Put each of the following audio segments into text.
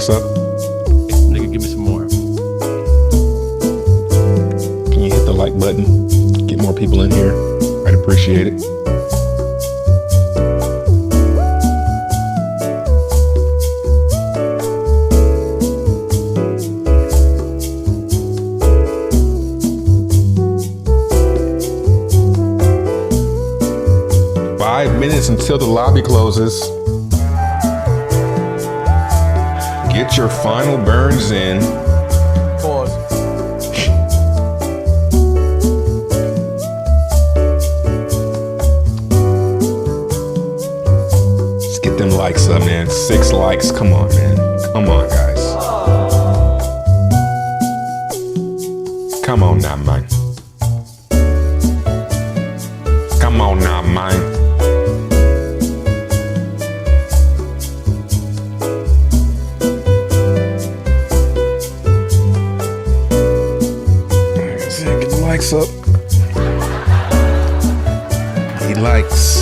likes up? Nigga, give me some more. Can you hit the like button? Get more people in here. I'd appreciate it. Until the lobby closes. Get your final burns in. Pause. Let's get them likes up, man. 6 likes. Come on, man. Come on, guys. Come on now, man. Come on now, man. Likes up. He likes.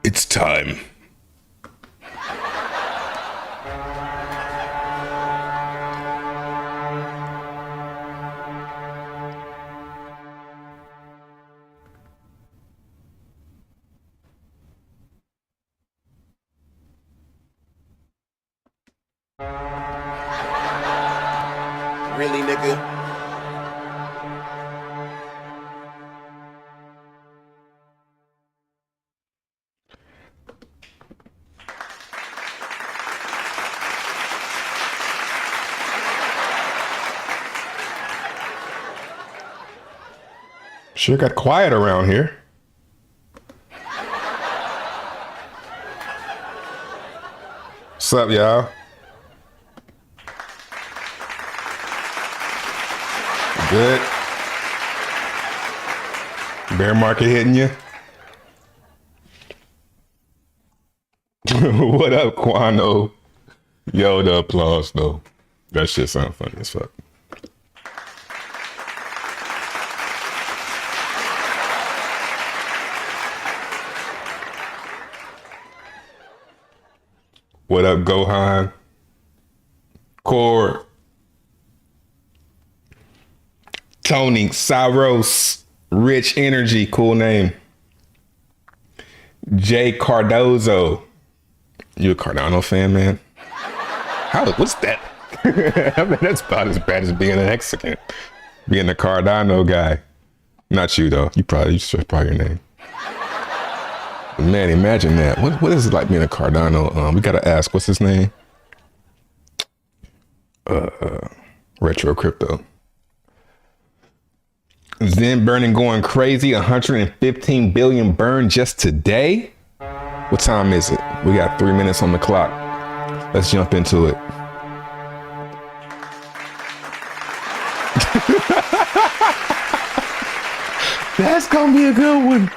It's time. Really, nigga? Sure got quiet around here. What's up, y'all? Good. Bear market hitting you? What up, Quano? Yo, the applause, though. That shit sound funny as fuck. What up, Gohan? Cord. Tony, Saros, Rich Energy, cool name. Jay Cardozo. You a Cardano fan, man? What's that? I mean, that's about as bad as being a Mexican. Being a Cardano guy. Not you, though. You just probably your name. Man, imagine that. What is it like being a Cardano? We gotta ask, what's his name? Retro Crypto. Zen burning going crazy. 115 billion burn just today. What time is it? We got 3 minutes on the clock. Let's jump into it. That's gonna be a good one.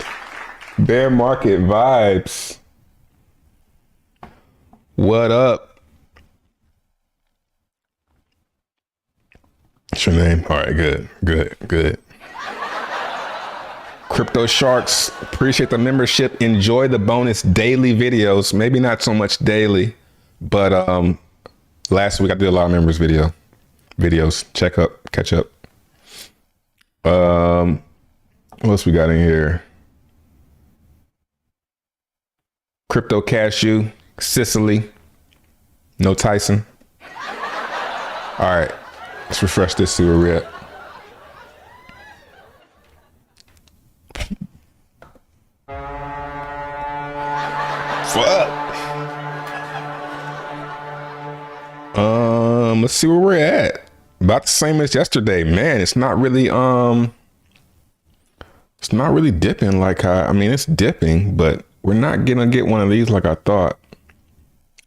Bear market vibes. What up? What's your name? All right, good. Crypto Sharks, appreciate the membership. Enjoy the bonus daily videos. Maybe not so much daily, but last week I did a lot of members videos. Catch up. What else we got in here? Crypto Cashew, Sicily, no Tyson. All right, let's refresh this, see where we're at. Fuck. Let's see where we're at. About the same as yesterday. Man, it's not really dipping like I mean, it's dipping, but we're not gonna get one of these like I thought.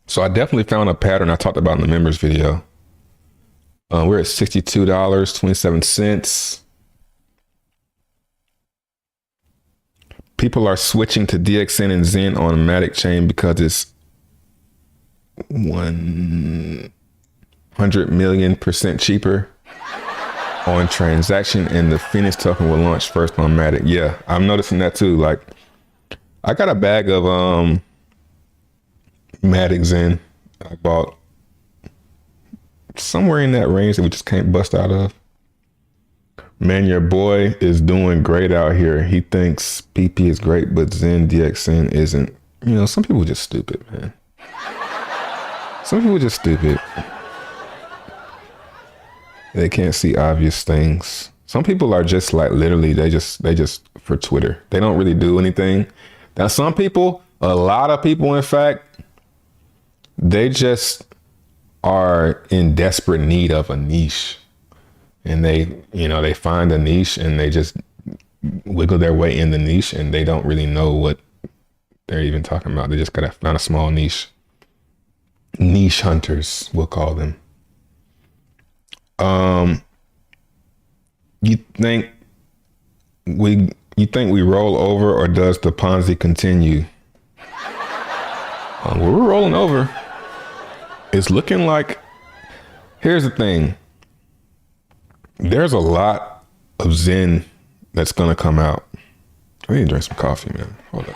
So I definitely found a pattern I talked about in the members video. We're at $62.27. People are switching to DXN and Xen on Matic chain because it's 100 million% cheaper on transaction, and the Phoenix token will launch first on Matic. Yeah, I'm noticing that too. Like, I got a bag of Matic Xen I bought somewhere in that range that we just can't bust out of. Man, your boy is doing great out here. He thinks PP is great, but Xen DXN isn't. You know, some people are just stupid, man. Some people are just stupid. They can't see obvious things. Some people are just like literally, they just for Twitter. They don't really do anything. Now, some people, a lot of people, in fact, they just are in desperate need of a niche. And they find a niche and they just wiggle their way in the niche, and they don't really know what they're even talking about. They just gotta find a small niche. Niche hunters, we'll call them. You think we roll over, or does the Ponzi continue? We're rolling over. It's looking like, here's the thing. There's a lot of Xen that's gonna come out. I need to drink some coffee, man. Hold up.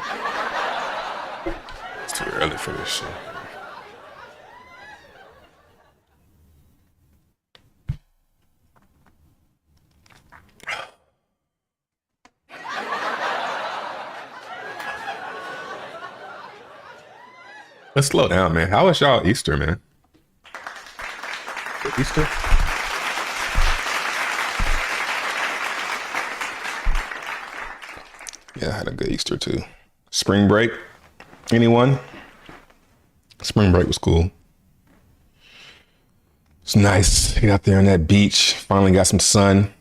It's too early for this shit. Let's slow down, man. How was y'all Easter, man? Easter? Yeah, I had a good Easter too. Spring break? Anyone? Spring break was cool. It's nice. Get out there on that beach. Finally got some sun.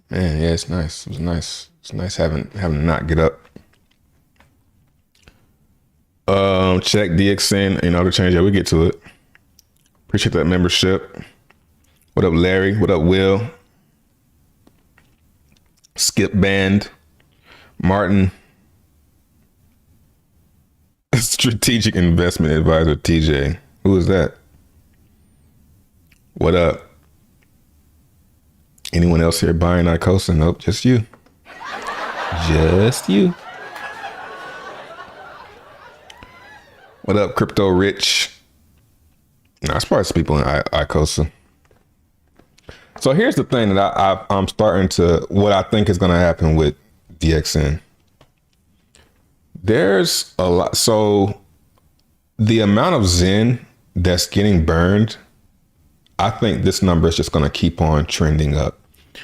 Man, yeah, it's nice. It was nice. It's nice having to not get up. Check DXN and other change. Yeah, we get to it. Appreciate that membership. What up, Larry? What up, Will? Skip Band. Martin. Strategic Investment Advisor, TJ. Who is that? What up? Anyone else here buying Icosa? Nope, just you. Just you. What up, Crypto Rich? Nah, it's probably some people in Icosa. So here's the thing that I'm starting to, what I think is going to happen with DXN. There's a lot. So the amount of Xen that's getting burned, I think this number is just going to keep on trending up.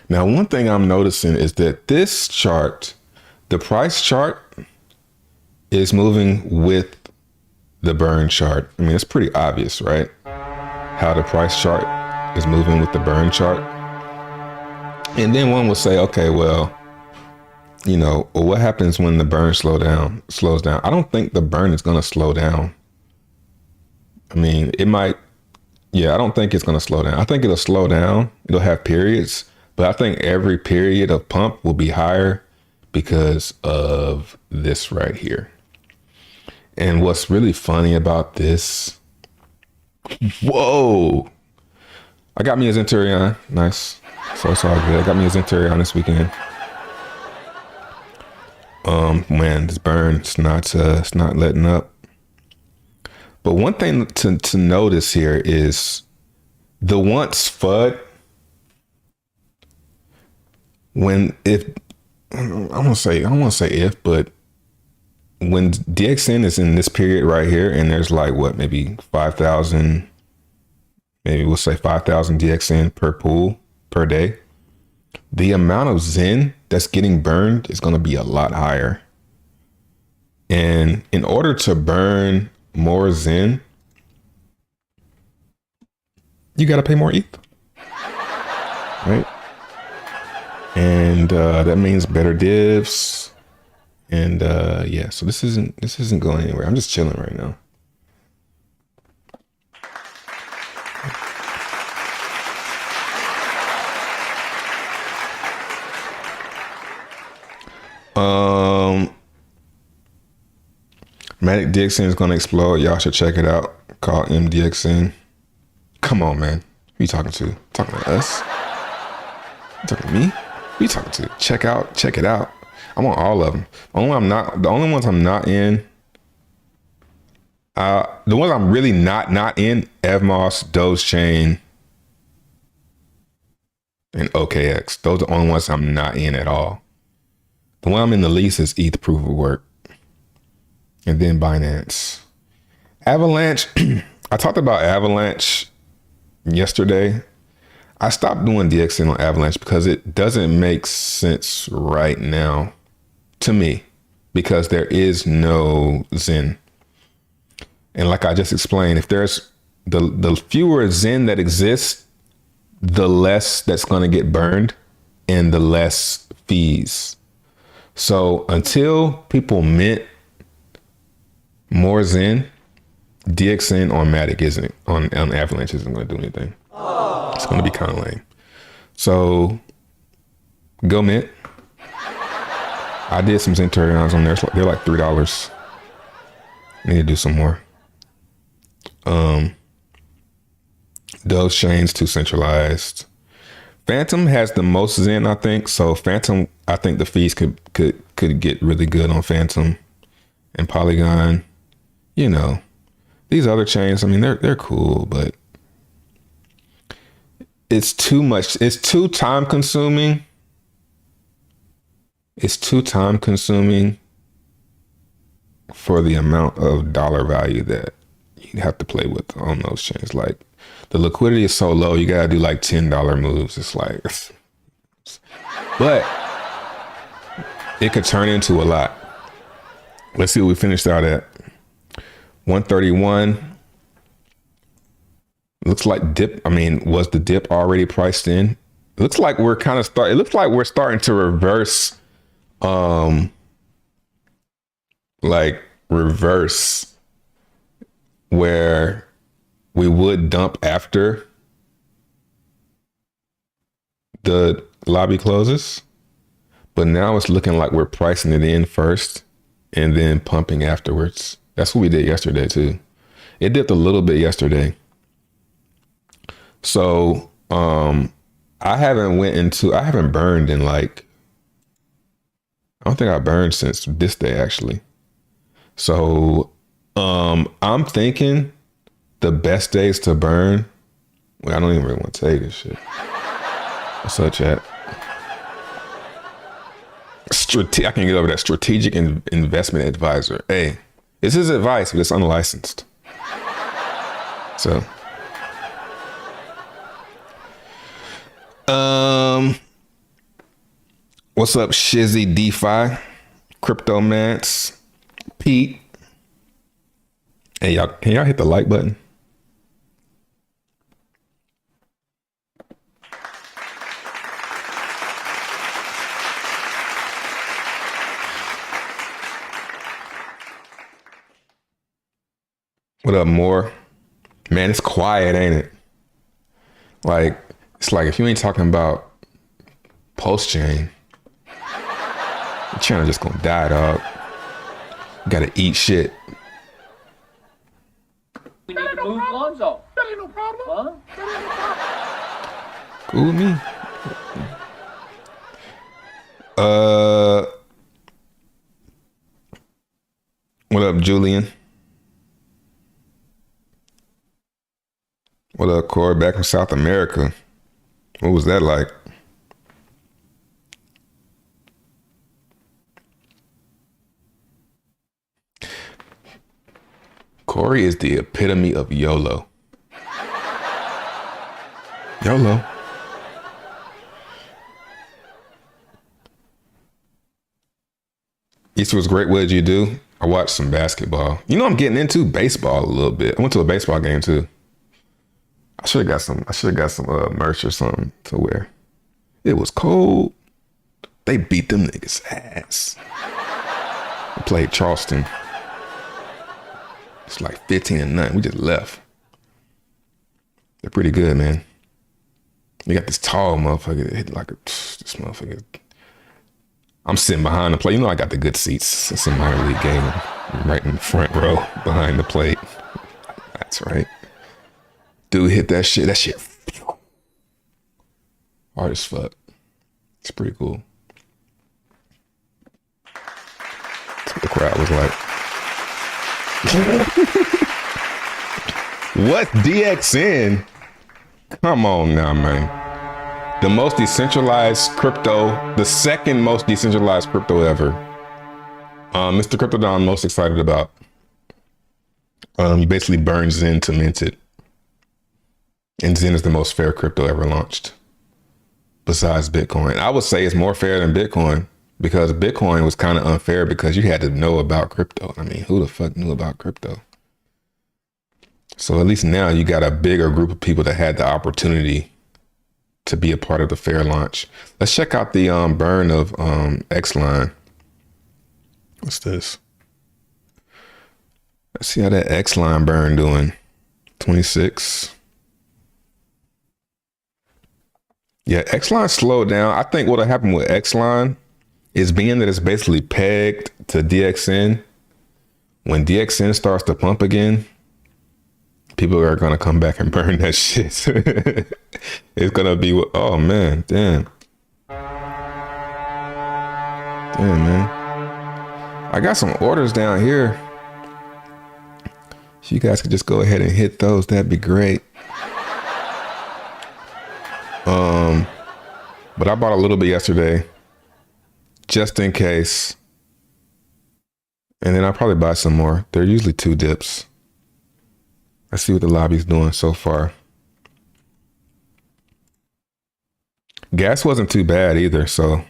Now, one thing I'm noticing is that this chart, the price chart, is moving with the burn chart. I mean, it's pretty obvious, right? How the price chart is moving with the burn chart. And then one will say, okay, well, you know, what happens when the burn slows down? I don't think the burn is going to slow down. I mean, it might. Yeah, I don't think it's going to slow down. I think it'll slow down. It'll have periods, but I think every period of pump will be higher because of this right here. And what's really funny about this, whoa, I got me a Centurion. Nice. So it's all good. I got me a Centurion this weekend. Man, this burn, it's not letting up. But one thing to notice here is the once FUD, when if I don't want to say if, but when DXN is in this period right here, and there's like what, maybe 5,000, maybe we'll say 5,000 DXN per pool per day, the amount of Xen that's getting burned is going to be a lot higher. And in order to burn more Xen, you got to pay more ETH, right? And that means better divs. And yeah, so this isn't going anywhere. I'm just chilling right now. Matic DXN is gonna explode. Y'all should check it out. Called MDXN. Come on, man. Who you talking to? Talking to us? You talking to me? Who you talking to? Check it out. I want all of them. The only ones I'm not in. The ones I'm really not in, Evmos, Dogechain, and OKX. Those are the only ones I'm not in at all. The one I'm in the least is ETH Proof of Work. And then Binance. Avalanche. I talked about Avalanche yesterday. I stopped doing DXN on Avalanche because it doesn't make sense right now to me, because there is no Xen. And like I just explained, if there's the fewer Xen that exists, the less that's going to get burned and the less fees. So until people mint more Xen, DXN on Matic isn't, on Avalanche isn't going to do anything. It's going to be kind of lame. So go mint. I did some Xen turnarounds on there. They're like $3. I need to do some more. Those chains too centralized. Phantom has the most Xen, I think. So Phantom, I think the fees could get really good on Phantom and Polygon. You know, these other chains, I mean, they're cool, but it's too much. It's too time consuming. It's too time consuming for the amount of dollar value that you have to play with on those chains. Like, the liquidity is so low, you gotta do like $10 moves. It's like, but it could turn into a lot. Let's see what we finished out at. 131. Looks like dip. I mean, was the dip already priced in? It looks like we're kind of it looks like we're starting to reverse, where we would dump after the lobby closes, but now it's looking like we're pricing it in first and then pumping afterwards. That's what we did yesterday too. It dipped a little bit yesterday. So I haven't burned in like, I don't think I burned since this day actually. So I'm thinking the best days to burn, well, I don't even really want to tell you this shit. What's up, chat? I can get over that. Strategic investment advisor. Hey, this is advice, but it's unlicensed. So, what's up, Shizzy DeFi, Cryptomance, Pete? Hey, y'all, can y'all hit the like button? What up, more? Man, it's quiet, ain't it? Like, it's like if you ain't talking about post-chain, your channel just gonna die, dog. You gotta eat shit. We need to move Lonzo. That ain't no problem. Huh? That ain't no problem. Cool with me. What up, Julian? What up, Corey? Back from South America. What was that like? Corey is the epitome of YOLO. YOLO. Easter was great. What did you do? I watched some basketball. You know, I'm getting into baseball a little bit. I went to a baseball game too. I should have got some. Merch or something to wear. It was cold. They beat them niggas ass. They played Charleston. It's like 15-0. We just left. They're pretty good, man. You got this tall motherfucker that hit like this motherfucker. I'm sitting behind the plate. You know I got the good seats. It's a minor league game. I'm right in the front row behind the plate. That's right. Dude hit that shit. That shit hard as fuck. It's pretty cool. That's what the crowd was like. What? DXN? Come on now, man. The most decentralized crypto, the second most decentralized crypto ever. Mr. Crypto that I'm most excited about. He basically burns Xen to mint it. And Xen is the most fair crypto ever launched. Besides Bitcoin. I would say it's more fair than Bitcoin because Bitcoin was kind of unfair because you had to know about crypto. I mean, who the fuck knew about crypto? So at least now you got a bigger group of people that had the opportunity to be a part of the fair launch. Let's check out the burn of X-Line. What's this? Let's see how that X-Line burn doing. 26. Yeah, X-Line slowed down. I think what'll happen with X-Line is being that it's basically pegged to DXN. When DXN starts to pump again, people are going to come back and burn that shit. It's going to be, oh man, damn. Damn, man. I got some orders down here. If you guys could just go ahead and hit those, that'd be great. But I bought a little bit yesterday, just in case. And then I'll probably buy some more. They're usually 2 dips. Let's see what the lobby's doing so far. Gas wasn't too bad either, so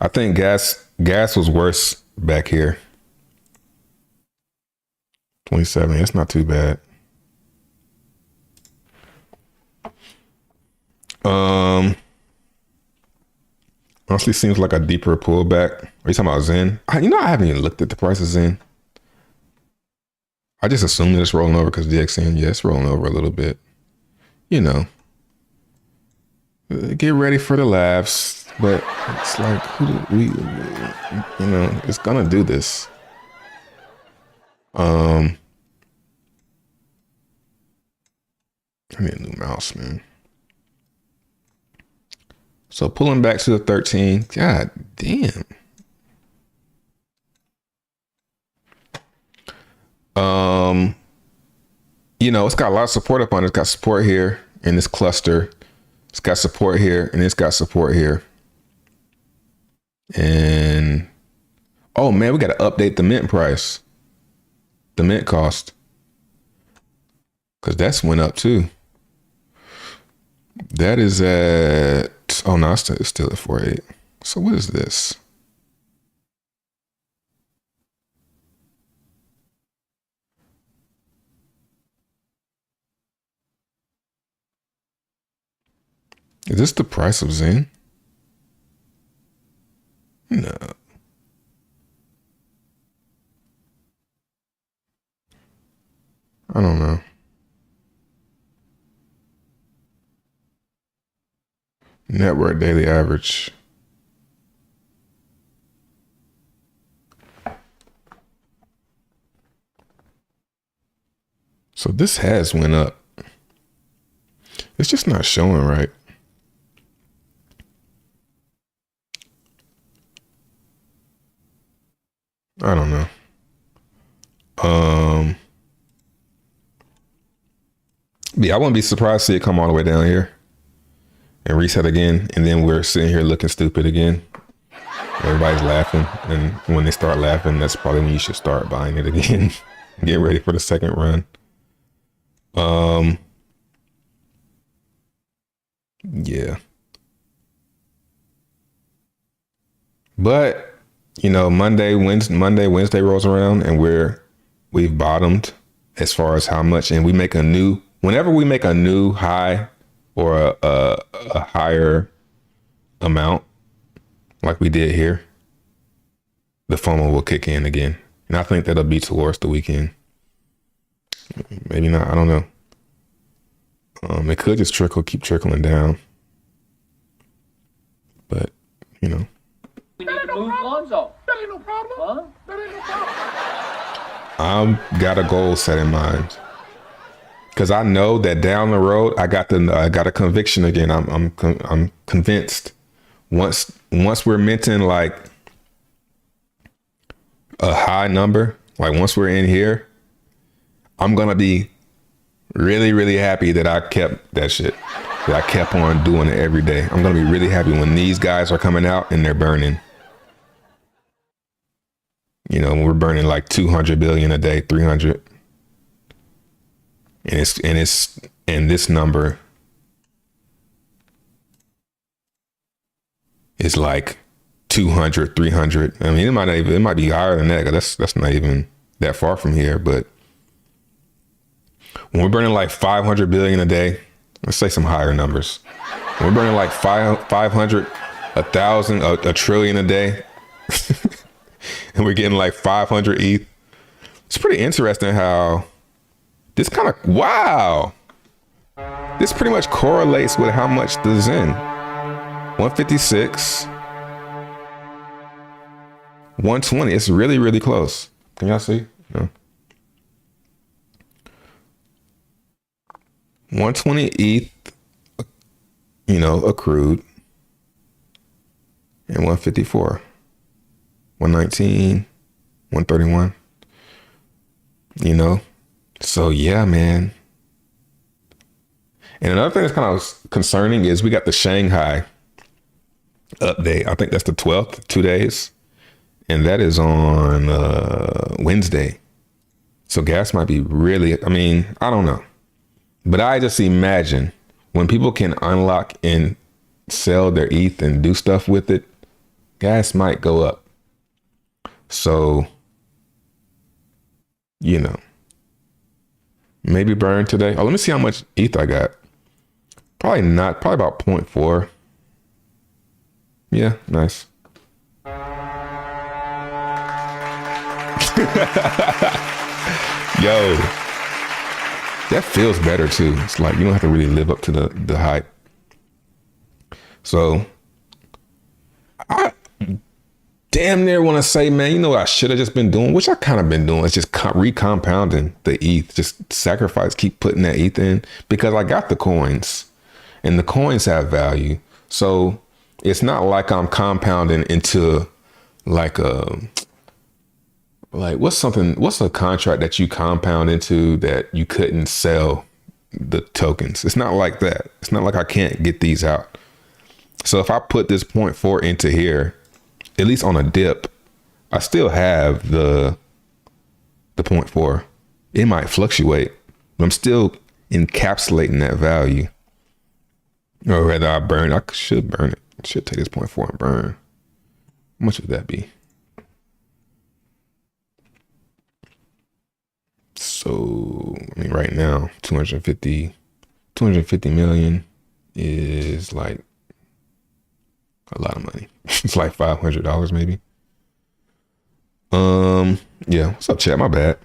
I think gas was worse back here. 27, it's not too bad. Honestly seems like a deeper pullback. Are you talking about Xen? I haven't even looked at the price of Xen. I just assume that it's rolling over because DXN, yeah, it's rolling over a little bit. You know, get ready for the laughs, but it's like, it's gonna do this. I need a new mouse, man. So pulling back to the 13, god damn. It's got a lot of support up on it. It's got support here in this cluster. It's got support here and it's got support here. And oh man, we got to update the mint price, the mint cost, because that's went up too. That is at, oh no, it's still at 4.8. So what is this? Is this the price of Xen? No. I don't know. Network daily average. So this has went up. It's just not showing right. I don't know. Yeah, I wouldn't be surprised to see it come all the way down here and reset again, and then we're sitting here looking stupid again. Everybody's laughing, and when they start laughing, that's probably when you should start buying it again. Get ready for the second run. Yeah. But you know, Wednesday rolls around and we've bottomed as far as how much, and whenever we make a new high or a higher amount like we did here, the FOMO will kick in again. And I think that'll be towards the weekend. Maybe not, I don't know. It could just keep trickling down. But, you know. We need to move Lonzo. That ain't no problem. Huh? That ain't no problem. I've got a goal set in mind. Cause I know that down the road, I got a conviction again. I'm convinced once we're minting like a high number, like once we're in here, I'm gonna be really, really happy that I kept that shit. That I kept on doing it every day. I'm gonna be really happy when these guys are coming out and they're burning. You know, when we're burning like 200 billion a day, 300. And this number is like 200, 300. I mean, it might be higher than that. That's not even that far from here. But when we're burning like 500 billion a day, let's say some higher numbers. When we're burning like 500, 1,000, a trillion a day, and we're getting like 500 ETH. It's pretty interesting how this wow. This pretty much correlates with how much the Xen. 156. 120. It's really, really close. Can y'all see? No. 120 ETH, you know, accrued. And 154. 119. 131. You know? So yeah, man. And another thing that's kind of concerning is we got the Shanghai update. I think that's the 12th, 2 days. And that is on Wednesday. So gas might be really, I mean, I don't know. But I just imagine when people can unlock and sell their ETH and do stuff with it, gas might go up. So, you know. Maybe burn today. Oh, let me see how much ETH I got. Probably about 0.4. Yeah, nice. Yo, that feels better too. It's like you don't have to really live up to the hype. So I damn near want to say, man, you know what I should have just been doing, which I kind of been doing. It's just recompounding the ETH, just sacrifice, keep putting that ETH in because I got the coins and the coins have value. So it's not like I'm compounding into like what's a contract that you compound into that you couldn't sell the tokens. It's not like that. It's not like I can't get these out. So if I put this 0.4 into here, at least on a dip, I still have the 0.4. It might fluctuate, but I'm still encapsulating that value. Or rather, I should burn it. I should take this 0.4 and burn. How much would that be? So, I mean, right now, 250 million is like a lot of money. It's like $500 maybe. Yeah. What's up, chat? My bad.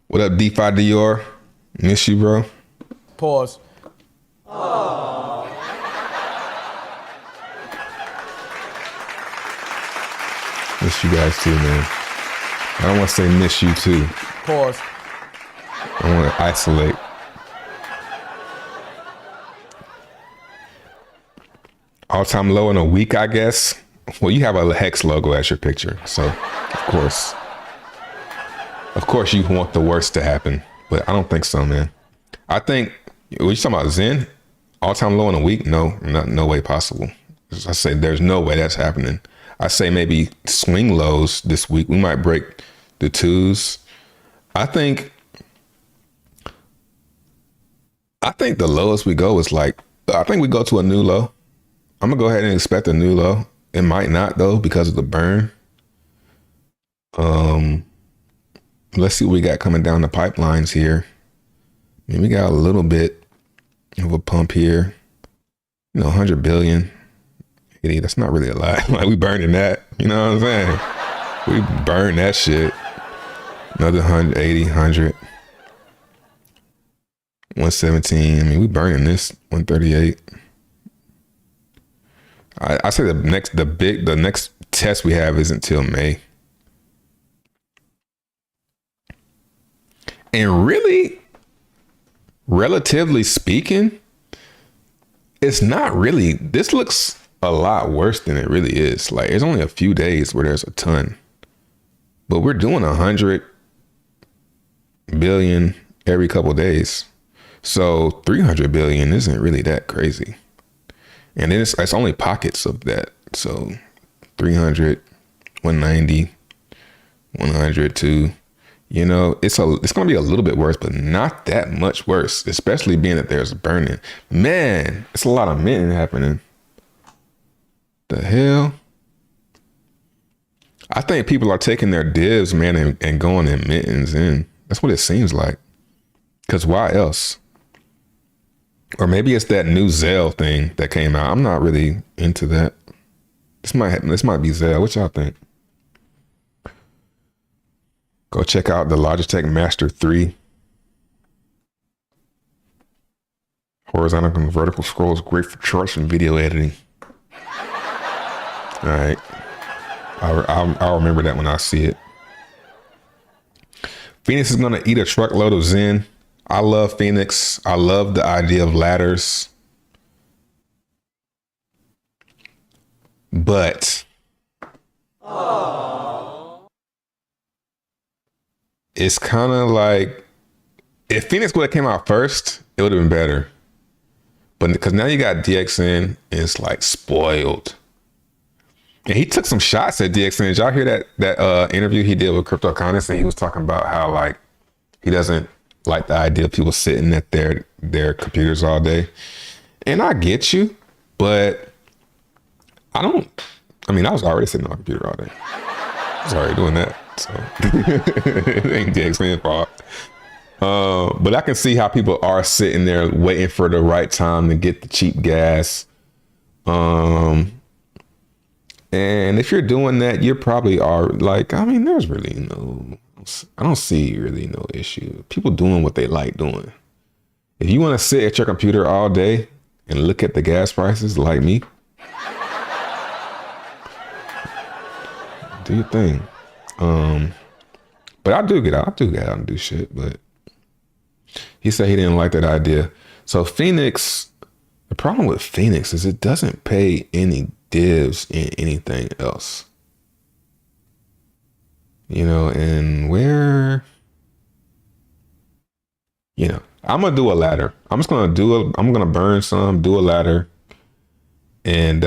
What up, DeFi Dior? Miss you, bro. Pause. Miss you guys too, man. I don't want to say miss you too. Pause. I want to isolate. All-time low in a week, I guess. Well, you have a Hex logo as your picture, so of course you want the worst to happen, but I don't think so, man. I think, what you talking about, Xen? All-time low in a week? No, no way possible. I say there's no way that's happening. I say maybe swing lows this week. We might break the twos. I think the lowest we go is like, I think we go to a new low. I'm gonna go ahead and expect a new low. It might not though because of the burn. Let's see what we got coming down the pipelines here. I mean, we got a little bit of a pump here. 100 billion. That's not really a lot. Like we burning that. You know what I'm saying? We burn that shit. Another 180, 100. 117. I mean, we burning this 138. I say the next test we have isn't till May. And really, relatively speaking, it's not really, this looks a lot worse than it really is. Like there's only a few days where there's a ton, but we're doing 100 billion every couple days. So 300 billion isn't really that crazy. And then it's only pockets of that. So 300, 190, 102. It's going to be a little bit worse, but not that much worse, especially being that there's burning. Man, it's a lot of minting happening. The hell? I think people are taking their divs, man, and going and minting in. That's what it seems like. Because why else? Or maybe it's that new Zelle thing that came out. I'm not really into that. This might be Zelle. What y'all think? Go check out the Logitech Master 3. Horizontal and vertical scrolls, great for charts and video editing. All right. I'll remember that when I see it. Phoenix is going to eat a truckload of Xen. I love Phoenix. I love the idea of ladders. But it's kind of like if Phoenix would have came out first, it would have been better. But because now you got DXN and it's like spoiled. And he took some shots at DXN. Did y'all hear that interview he did with Cryptocomics? And he was talking about how like he doesn't like the idea of people sitting at their computers all day. And I get you, but I was already sitting on a computer all day. I was already doing that. So it ain't DXN's fault. But I can see how people are sitting there waiting for the right time to get the cheap gas. And if you're doing that, you probably are like, there's really I don't see really no issue. People doing what they like doing. If you want to sit at your computer all day and look at the gas prices like me, do your thing. But I do get out and do shit, but he said he didn't like that idea. So Phoenix, the problem with Phoenix is it doesn't pay any divs in anything else. And where, I'm gonna do a ladder. I'm gonna burn some, do a ladder, and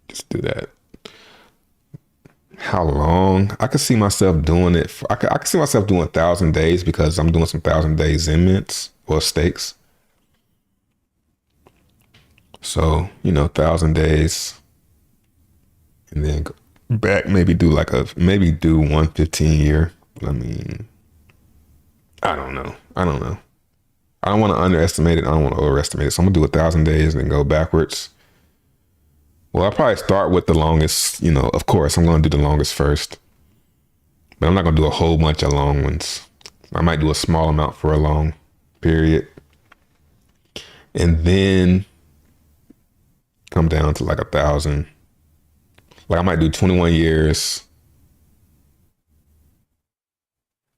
just do that. How long? I could see myself doing it. I could see myself doing 1,000 days because I'm doing some 1,000 days in mints or stakes. So, 1,000 days and then go back, maybe do 115 year. I don't know. I don't want to underestimate it. I don't want to overestimate it. So I'm gonna do 1,000 days and go backwards. Well, I'll probably start with the longest, of course, I'm going to do the longest first. But I'm not going to do a whole bunch of long ones. I might do a small amount for a long period. And then come down to 1,000. I might do 21 years,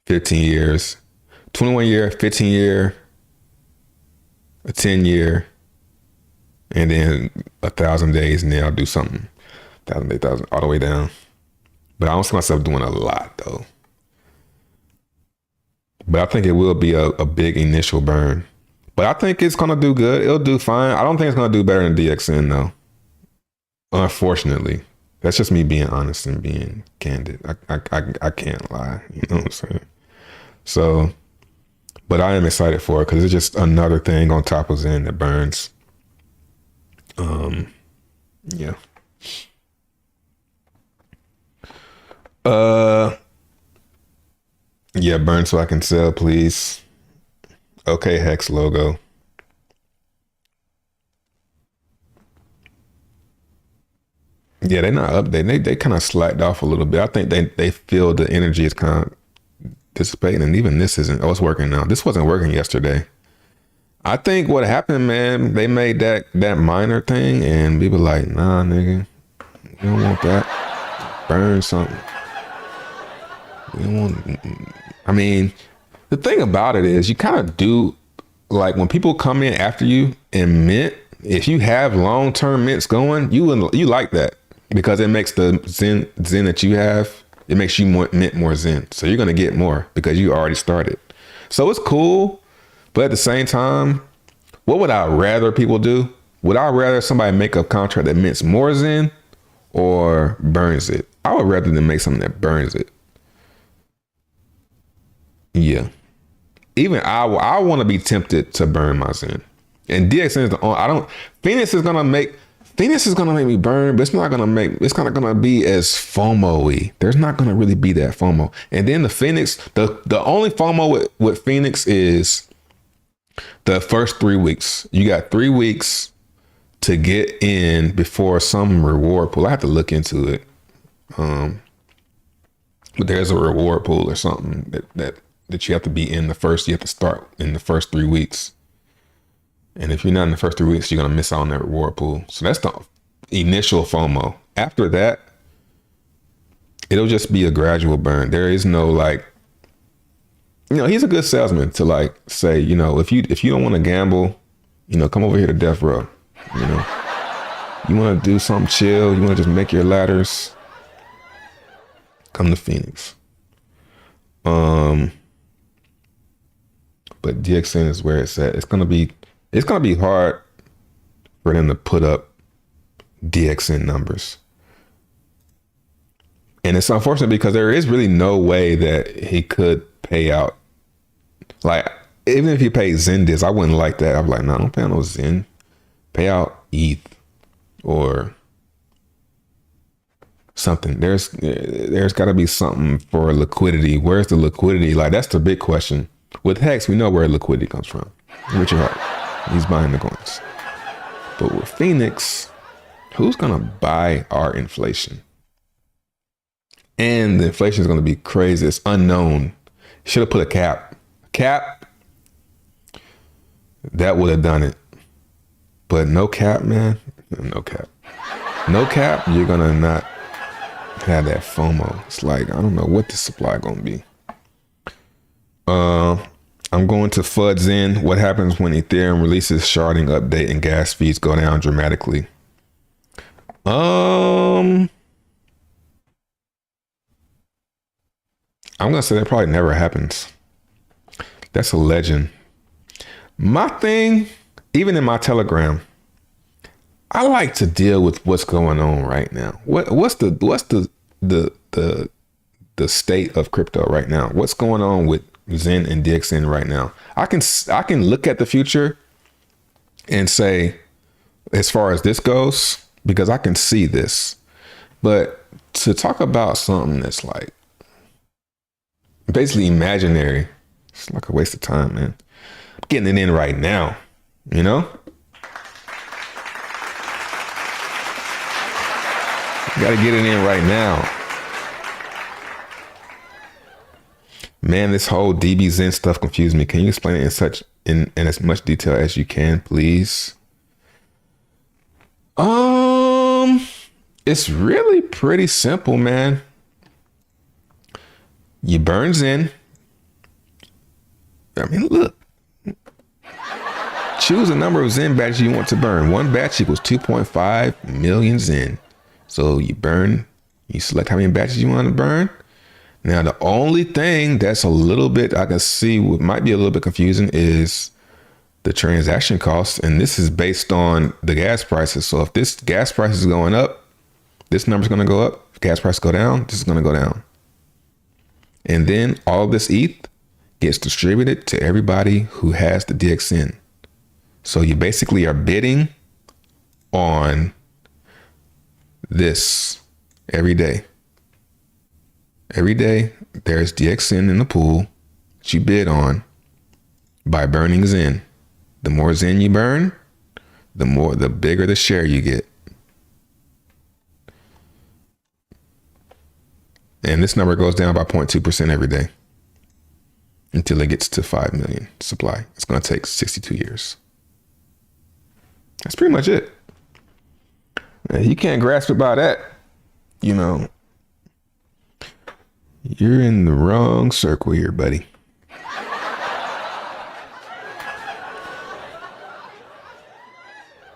15 years, 21 year, 15 year, a 10 year, and then 1,000 days, and then I'll do something 1,000, 8,000, all the way down. But I don't see myself doing a lot though. But I think it will be a big initial burn. But I think it's gonna do good. It'll do fine. I don't think it's gonna do better than DXN though. Unfortunately, that's just me being honest and being candid. I can't lie. You know what I'm saying? So, but I am excited for it because it's just another thing on top of Xen that burns. Yeah. Uh, yeah, burn so I can sell, please. Okay, Hex logo. Yeah, they're not updating. They kind of slacked off a little bit. I think they feel the energy is kind of dissipating, and even this isn't. Oh, it's working now. This wasn't working yesterday. I think what happened, man, they made that minor thing, and people like, nah, nigga, we don't want that. Burn something. We don't want. I mean, the thing about it is, you kind of do like when people come in after you and mint. If you have long term mints going, you like that because it makes the Xen that you have. It makes you mint more Xen, so you're gonna get more because you already started. So it's cool. But at the same time, what would I rather people do? Would I rather somebody make a contract that mints more Xen or burns it? I would rather than make something that burns it. Yeah. Even I want to be tempted to burn my Xen. And DXN is the only, Phoenix is gonna make me burn, but it's not gonna be as FOMO-y. There's not gonna really be that FOMO. And then the Phoenix, the only FOMO with Phoenix is the first 3 weeks. You got 3 weeks to get in before some reward pool. I have to look into it. But there's a reward pool or something that you have to be in you have to start in the first 3 weeks. And if you're not in the first 3 weeks, you're gonna miss out on that reward pool. So that's the initial FOMO. After that, it'll just be a gradual burn. There is no like, he's a good salesman to like say, if you don't want to gamble, come over here to Death Row. You want to do something chill, you want to just make your ladders, come to Phoenix. But DXN is where it's at. It's gonna be hard for them to put up DXN numbers. And it's unfortunate because there is really no way that he could pay out. Like, even if he paid Zendisk, I wouldn't like that. I'm like, no, don't pay no Zen. Pay out ETH or something. There's got to be something for liquidity. Where's the liquidity? Like, that's the big question. With Hex, we know where liquidity comes from. Richard Hart, he's buying the coins. But with Phoenix, who's gonna buy our inflation? And the inflation is gonna be crazy. It's unknown. Should have put a cap. That would have done it. But no cap, man. No cap. No cap, you're gonna not have that FOMO. It's like, I don't know what the supply gonna be. I'm going to FUD Zen. What happens when Ethereum releases sharding update and gas fees go down dramatically? I'm gonna say that probably never happens. That's a legend. My thing, even in my Telegram, I like to deal with what's going on right now. What's the state of crypto right now? What's going on with Xen and DXN right now? I can look at the future and say, as far as this goes, because I can see this. But to talk about something that's like basically imaginary, it's like a waste of time, man. I'm getting it in right now, Gotta get it in right now. Man, this whole DBZen stuff confused me. Can you explain it in as much detail as you can, please? It's really pretty simple, man. You burn Xen. I mean, look. Choose a number of Xen batches you want to burn. One batch equals 2.5 million Xen. So you select how many batches you want to burn. Now, the only thing that's a little bit, I can see what might be a little bit confusing is the transaction costs. And this is based on the gas prices. So if this gas price is going up, this number's going to go up. If gas prices go down, this is going to go down. And then all this ETH gets distributed to everybody who has the DXN. So you basically are bidding on this every day. Every day, there's DXN in the pool that you bid on by burning Xen. The more Xen you burn, the bigger the share you get. And this number goes down by 0.2% every day until it gets to 5 million supply. It's going to take 62 years. That's pretty much it. You can't grasp it by that, you know, you're in the wrong circle here, buddy.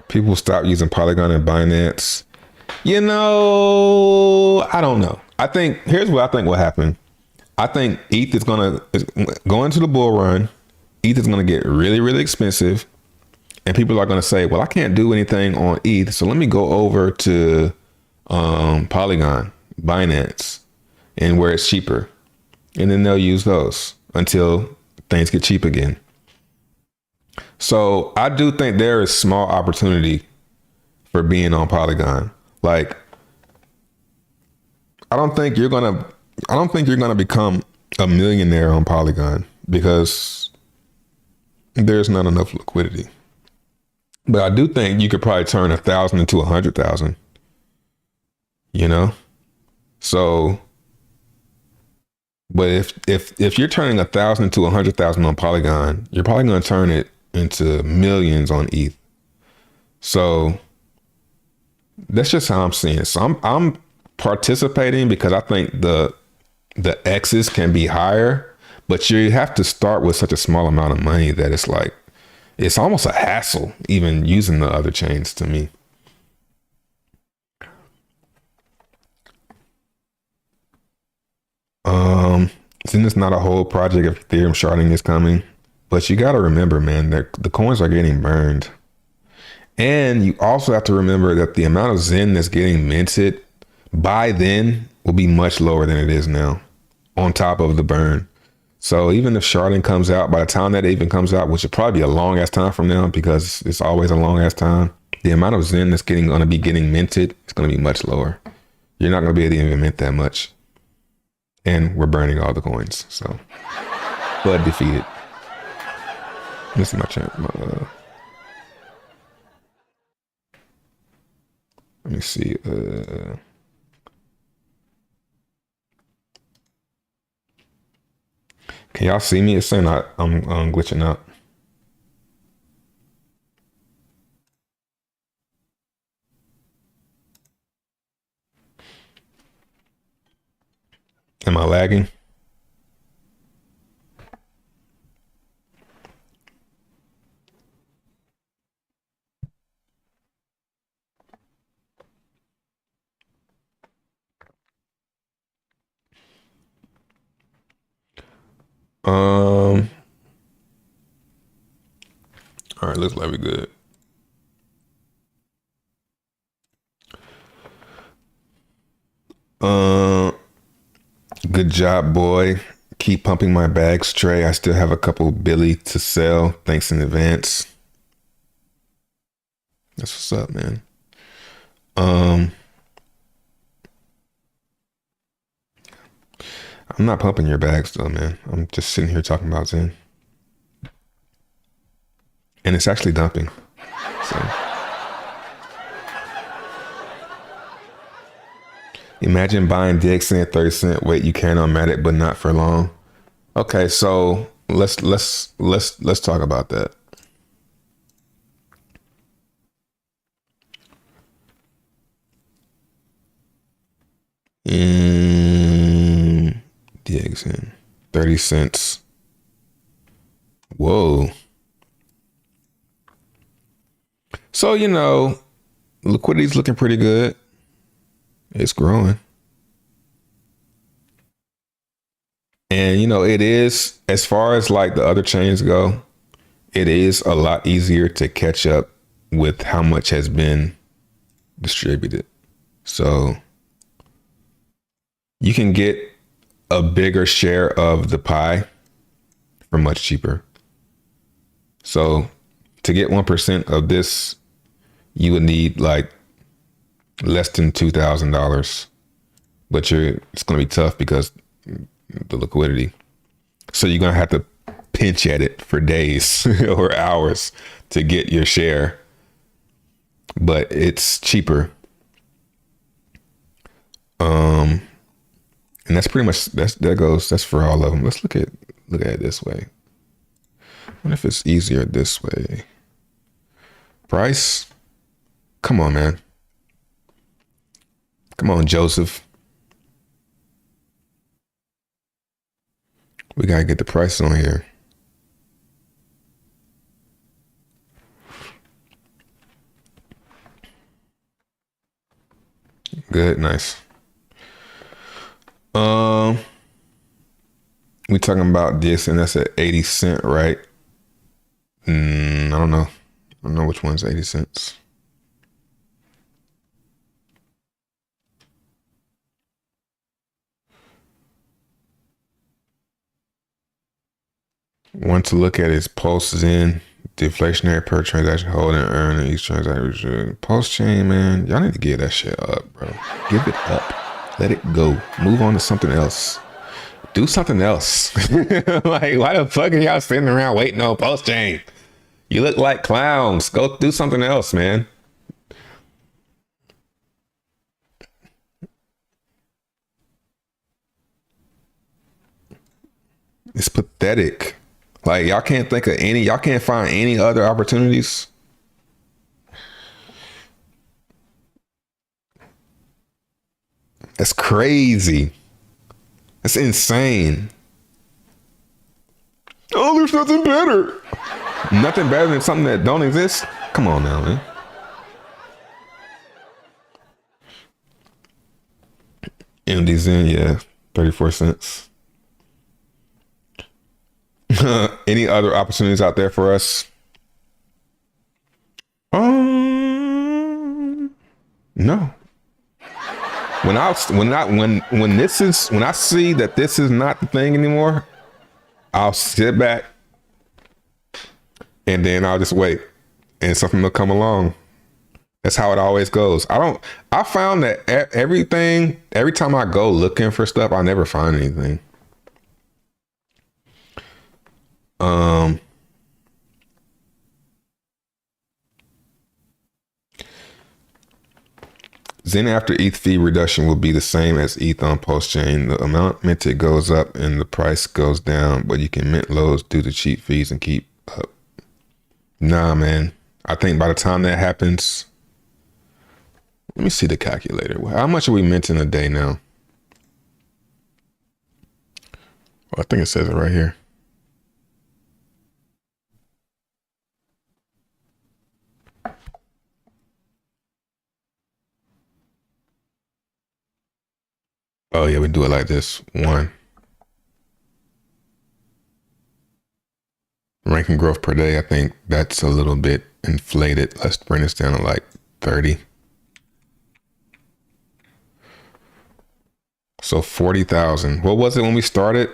People stop using Polygon and Binance. You know, I don't know. Here's what I think will happen. I think ETH is going to go into the bull run. ETH is going to get really, really expensive. And people are going to say, well, I can't do anything on ETH. So let me go over to Polygon, Binance, and where it's cheaper. And then they'll use those until things get cheap again. So I do think there is small opportunity for being on Polygon. Like, I don't think you're gonna become a millionaire on Polygon because there's not enough liquidity. But I do think you could probably turn 1,000 into 100,000. You know? So, but if you're turning 1,000 into 100,000 on Polygon, you're probably gonna turn it into millions on ETH. So that's just how I'm seeing it. So I'm participating because I think the X's can be higher, but you have to start with such a small amount of money that it's like, it's almost a hassle even using the other chains to me. Then it's not a whole project of Ethereum sharding is coming, but you got to remember, man, that the coins are getting burned. And you also have to remember that the amount of Xen that's getting minted by then will be much lower than it is now on top of the burn. So even if sharding comes out, by the time that even comes out, which will probably be a long ass time from now because it's always a long ass time, the amount of Xen that's going to be getting minted is going to be much lower. You're not going to be able to even mint that much. And we're burning all the coins. So, but defeated. This is my chance. Let me see. Can y'all see me? It's saying I'm glitching out. Am I lagging? All right, looks like we're good. Good job, boy. Keep pumping my bags, Trey. I still have a couple Billy to sell. Thanks in advance. That's what's up, man. I'm not pumping your bags though, man. I'm just sitting here talking about Xen. And it's actually dumping. So imagine buying DXN at 30 cents. Wait, you can on Matic, but not for long. Okay, so let's talk about that. DXN 30 cents. Whoa. So, you know, liquidity's looking pretty good. It's growing. And, you know, it is, as far as like the other chains go, it is a lot easier to catch up with how much has been distributed. So you can get a bigger share of the pie for much cheaper. So to get 1% of this, you would need like less than $2,000, but it's going to be tough because the liquidity. So you're going to have to pinch at it for days or hours to get your share, but it's cheaper. And that's pretty much, that's for all of them. Let's look at it this way. I wonder if it's easier this way. Price? Come on, man. Come on, Joseph. We gotta get the price on here. Good, nice. We talking about this, and that's at 80 cents, right? I don't know. I don't know which one's 80 cents. One to look at is post-Xen, deflationary per transaction, hold and earn in each transaction. Post-chain, man, y'all need to give that shit up, bro. Give it up. Let it go. Move on to something else. Do something else. Like, why the fuck are y'all sitting around waiting on post-chain? You look like clowns. Go do something else, man. It's pathetic. Like, y'all can't find any other opportunities. That's crazy. That's insane. Oh, there's nothing better. Nothing better than something that don't exist? Come on now, man. MDZen, yeah, 34 cents. Any other opportunities out there for us? No. When I see that this is not the thing anymore, I'll sit back and then I'll just wait and something will come along. That's how it always goes. I found that every time I go looking for stuff, I never find anything. Xen after ETH fee reduction will be the same as ETH on post-chain. The amount minted goes up and the price goes down, but you can mint loads due to cheap fees and keep up. Nah, man. I think by the time that happens, let me see the calculator. How much are we minting a day now? Well, I think it says it right here. Oh yeah, we do it like this. 1. Ranking growth per day, I think that's a little bit inflated. Let's bring this down to like 30. So 40,000. What was it when we started?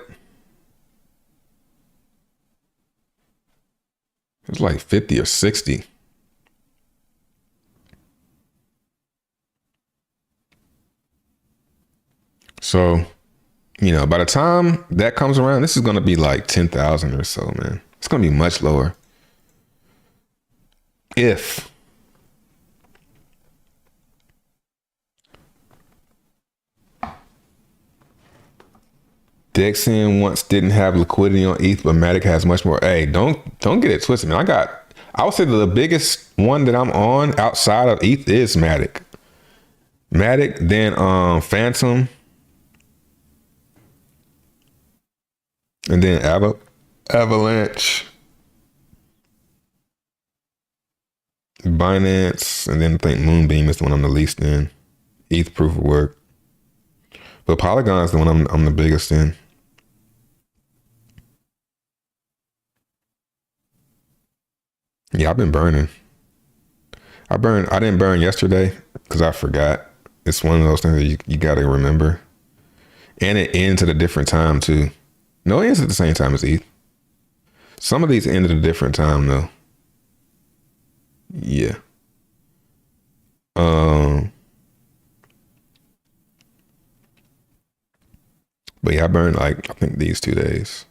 It was like 50 or 60. So, by the time that comes around, this is going to be like 10,000 or so, man. It's going to be much lower. If DXN once didn't have liquidity on ETH, but Matic has much more. Hey, don't get it twisted, man. I would say that the biggest one that I'm on outside of ETH is Matic. Matic, then Phantom, and then Avalanche, Binance, and then I think Moonbeam is the one I'm the least in. ETH proof of work. But Polygon is the one I'm the biggest in. Yeah, I've been burning. I didn't burn yesterday because I forgot. It's one of those things that you got to remember. And it ends at a different time too. No, it ends at the same time as ETH. Some of these end at a different time though. Yeah. Yeah, I burned like, I think these 2 days.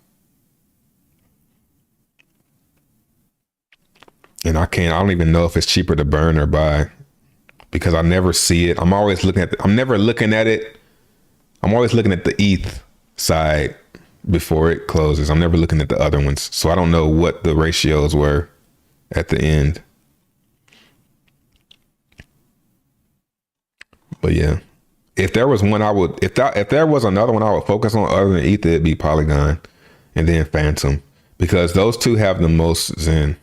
And I don't even know if it's cheaper to burn or buy because I never see it. I'm always looking at, I'm never looking at it. I'm always looking at the ETH side before it closes. I'm never looking at the other ones. So I don't know what the ratios were at the end. But yeah, if there was one, I would, if there was another one I would focus on other than ETH, it'd be Polygon and then Phantom, because those two have the most Zen.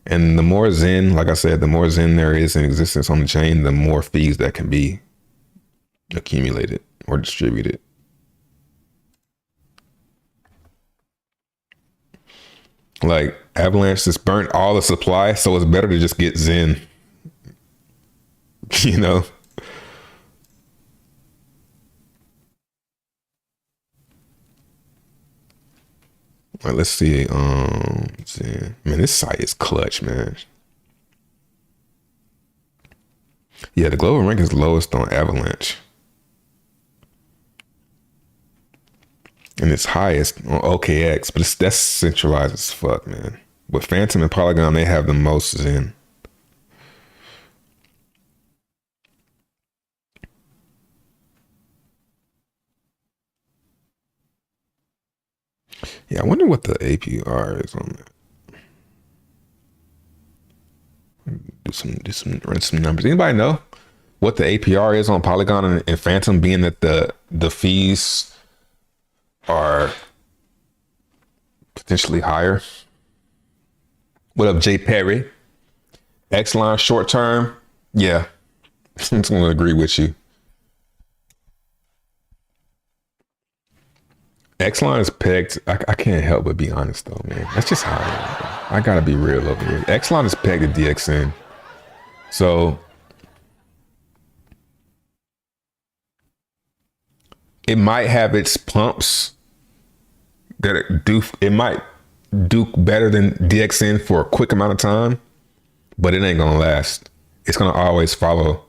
And the more Zen, like I said, the more Zen there is in existence on the chain, the more fees that can be accumulated or distributed. Like Avalanche just burnt all the supply, so it's better to just get Zen. You know? All right, let's see. Zen. Man, this site is clutch, man. Yeah, the global rank is lowest on Avalanche. And it's highest on OKX, but that's centralized as fuck, man. With Phantom and Polygon, they have the most Zen. Yeah, I wonder what the APR is on that. Run some numbers. Anybody know what the APR is on Polygon and Phantom, being that the fees are potentially higher? What up, Jay Perry? X-Line short term? Yeah, I'm just gonna agree with you. X-Line is pegged. I can't help but be honest though, man. That's just how I am, bro. I gotta be real over here. X-Line is pegged to DXN. So it might have its pumps that it might do better than DXN for a quick amount of time, but it ain't gonna last. It's gonna always follow.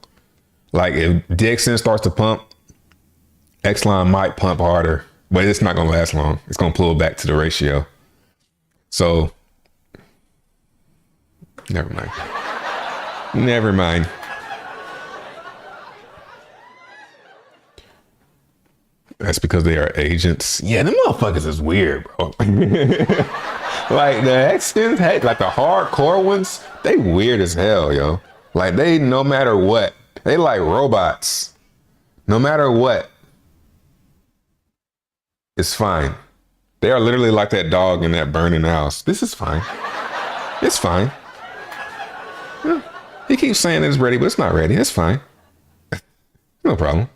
Like if DXN starts to pump, X-Line might pump harder, but it's not gonna last long. It's gonna pull back to the ratio. So never mind. Never mind. That's because they are agents. Yeah, them motherfuckers is weird, bro. Like the extends, like the hardcore ones, they weird as hell, yo. Like they, no matter what, they like robots. No matter what, it's fine. They are literally like that dog in that burning house. This is fine. It's fine. Yeah. He keeps saying it's ready, but it's not ready. It's fine. No problem.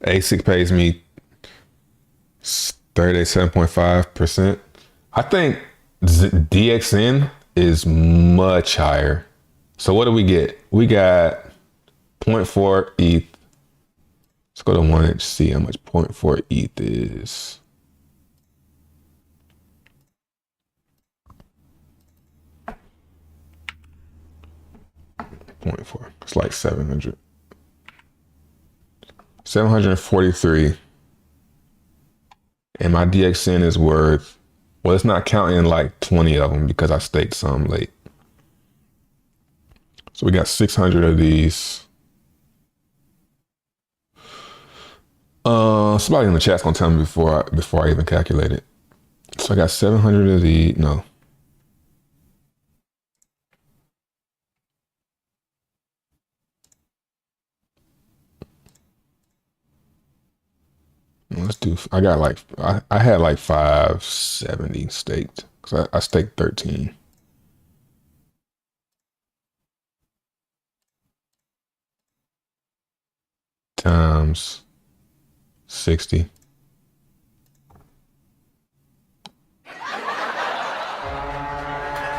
ASIC pays me 37.5%. I think DXN is much higher. So what do we get? We got 0.4 ETH. Let's go to 1inch, see how much 0.4 ETH is. .4. It's like 743. And my DXN is worth, well, it's not counting like 20 of them because I staked some late. So we got 600 of these. Somebody in the chat's gonna tell me before I even calculate it. So I got 700 of these. No. Let's do, I got like, I had like 570 staked because I staked 13. Times 60.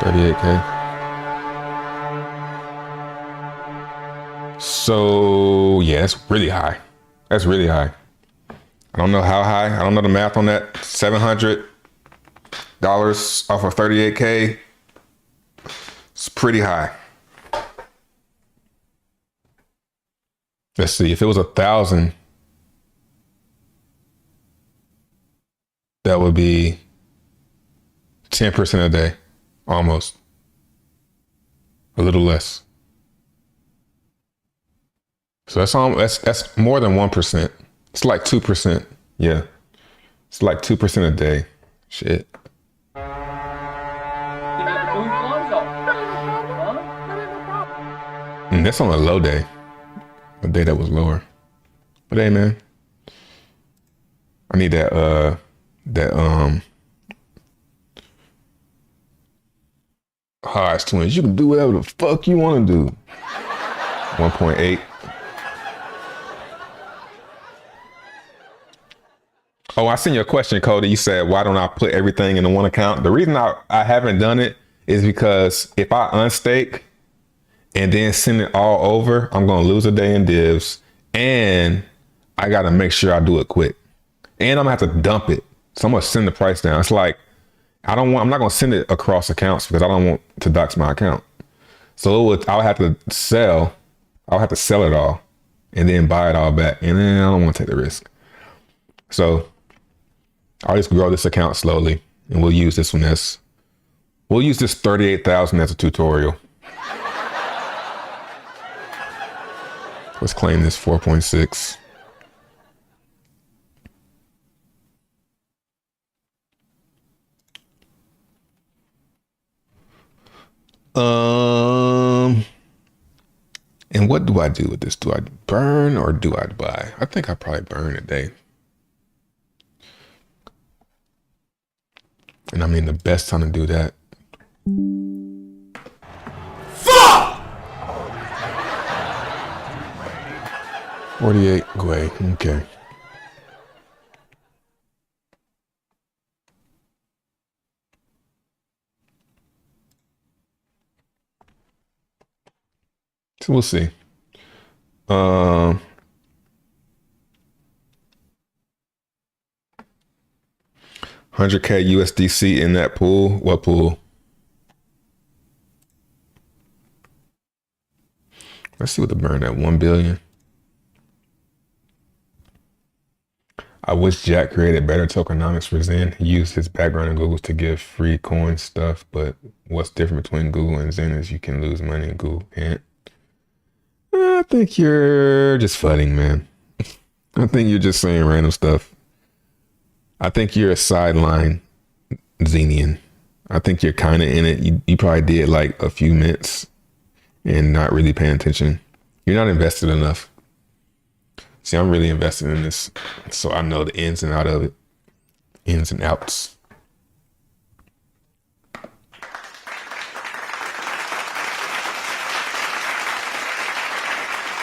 $38K. So yeah, that's really high. That's really high. I don't know how high. I don't know the math on that. $700 off of 38K. It's pretty high. Let's see. If it was 1,000, that would be 10% a day, almost. A little less. So that's more than 1%. It's like 2%. Yeah. It's like 2% a day. Shit. You need to move Lonzo. Huh? And that's on a low day. A day that was lower. But hey man. I need that Hodge twins. You can do whatever the fuck you want to do. 1.8. Oh, I seen your question, Cody. You said, why don't I put everything in the one account? The reason I haven't done it is because if I unstake and then send it all over, I'm going to lose a day in divs. And I got to make sure I do it quick. And I'm going to have to dump it. So I'm going to send the price down. It's like, I'm not going to send it across accounts because I don't want to dox my account. So I'll have to sell it all and then buy it all back. And then I don't want to take the risk. So I'll just grow this account slowly and we'll use this 38,000 as a tutorial. Let's claim this 4.6. And what do I do with this? Do I burn or do I buy? I think I probably burn today. And I mean, the best time to do that. Fuck! 48 Gwei. Okay. So we'll see. 100K USDC in that pool. What pool? Let's see what the burn at 1 billion. I wish Jack created better tokenomics for Xen. He used his background in Google to give free coin stuff, but what's different between Google and Xen is you can lose money and Google can't. I think you're just fudding, man. I think you're just saying random stuff. I think you're a sideline Xenian. I think you're kind of in it. You probably did like a few minutes and not really paying attention. You're not invested enough. See, I'm really invested in this, so I know the ins and out of it, ins and outs.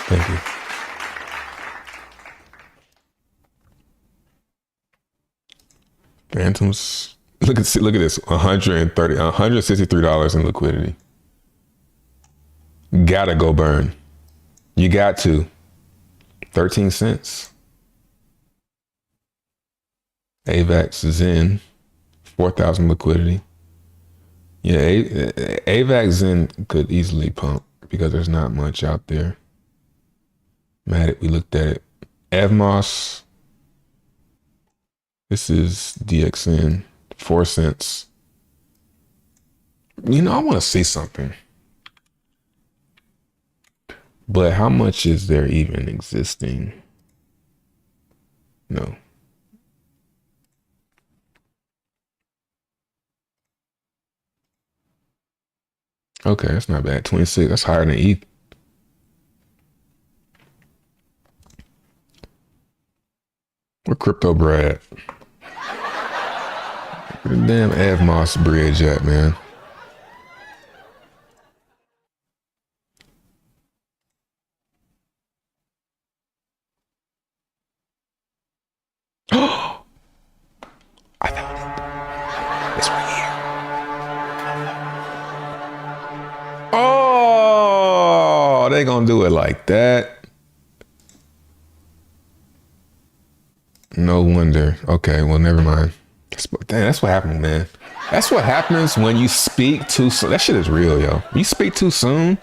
Thank you. Phantoms. Look at this. $163 in liquidity. Gotta go burn. You got to. 13 cents. AVAX Xen. 4,000 liquidity. Yeah, AVAX Xen could easily pump because there's not much out there. Matic, we looked at it. Evmos. This is DXN. 4 cents. You know, I want to see something. But how much is there even existing? No. Okay, that's not bad. 26. That's higher than ETH. Where Crypto Brad? Where the damn Avmos bridge at, man? I found it. It's right here. Oh, they gonna do it like that. No wonder. Okay, well, never mind. Damn, that's what happened, man. That's what happens when you speak too soon. That shit is real, yo. You speak too soon,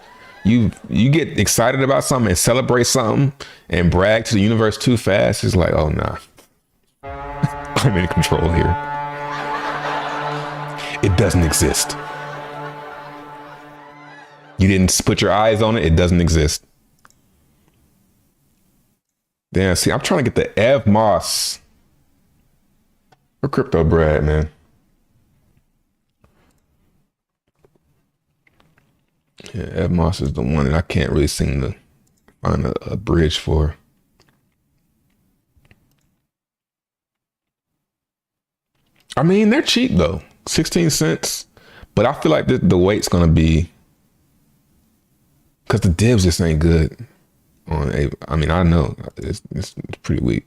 You get excited about something and celebrate something and brag to the universe too fast. It's like, oh nah, I'm in control here. It doesn't exist. You didn't put your eyes on it. It doesn't exist. Damn, see, I'm trying to get the Ev Moss for crypto Brad, man. Yeah, Ev Moss is the one that I can't really seem to find a bridge for. I mean, they're cheap though, 16 cents. But I feel like the weight's gonna be, because the divs just ain't good on a. I mean, I know it's pretty weak.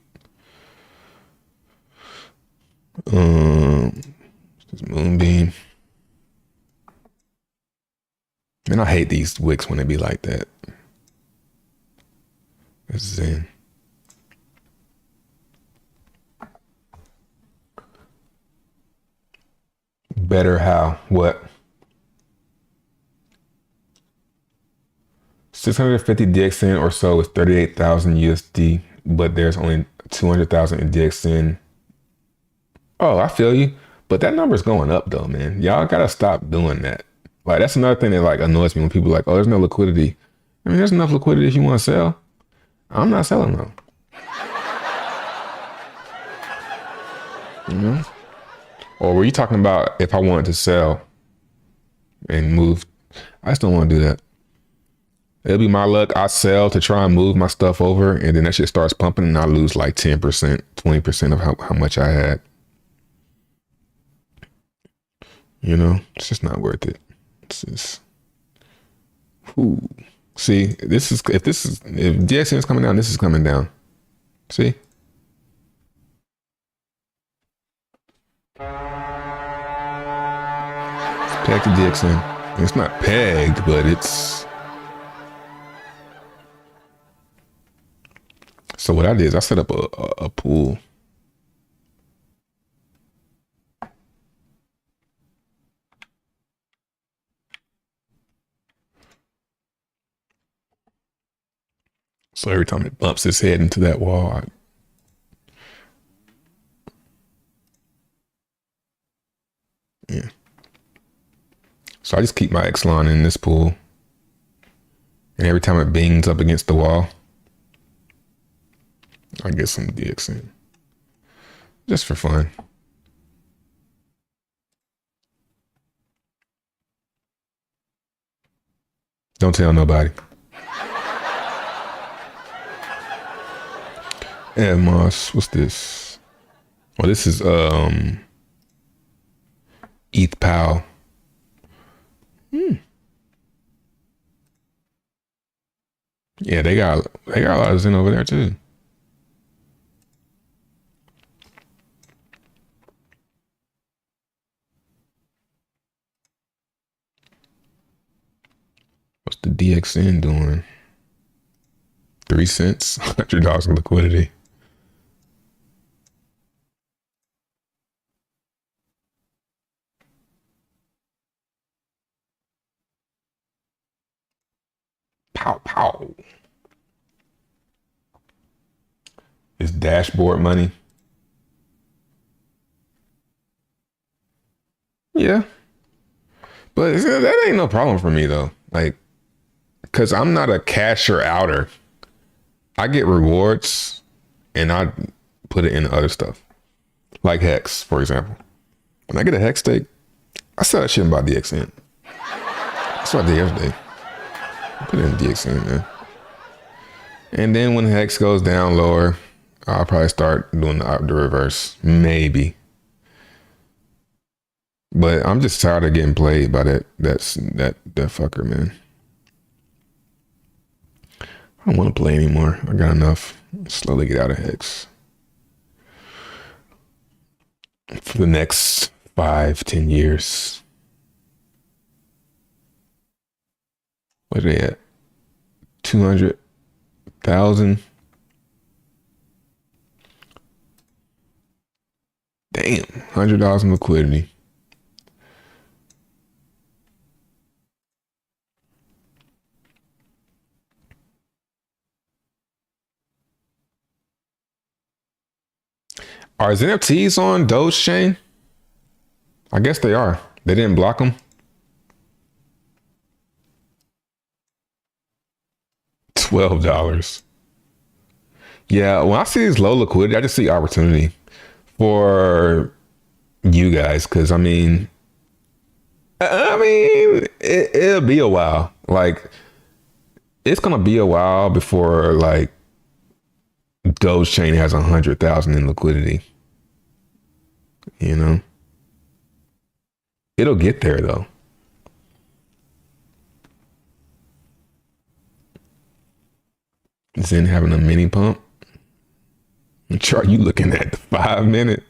This Moonbeam. Man, I hate these wicks when they be like that. It's Xen. Better how? What? 650 DXN or so is 38,000 USD, but there's only 200,000 in DXN. Oh, I feel you. But that number's going up though, man. Y'all gotta stop doing that. Like, that's another thing that like annoys me when people are like, oh, there's no liquidity. I mean, there's enough liquidity if you want to sell. I'm not selling though. You know? Or were you talking about if I wanted to sell and move? I just don't want to do that. It'll be my luck. I sell to try and move my stuff over, and then that shit starts pumping, and I lose like 10%, 20% of how much I had. You know, it's just not worth it. It's just, ooh. See, if DXN is coming down, this is coming down. See? It's pegged to DXN. It's not pegged, but it's. So what I did is I set up a pool. So every time it bumps its head into that wall, yeah. So I just keep my Xlon in this pool. And every time it bings up against the wall, I get some DXN. Just for fun. Don't tell nobody. And Moss, what's this? Well, this is ETH Pal. Yeah, they got a lot of Xen over there too. What's the DXN doing? 3 cents, $100 of liquidity. Pow, pow. It's dashboard money. Yeah. But that ain't no problem for me though. Like, cause I'm not a casher outer. I get rewards and I put it in other stuff. Like Hex, for example. When I get a Hex stake, I sell that shit and buy DXN. That's what I did yesterday. I put it in DXN, man. And then when Hex goes down lower, I'll probably start doing the reverse. Maybe. But I'm just tired of getting played by that fucker, man. I don't want to play anymore. I got enough. Slowly get out of Hex. For the next 5-10 years. What are they at? 200,000. Damn, $100 in liquidity. Are his NFTs on Doge chain? I guess they are. They didn't block them. $12. Yeah, when I see these low liquidity, I just see opportunity for you guys. Cause it'll be a while. Like, it's gonna be a while before like Doge chain has 100,000 in liquidity. You know, it'll get there though. Zen having a mini pump. Chart, you looking at the 5 minute?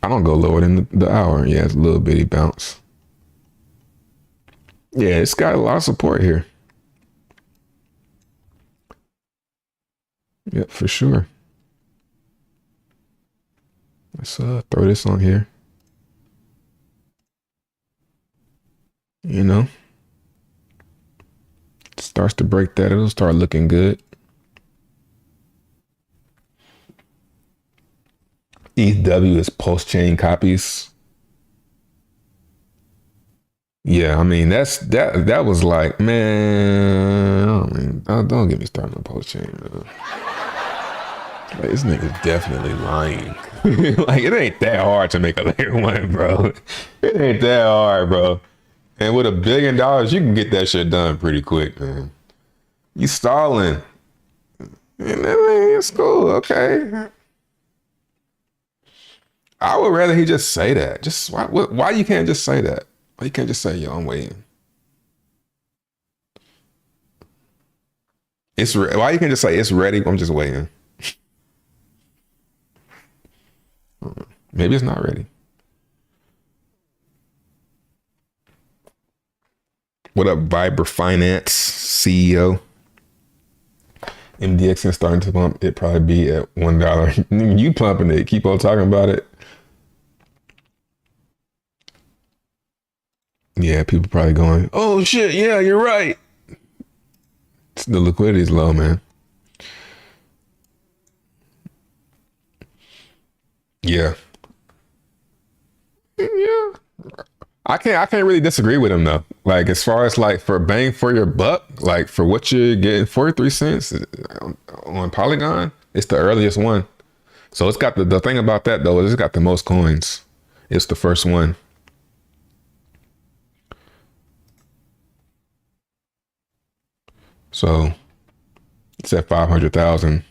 I don't go lower than the hour. Yeah, it's a little bitty bounce. Yeah, it's got a lot of support here. Yep, for sure. Let's throw this on here. You know, starts to break that, it'll start looking good. ETH is post-chain copies. Yeah, I mean that was like, man, don't get me started on post-chain, bro. Like, this nigga's definitely lying. Like, it ain't that hard to make a layer one, bro. It ain't that hard, bro. And with $1 billion, you can get that shit done pretty quick, man. You stalling. And it's cool, okay. I would rather he just say that. Just why you can't just say that? Why you can't just say, yo, I'm waiting? Why you can't just say it's ready? I'm just waiting. Maybe it's not ready. What up, Viber Finance CEO? MDXN starting to pump. It probably be at $1. You pumping it. Keep on talking about it. Yeah, people probably going, oh shit, yeah, you're right. The liquidity is low, man. Yeah. Yeah. I can't really disagree with him though. Like, as far as like for bang for your buck, like for what you're getting, 43 cents on Polygon, it's the earliest one. So it's got the thing about that though, is it's got the most coins. It's the first one. So it's at 500,000.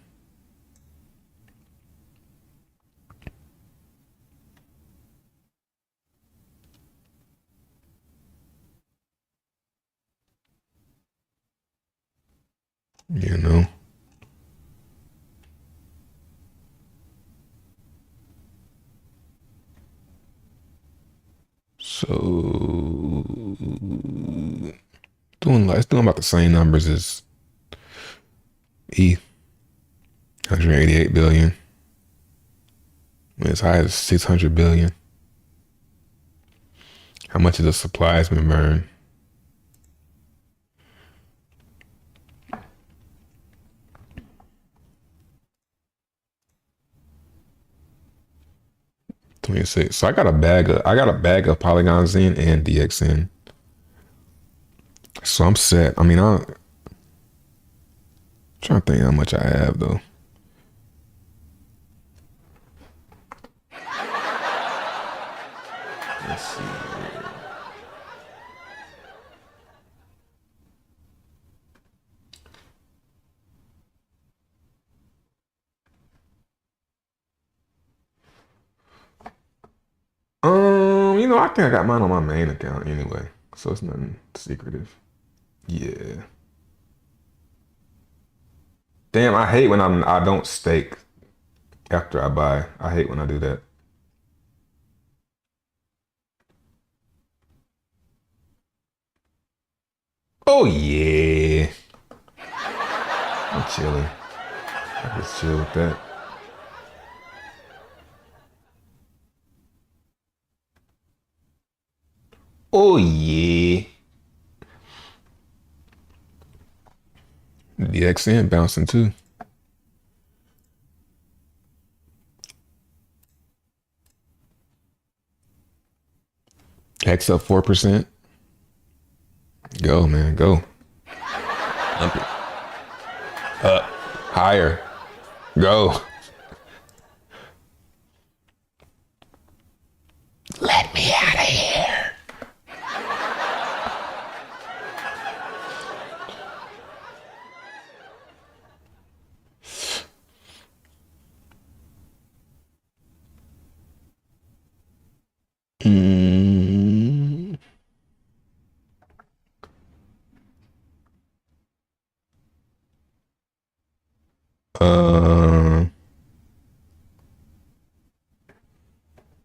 You know. So it's doing about the same numbers as ETH. 188 billion. As high as 600 billion. How much of the supply has been burned? $26. So I got a bag of Polygon Xen and DXN. So I'm set. I mean, I'm trying to think how much I have though. Let's see. I think I got mine on my main account anyway, so it's nothing secretive. Yeah. Damn, I hate when I don't stake after I buy. I hate when I do that. Oh yeah. I'm chilling. I just chill with that. Oh yeah. DXN bouncing too. X up 4%. Go, man, go. Up it. Up. Higher. Go. Let me out of here.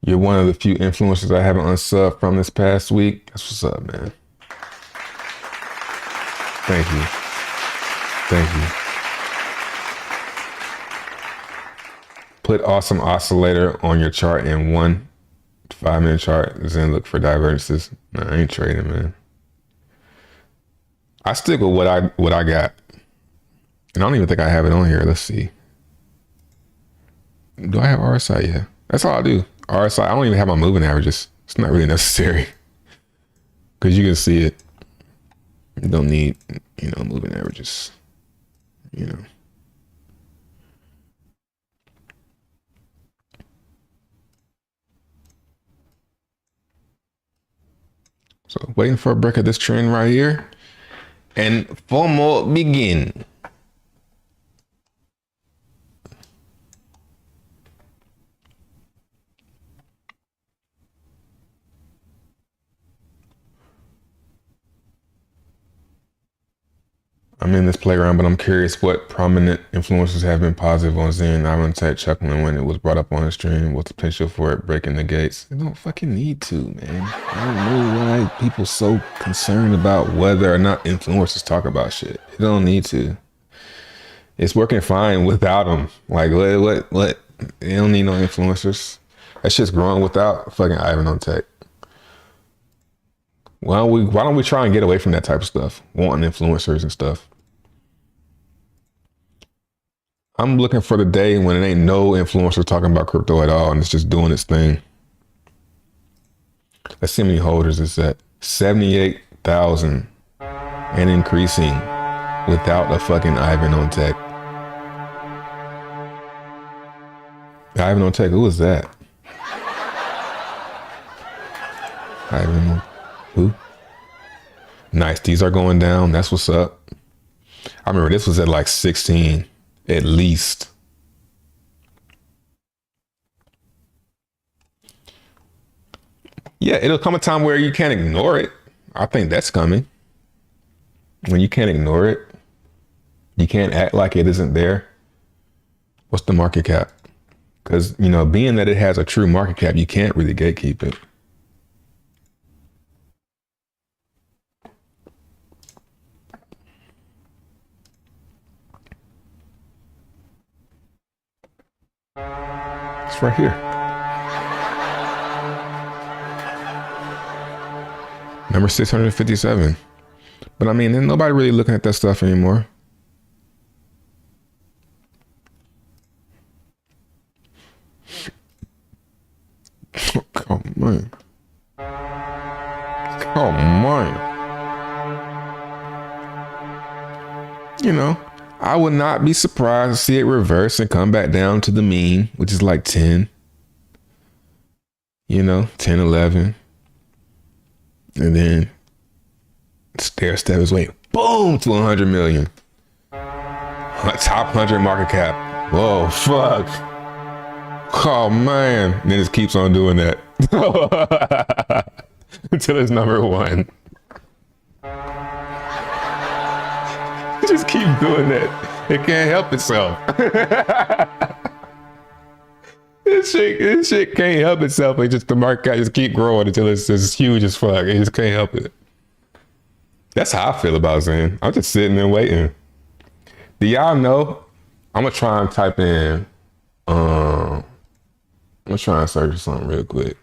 You're one of the few influencers I haven't unsubbed from this past week. That's what's up, man. Thank you. Thank you. Put awesome oscillator on your chart in 1 5-minute chart. Then look for divergences. Nah, I ain't trading, man. I stick with what I got. And I don't even think I have it on here. Let's see. Do I have RSI? Yeah. That's all I do. RSI. I don't even have my moving averages. It's not really necessary. Because you can see it. You don't need, moving averages. So waiting for a break of this trend right here. And FOMO begin. I'm in this playground, but I'm curious what prominent influencers have been positive on Xen. I wouldn't say chuckling when it was brought up on the stream. What's the potential for it breaking the gates? They don't fucking need to, man. I don't know why people so concerned about whether or not influencers talk about shit. They don't need to. It's working fine without them. Like, what? They don't need no influencers. That shit's growing without fucking Ivan on tech. Why don't we try and get away from that type of stuff? Wanting influencers and stuff. I'm looking for the day when it ain't no influencer talking about crypto at all and it's just doing its thing. Let's see how many holders it's at. 78,000 and increasing without a fucking Ivan on tech. Ivan on tech, who was that? Ivan on who? Nice, these are going down. That's what's up. I remember this was at like 16 at least. Yeah, it'll come a time where you can't ignore it. I think that's coming. When you can't ignore it, you can't act like it isn't there. What's the market cap? Because, being that it has a true market cap, you can't really gatekeep it. It's right here. Number 657. But I mean, there's nobody really looking at that stuff anymore. Come on. Come on. I would not be surprised to see it reverse and come back down to the mean, which is like 10. 10, 11. And then stair step is wait, boom, to 100 million. Top 100 market cap. Whoa, fuck. Oh, man. And then it keeps on doing that. Until it's number 1. Just keep doing that. It can't help itself. This shit can't help itself. It just the market just keep growing until it's as huge as fuck. It just can't help it. That's how I feel about Xen. I'm just sitting there waiting. Do y'all know? I'm gonna try and type in. I'm gonna try and search something real quick.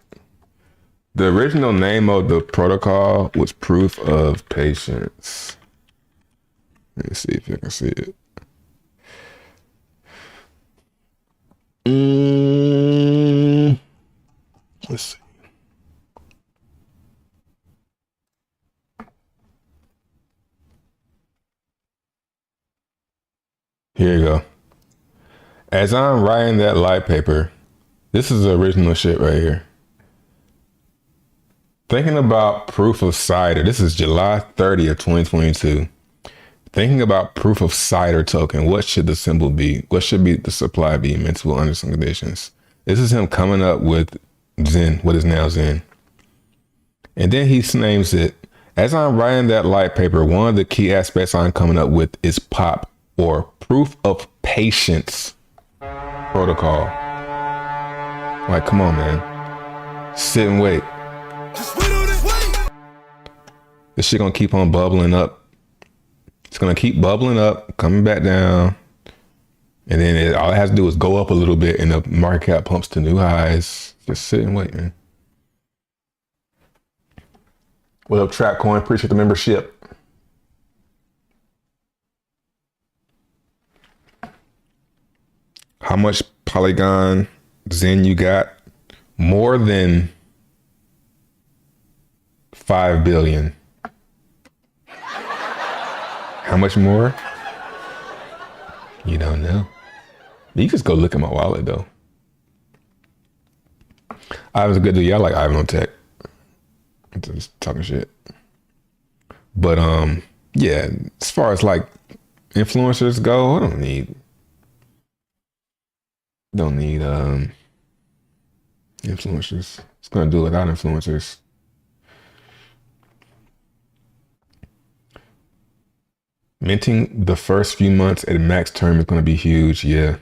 The original name of the protocol was Proof of Patience. Let me see if you can see it. Let's see. Here you go. As I'm writing that light paper, this is the original shit right here. Thinking about proof of cider. This is July 30th, 2022. Thinking about proof of cider token. What should the symbol be? What should be the supply be mintable under some conditions? This is him coming up with Xen, what is now Xen. And then he names it, as I'm writing that light paper, one of the key aspects I'm coming up with is POP, or proof of patience protocol. Like, come on, man. Sit and wait. Just wait on it. Wait. This shit gonna keep on bubbling up. It's gonna keep bubbling up, coming back down. And then all it has to do is go up a little bit and the market cap pumps to new highs. Just sit and wait, man. What up, Trap Coin? Appreciate the membership. How much Polygon Xen you got? More than 5 billion. How much more? You don't know. You just go look at my wallet though. I was a good dude. Yeah, I like Ivan on Tech. Just talking shit. But yeah, as far as like influencers go, I don't need influencers. It's gonna do it without influencers. Minting the first few months at max term is gonna be huge, yeah.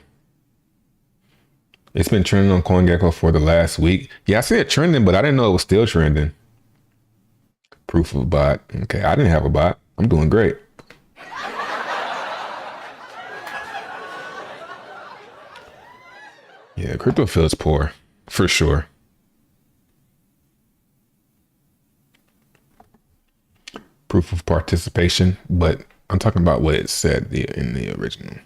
It's been trending on CoinGecko for the last week. Yeah, I said trending, but I didn't know it was still trending. Proof of bot. Okay, I didn't have a bot. I'm doing great. Yeah, crypto feels poor, for sure. Proof of participation, but I'm talking about what it said in the original.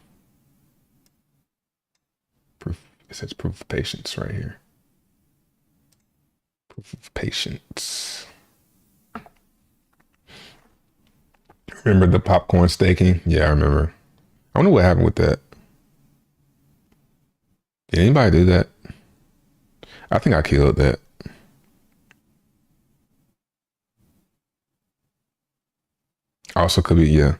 Proof. It says proof of patience right here. Proof of patience. Remember the popcorn staking? Yeah, I remember. I wonder what happened with that. Did anybody do that? I think I killed that. Also could be, yeah.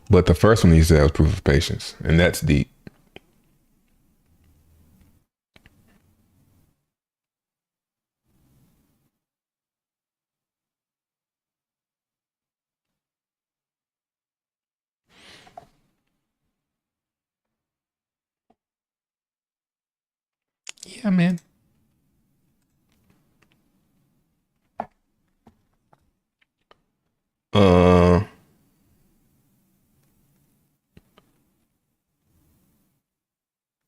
But the first one he said was proof of patience, and that's deep. Yeah, man.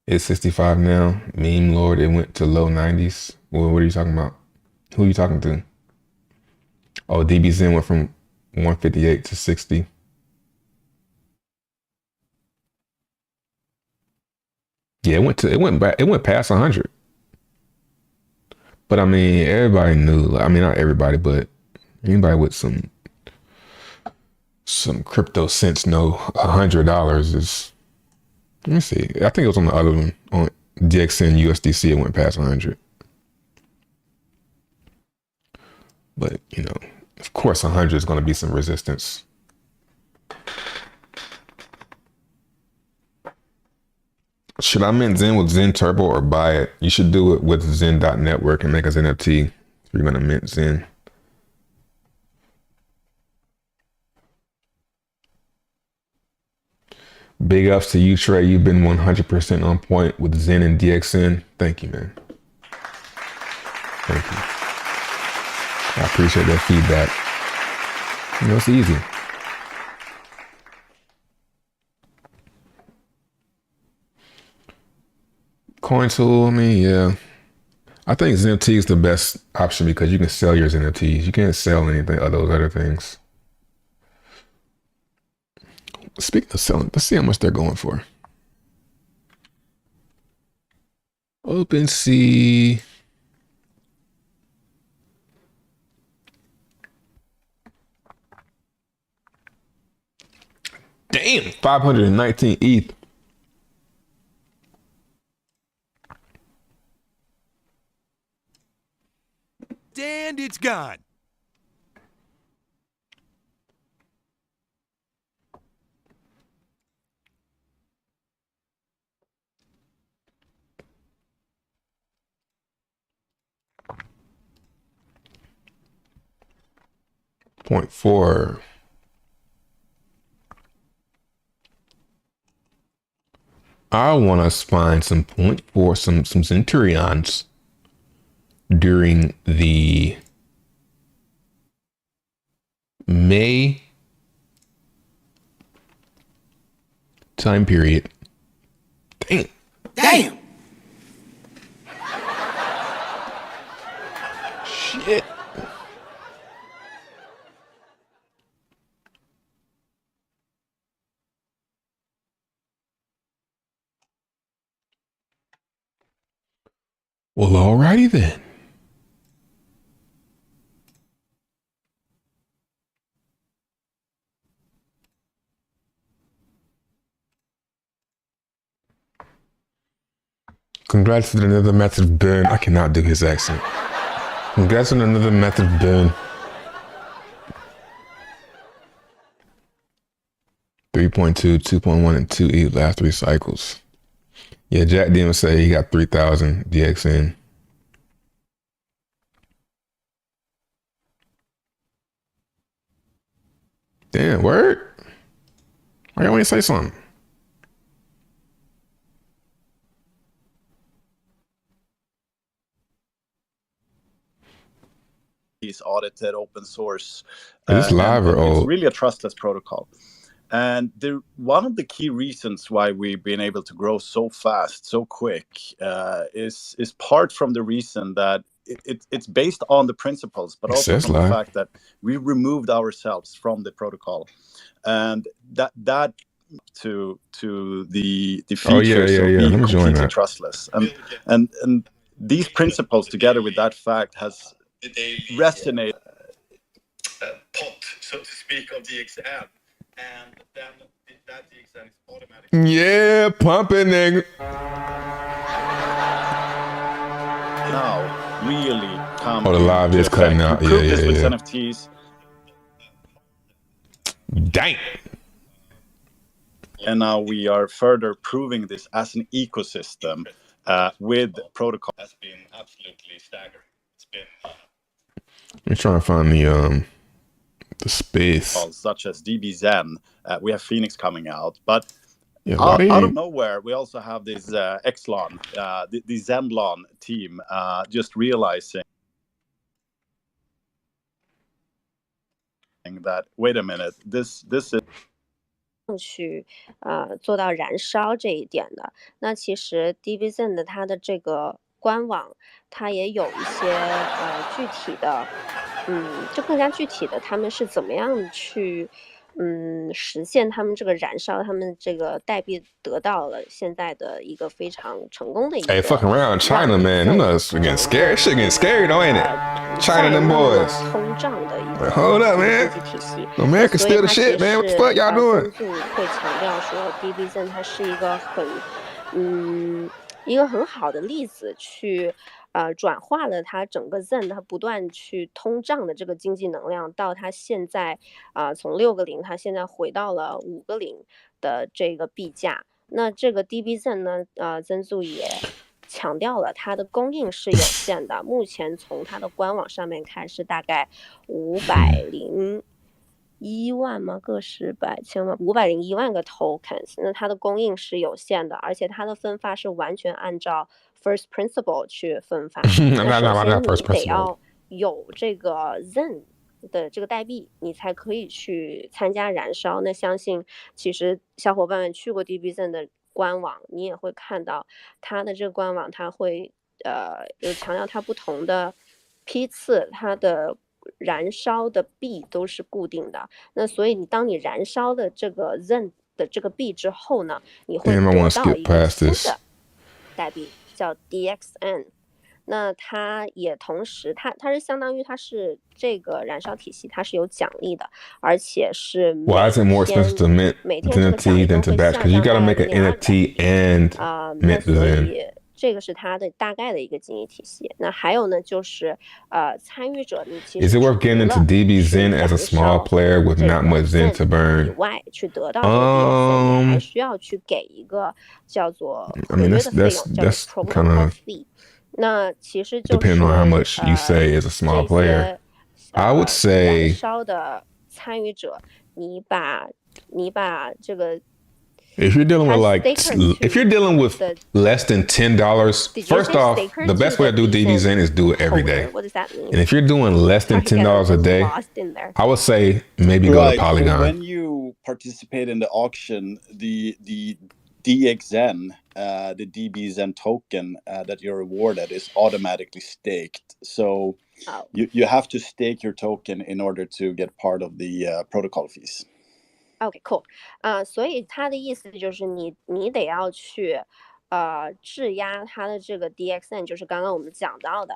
It's 65 now. Meme Lord, it went to low 90s. Well, what are you talking about? Who are you talking to? Oh, DBZen went from 158 to 60. Yeah, it went past 100. But I mean, everybody knew. I mean, not everybody, but anybody with some crypto sense know $100 is. Let me see. I think it was on the other one, on DXN USDC. It went past 100. But you know, of course, 100 is going to be some resistance. Should I mint Xen with Xen Turbo or buy it? You should do it with Xen.network and make us NFT if you're going to mint Xen. Big ups to you, Trey. You've been 100% on point with Xen and DXN. Thank you, man. Thank you. I appreciate that feedback. You know, it's easy. CoinTool, I mean, yeah. I think ZenFT is the best option because you can sell your ZenFTs. You can't sell anything of those other things. Speaking of selling, let's see how much they're going for. OpenSea. Damn, 519 ETH. and it's gone. Point 4. I want to find some point 4, some Centurions during the May time period. Damn. Shit. Well, alrighty then. Congrats on another massive burn. I cannot do his accent. Congrats on another massive burn. 3.2, 2.1, and 2E last 3 cycles. Yeah, Jack didn't say he got 3,000 DXN. Damn, word? Why y'all ain't say something? Is audited open source. Is this live or It's old? really a trustless protocol. And one of the key reasons why we've been able to grow so fast, so quick, is part from the reason that it's based on the principles, but also from the fact that we removed ourselves from the protocol, and that to the features of being completely trustless, and these principles together with that fact has resonated. Pot, so to speak, of DXN. And then that DXN is automatically. Yeah, pumping, nigga. Now, really come. Oh, the live is cutting out. Yeah. With NFTs. Dang. And now we are further proving this as an ecosystem with protocol. Has been absolutely staggering. It's been. I'm trying to find the space. Such as DBZen, we have Phoenix coming out, but yeah, out of nowhere, we also have this Xlon, the Zenlon team, just realizing that wait a minute, this is 去做到燃烧这一点的。那其实 DBZen 的它的这个官网，它也有一些具体的，就更加具体的，他们是怎么样去实现他们这个燃烧，他们这个代币得到了现在的一个非常成功的一个。Hey, fucking around China, man. Them nuts getting scared. Shit getting scary, though, ain't it? China, them boys. 通胀的一个 Hold up, man. 经济体系。 America still the shit, man. What the fuck y'all doing? 会强调说 DBZen 它是一个很好的例子，去转化了它整个 Zen 它不断去通胀的这个经济能量，到它现在从6个0，它现在回到了5个0的这个币价。那这个 DBZen 呢，曾素也强调了它的供应是有限的，目前从它的官网上面看是大概501万吗？个十百千万，501万个 tokens， 那它的供应是有限的，而且它的分发是完全按照 first principle 去分发。那首先你得要有这个 Zen 的这个代币，你才可以去参加燃烧。那相信其实小伙伴们去过 DBZen 的官网，你也会看到它的这个官网，它会有强调它不同的批次，它的燃烧的币都是固定的。那所以当你燃烧的这个 Zen 的这个币之后呢，你会得到一个新的代币叫 DXN。那它也同时它是相当于它是这个燃烧体系，它是有奖励的，而且是Why is it more expensive to mint NFT than to batch? Because you gotta make an NFT and mint the Zen. 这个是它的大概的一个经济体系。那还有呢，就是参与者你其实 Is it worth getting into DBZen as a small player with not much Zen to 以 burn? 外去得到这个 DXN， 你还需要去给一个叫做合约的费用，叫做 protocol fee。那其实就是 depending on how much you say is a small player. I would say 燃烧的参与者，你把这个 if you're dealing with if you're dealing with less than $10, first off, the best way to do DBZen is do it every day. What does that mean? And if you're doing less than $10 a day, I would say maybe go to Polygon. So when you participate in the auction, the DXN, the DBZen token that you're awarded is automatically staked. So you have to stake your token in order to get part of the protocol fees. OK, cool. 所以他的意思就是你得要去质押它的这个 DXN， 就是刚刚我们讲到的，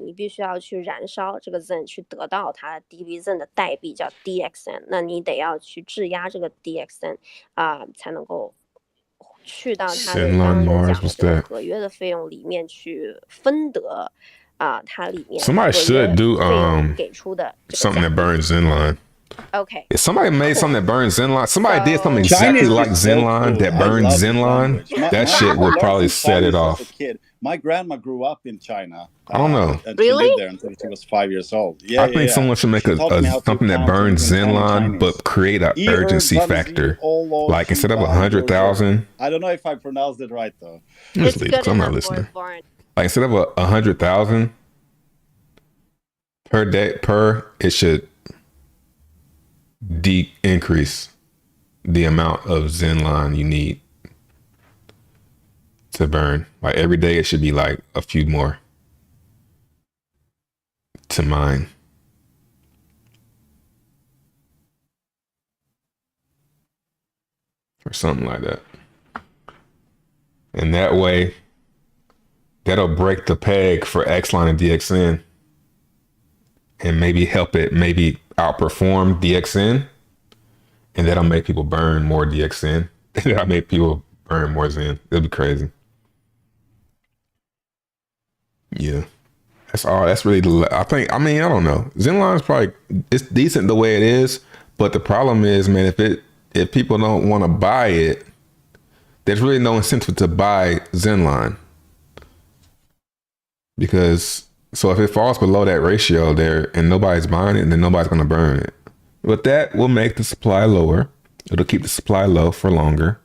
你必须要去燃烧这个 Zen 去得到它 DBZen 的代币叫 DXN， 那你得要去质押这个 DXN 才能够去到它的刚刚讲的这个合约的费用里面去分得它里面 Somebody should do 给出的 something that burns Zenline. Okay. If somebody made something that burns Zenline, somebody did something exactly like Zenline that burns Zenline, that shit would probably set it off. My grandma grew up in China. I don't know. And she lived there until she was 5 years old. Yeah, I think someone should make something that burns Zenline, but create an urgency factor. Like instead of 100,000. I don't know if I pronounced it right though. Just leave it, I'm not listening. Like instead of 100,000 per day it should increase the amount of Zenline you need to burn. Like every day it should be like a few more to mine. Or something like that. And that way that'll break the peg for Xline and DXN and maybe help it outperform DXN, and that'll make people burn more DXN. That'll make people burn more Zen. It'll be crazy. Yeah, that's all. That's really I don't know. Zenline is probably it's decent the way it is, but the problem is, man, if people don't want to buy it, there's really no incentive to buy Zenline because. So if it falls below that ratio there and nobody's buying it, then nobody's going to burn it. But that will make the supply lower. It'll keep the supply low for longer.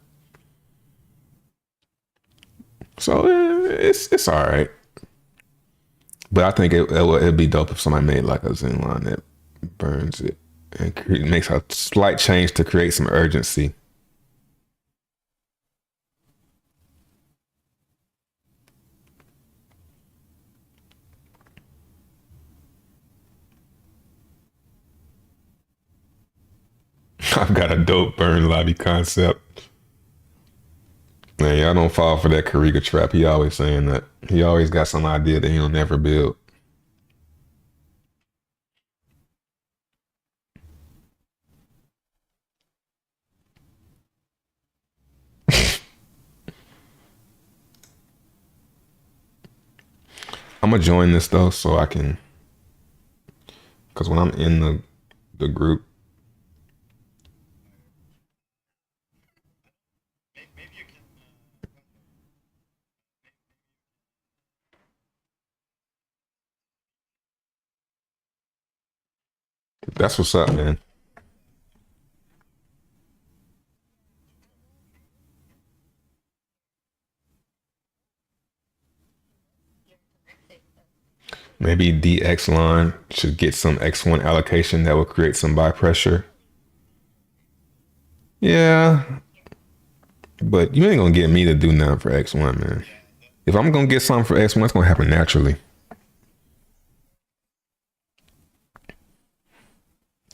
So it's all right. But I think it'd be dope if somebody made like a Zenline that burns it and makes a slight change to create some urgency. I've got a dope burn lobby concept. Man, y'all don't fall for that Kariga trap. He always saying that. He always got some idea that he'll never build. I'm gonna join this though so I can, because when I'm in the group, that's what's up, man. Maybe DXline should get some X1 allocation that will create some buy pressure. Yeah. But you ain't gonna get me to do nothing for X1, man. If I'm gonna get something for X1, it's gonna happen naturally.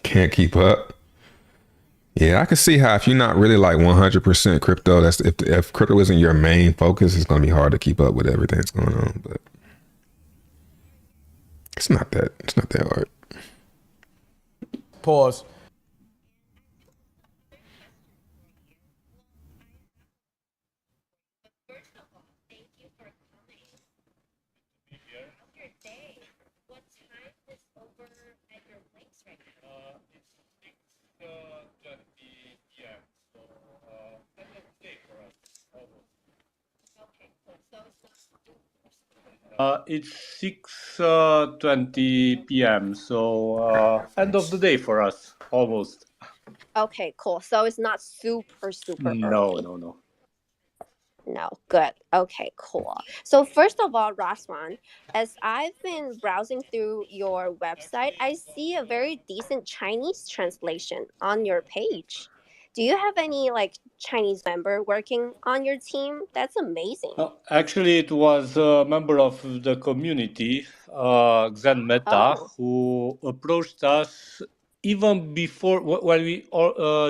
Can't keep up. Yeah, I can see how if you're not really like 100% crypto, that's if crypto isn't your main focus, it's gonna be hard to keep up with everything that's going on. But it's not that hard. Pause. It's 6:20 p.m. So end of the day for us, almost. Okay, cool. So it's not super No, early. no. No, good. Okay, cool. So first of all, Raswan, as I've been browsing through your website, I see a very decent Chinese translation on your page. Do you have any like Chinese member working on your team? That's amazing. Actually, it was a member of the community, Xen Meta, Oh, who approached us even before when we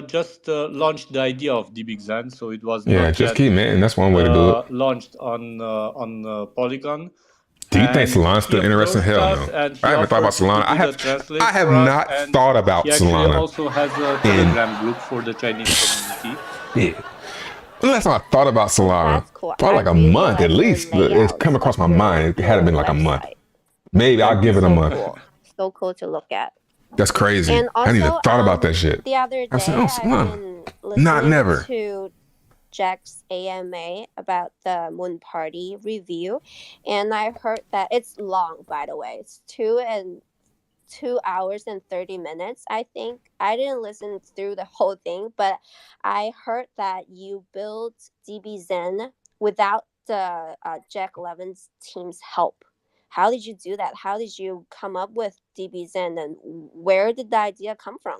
just launched the idea of DBXN. So it was Yeah, not just yet keep man. That's one way to do it. launched on Polygon. Do you think And Solana's he still interesting? approached Hell us no. and I he haven't thought about offered to Solana. do the translate I have for us. not And thought about he actually Solana. also has a Telegram group for the Chinese community. Yeah. When last time I thought about Solana? that's cool. Probably like a really month at like the least. It's come layouts across of my mind. It had your been like a month. website. Maybe I'll give it a So month. cool. So cool to look at. That's crazy. And I also, hadn't even thought about that shit. the other I said, day, oh, I've Solana. been Not listening never. to Jack's AMA about the Moon Party review, and I heard that it's long, by the way. It's 2 hours and 30 minutes, I think. I didn't listen through the whole thing, but I heard that you built DBZen without the Jack Levin's team's help. How did you do that? How did you come up with DBZen, and where did the idea come from?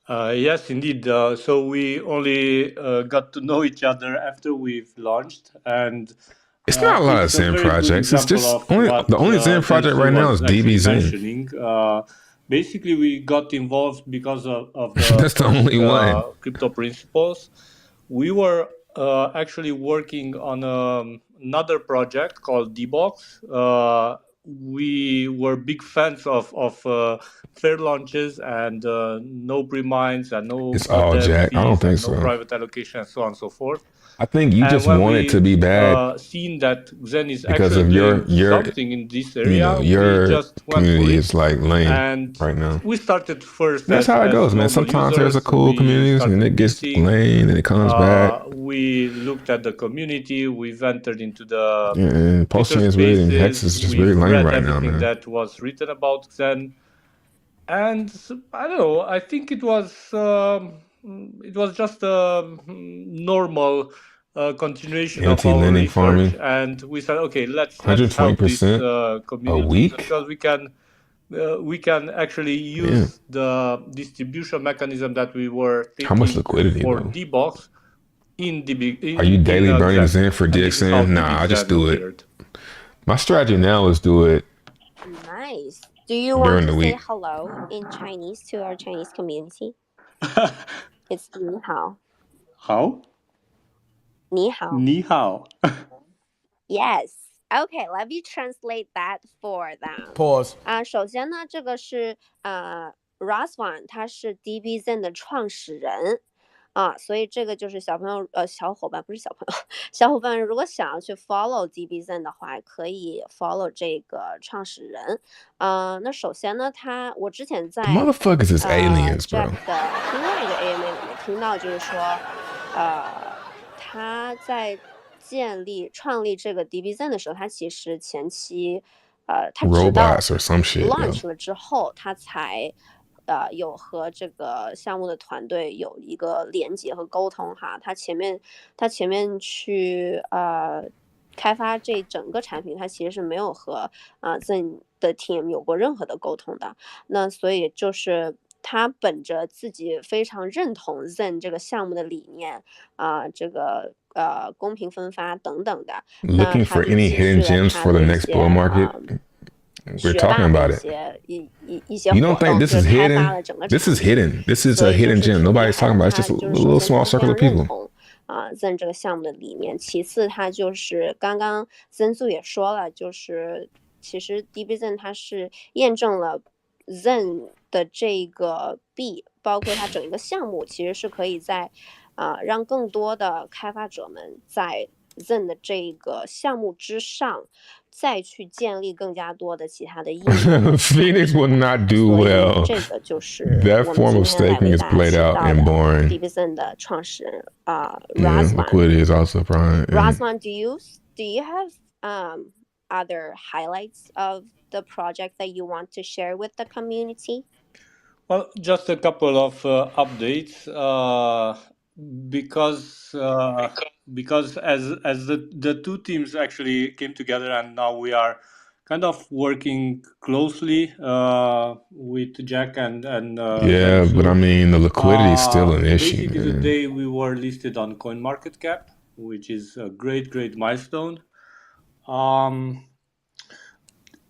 Yes, indeed. So we only got to know each other after we've launched, and It's not a lot of it's a Zen very good projects. It's example just of only what the only Zen project Densu right now was is actually DB Zen. mentioning. Basically, we got involved because of the That's the only one. crypto principles. We were actually working on another project called DBox. We were big fans of fair launches and no pre-mines and no It's all dev Jack. I don't fees think and no so. private allocation and so on and so forth. I think you And just when want it we to be bad seen that Xen is because actually of doing your something in this area, we your just went for community it. is like lame And right now. we started first That's how it as goes, man. normal Sometimes there's a users. cool We community and started it gets meeting. lame and it comes back. We looked at the community. We've entered into the Yeah, and posting Twitter is really and Hex spaces. is just really We've lame read right now, everything man. that was written about Xen, and I don't know. I think it was just a normal continuation of our Anti-lending research, farming, and we said, okay, let's help this 120% a community week. because we can actually use the distribution mechanism that we were How much thinking liquidity for though? DBox in DB. Are you daily burning Zen for and this is how DXN? Nah, I just DBXN do it. appeared. My strategy now is do it Nice. Do you want during to the say week. hello in Chinese to our Chinese community? It's 你好. How? 你好. 你好. Yes. Okay, let me translate that for them. Pause. 首先呢，这个是Raswan，他是 DBZen 的创始人所以这个就是小伙伴不是小朋友，小伙伴如果想要去 follow DBZen 的话，可以 follow 这个创始人。那首先呢，我之前在 Motherfuckers is aliens, bro. Jack 的另外一个 AMA 里面听到，就是说他在创立这个 DBZen 的时候，他其实前期他直到 Robots or some shit. launch 了之后，他才有和这个项目的团队有一个连接和沟通哈。他前面去开发这整个产品，他其实是没有和Zen 的 team 有过任何的沟通的。那所以就是他本着自己非常认同 Zen 这个项目的理念这个公平分发等等的。 Looking for any hidden gems for the next bull market? We're talking about it. You don't think this is hidden? This is hidden. This is a hidden gem. Nobody's talking about it. It's just a little small circle of people. Zen 这个项目的理念，其次它就是刚刚曾素也说了，就是其实 DBZen 它是验证了 Zen 的这个币，包括它整一个项目，其实是可以在让更多的开发者们在 Zen 的这个项目之上，再去建立更加多的其他的应用。Phoenix will not do well. 这个就是that form of staking is played out and boring. DBZen 的创始人Raswan. Liquidity is also prime. Raswan, do you have other highlights of the project that you want to share with the community? Well, just a couple of updates because as the two teams actually came together, and now we are kind of working closely with Jack and Yeah, but I Zhengsu. mean, the liquidity is still an issue, Basically, man. today we were listed on CoinMarketCap, which is a great milestone.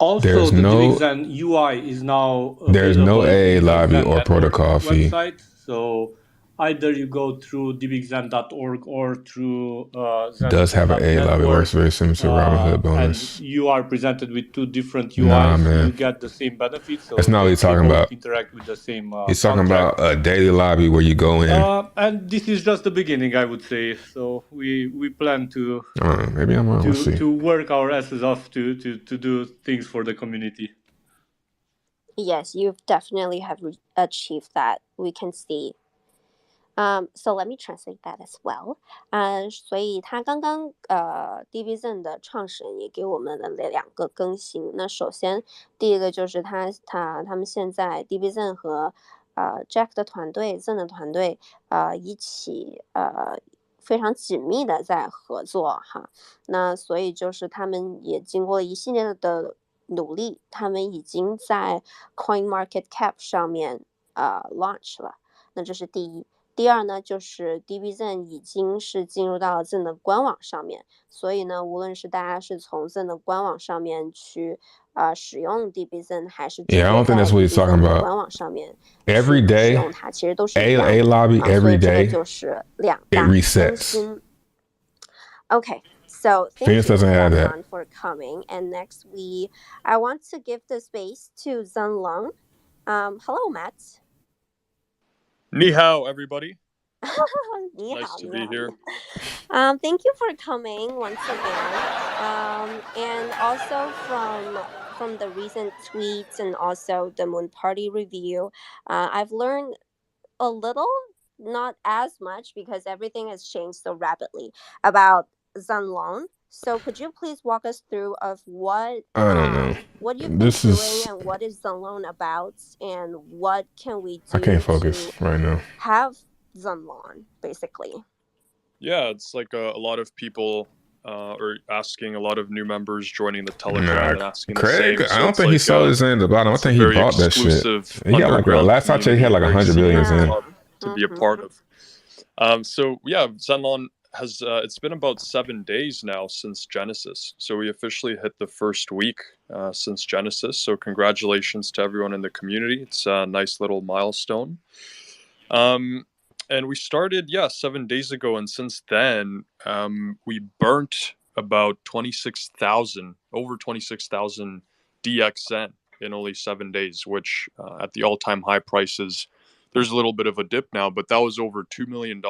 Also, There's the no DXN UI is now there's no available AA in the lobby Zen or Network protocol fee. website. So either you go through dbxen.org or through It does have an A lobby. It works very similar to Robinhood and bonus. you are presented with two different Nah, UIs. man. You get the same benefits, so That's not what he's they talking both about. interact with the same He's talking contract. about a daily lobby where you go in. And this is just the beginning, I would say. So we plan to Maybe I'm wrong. We'll see. to work our asses off to do things for the community. Yes, you definitely have achieved that. We can see. So let me translate that as well. 所以他刚刚DBZen 的创始人也给我们了两个更新。那首先第一个就是他们现在 DBZen 和Jack 的团队 Zen 的团队一起非常紧密的在合作哈。那所以就是他们也经过一系列的努力，他们已经在 CoinMarketCap 上面launch 了。那这是第一。第二呢，就是 DBZen 已经是进入到了 Zen 的官网上面，所以呢，无论是大家是从 Zen 的官网上面去使用 DBZen， 还是直接在 DBZen 的官网上面去使用它，其实都是一样的。A lobby every day. 所以这个就是两大更新。Okay, so thank you everyone for coming. And next I want to give the space to Zenlong. Hello, Matt. Ni hao, everybody. Nice to be here. Thank you for coming once again. And also from the recent tweets and also the Moon Party review, I've learned a little, not as much because everything has changed so rapidly about Zenlong. So could you please walk us through of what I don't know what you've been doing and what is Zenlong about and what can we do I can't focus right now. Have Zenlong basically. Yeah, it's like a lot of people are asking, a lot of new members joining the Telegram and asking Craig, the same. I don't think he sold his in the bottom. I think he bought that shit. He got like last I checked, he had like 100 billion in to be a part of. So yeah, Zenlong has it's been about 7 days now since Genesis, so we officially hit the first week since Genesis. So congratulations to everyone in the community. It's a nice little milestone. And we started 7 days ago, and since then we burnt about over 26,000 DXN in only 7 days, which at the all-time high prices, there's a little bit of a dip now, but that was over $2 million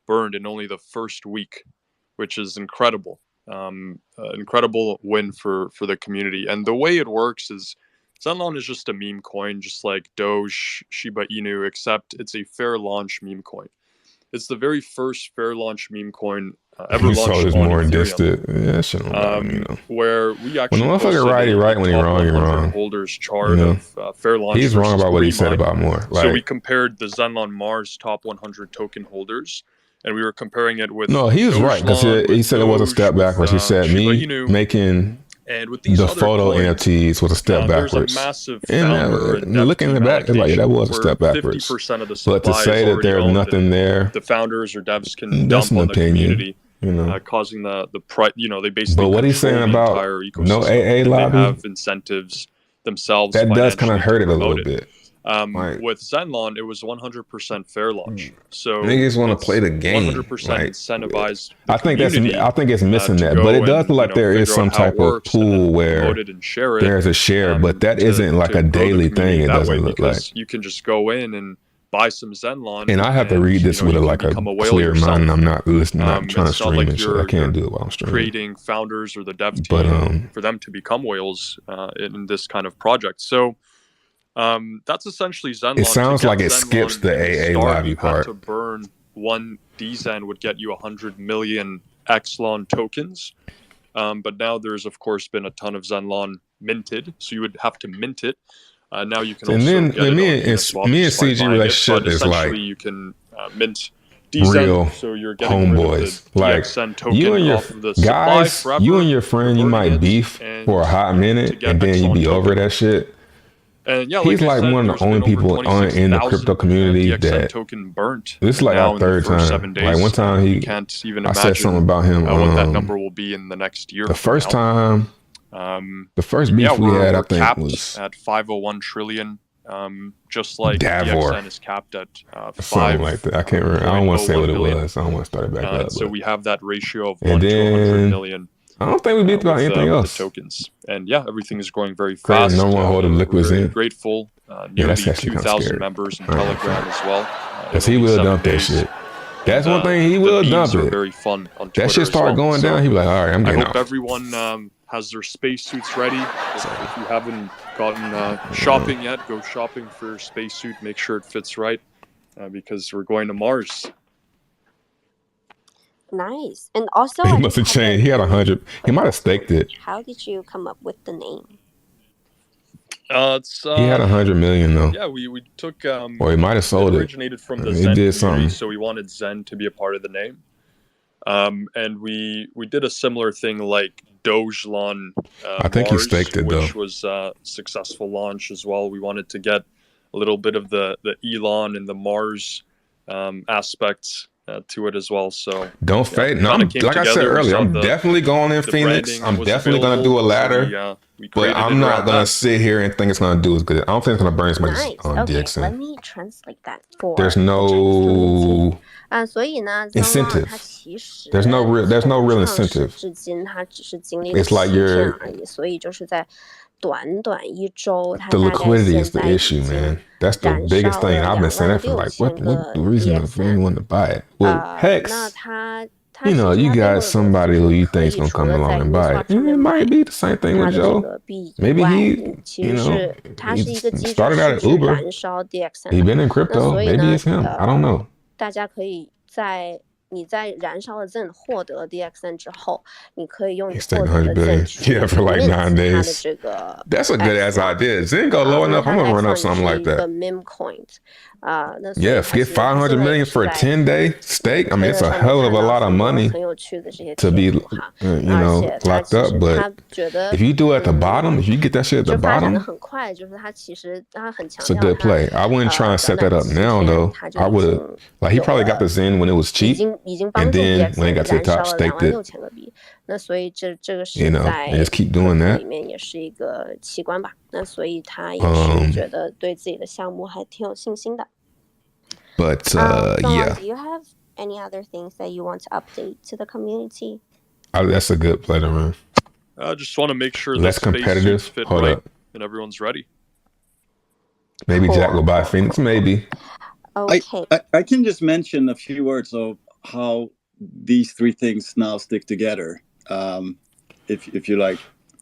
burned in only the first week, which is incredible. Incredible win for the community. And the way it works is Zenlong is just a meme coin, just like Doge, Shiba Inu, except it's a fair launch meme coin. It's the very first fair launch meme coin ever launched on Ethereum. Where we actually when the motherfucker right when he wrong, you're wrong. Holders chart of fair launch. He's wrong about what he said about more. So we compared the Zenlong Mars top 100 token holders, and we were comparing it with. No, he was right because he said it was a step backwards. He said me making the photo NFTs was a step backwards. There's a massive and looking in the back, it's like that was a step backwards. 50% of the but to say that there's nothing there, the founders or devs can dump on the community, causing the price. They basically. But what he's saying about no AA lobby, they have incentives themselves. That does kind of hurt it a little bit. With Zenlong, it was 100% fair launch. So niggas want to play the game. 100% incentivized. I think it's missing that, but it does look like there is some type of pool where there's a share, but that isn't like a daily thing. It doesn't look like you can just go in and buy some Zenlong. And I have to read this with a clear mind. I'm not listening. I'm trying to stream and shit. I can't do it while I'm streaming. Creating founders or the dev team for them to become whales in this kind of project. So. That's essentially Zenlong. It sounds like it skips the AA lobby part. To burn one DZen would get you 100 million Xlon tokens. But now there's, of course, been a ton of Zenlon minted, so you would have to mint it. Now you can And also then get it on Uniswap me and just by CG buying it, relationship but is essentially like you can mint real DZen, so you're getting rid of homeboys. the Like DXN token you and your off of the supply guys, forever. you and your friend, you might beef for a hot minute, and then you be over that shit. And yeah, He's like I like said, one of there's the only been over people in the 26,000 crypto community DXN that token burnt. this is And like now our in the third first time. 7 days, Like one time you can't even I said something about him. what that number will be in the next year. The from first now. time, the first beef we had, I we're think, capped was at 501 trillion. Just like Davor. DXN is capped at Something like that. I can't remember. I don't want to say what it 5.01 billion. was. I don't want to start it back up. So but- we have that ratio of And 1 to 100 then- million. I don't think we beat about anything with else. the tokens. And yeah, everything is going very Crazy, fast. no one holding we're liquids very in. grateful. Yeah, Nearly that's actually kinda 2,000 scary. members in I don't know. Telegram as well. Because in he only will 7 dump that days. shit. That's And, one thing, he the will memes dump are it. very fun on That Twitter shit as start well. going So down, he be like, all right, I'm I getting hope off. everyone has their spacesuits ready. If you haven't gotten shopping yet, go shopping for your spacesuit. Make sure it fits right, because we're going to Mars. Nice. And also, He I must have just have changed. He had 100. He might have staked it. How did you come up with the name? It's He had 100 million though. yeah, we took Or he might have sold it it. originated from the He Zen did community, something. so we wanted Zen to be a part of the name. And we did a similar thing like Dogelon I think he Mars, staked it, which though. was a successful launch as well. We wanted to get a little bit of the Elon and the Mars aspects to it as well. So Don't yeah, fade. it No, kinda I'm, came like I said together. We earlier, saw I'm the- definitely going in the Phoenix. branding I'm was definitely going to do a available, so ladder. we But created I'm it not around going to that. sit here and think it's going to do as good. I don't think it's going to burn as much Nice. as Okay, let DXN. me translate that for There's the Chinese community. no 所以呢 incentive. 它其实 There's no real从上市 incentive. 至今它只是经历了 It's like 7天 you're- 而已，所以就是在短短1周，它 The 大概 liquidity 现 is the 在已 issue, 经 man. That's the 燃 biggest 烧 thing. 了 I've been saying that for like, what 26000 the reason for anyone to buy it? Well, 那 Hex, 它 you know, 其实 you 它背后 got 的 somebody 逻 who 辑 you 是可 think's 以 gonna 除 come 了 along 在 and Uniswap buy it. 上 It 面 might 买 be the same thing 它 with 的这 Joe. 个币以 Maybe 外， he, 你其 you 实 know, 是它是一个 he 机制 started out 是 at 去 Uber. 燃烧 DXN He 的。 been in 那 crypto. 所以 Maybe 呢 it's him. I don't know. 大家可以你在燃烧了 Zen 获得了 DXN 之后，你可以用你 He's taking 获得 100 的 billion. Zen 去 Yeah, for like 9 mint 它的 days. 这个 That's a good ass Xlon idea. Zen go low 因为 enough. 它 I'm 的 gonna run up Xlon 只 something 是 like 一个 that. meme coin，那所以 Yeah, 它 get 其实它现 500 在 million 也是 for a 在 10-day stake. I mean, 推 it's 特 a 上 hell 面 of a 看到 lot of 很多 money 很有趣的这些 to 贴 be, 图哈， you 而 know, 且它 locked 其 up. 实 But 它觉得 if you do it at the bottom, if you get that shit at 就 the 发展的 bottom, 很快，就是它其实它很强 it's a 调 good 它 play. I wouldn't try and set 短 that 短 up 7 now 天 though. 它就 I 已 would 经 have, like, he 有 probably got the 了。 Zen when it was 已 cheap. 经帮 And 助 then when it DXN got to the 燃烧 top, 了 staked it. 26000个币，那所以这个 You 是 know, 在 and just keep doing 里 that. 面也是一个奇观吧。那所以他也是觉得对自己的项目还挺有信心的。But 郑王 yeah, do you have any other things that you want to update to the community? that's a good play to run. I just want to make sure Less that spacesuits competitive. fit Hold right up. and everyone's ready. Maybe Cool, Jack will buy cool, Phoenix. Maybe. Okay. I can just mention a few words of how these three things now stick together, if you like.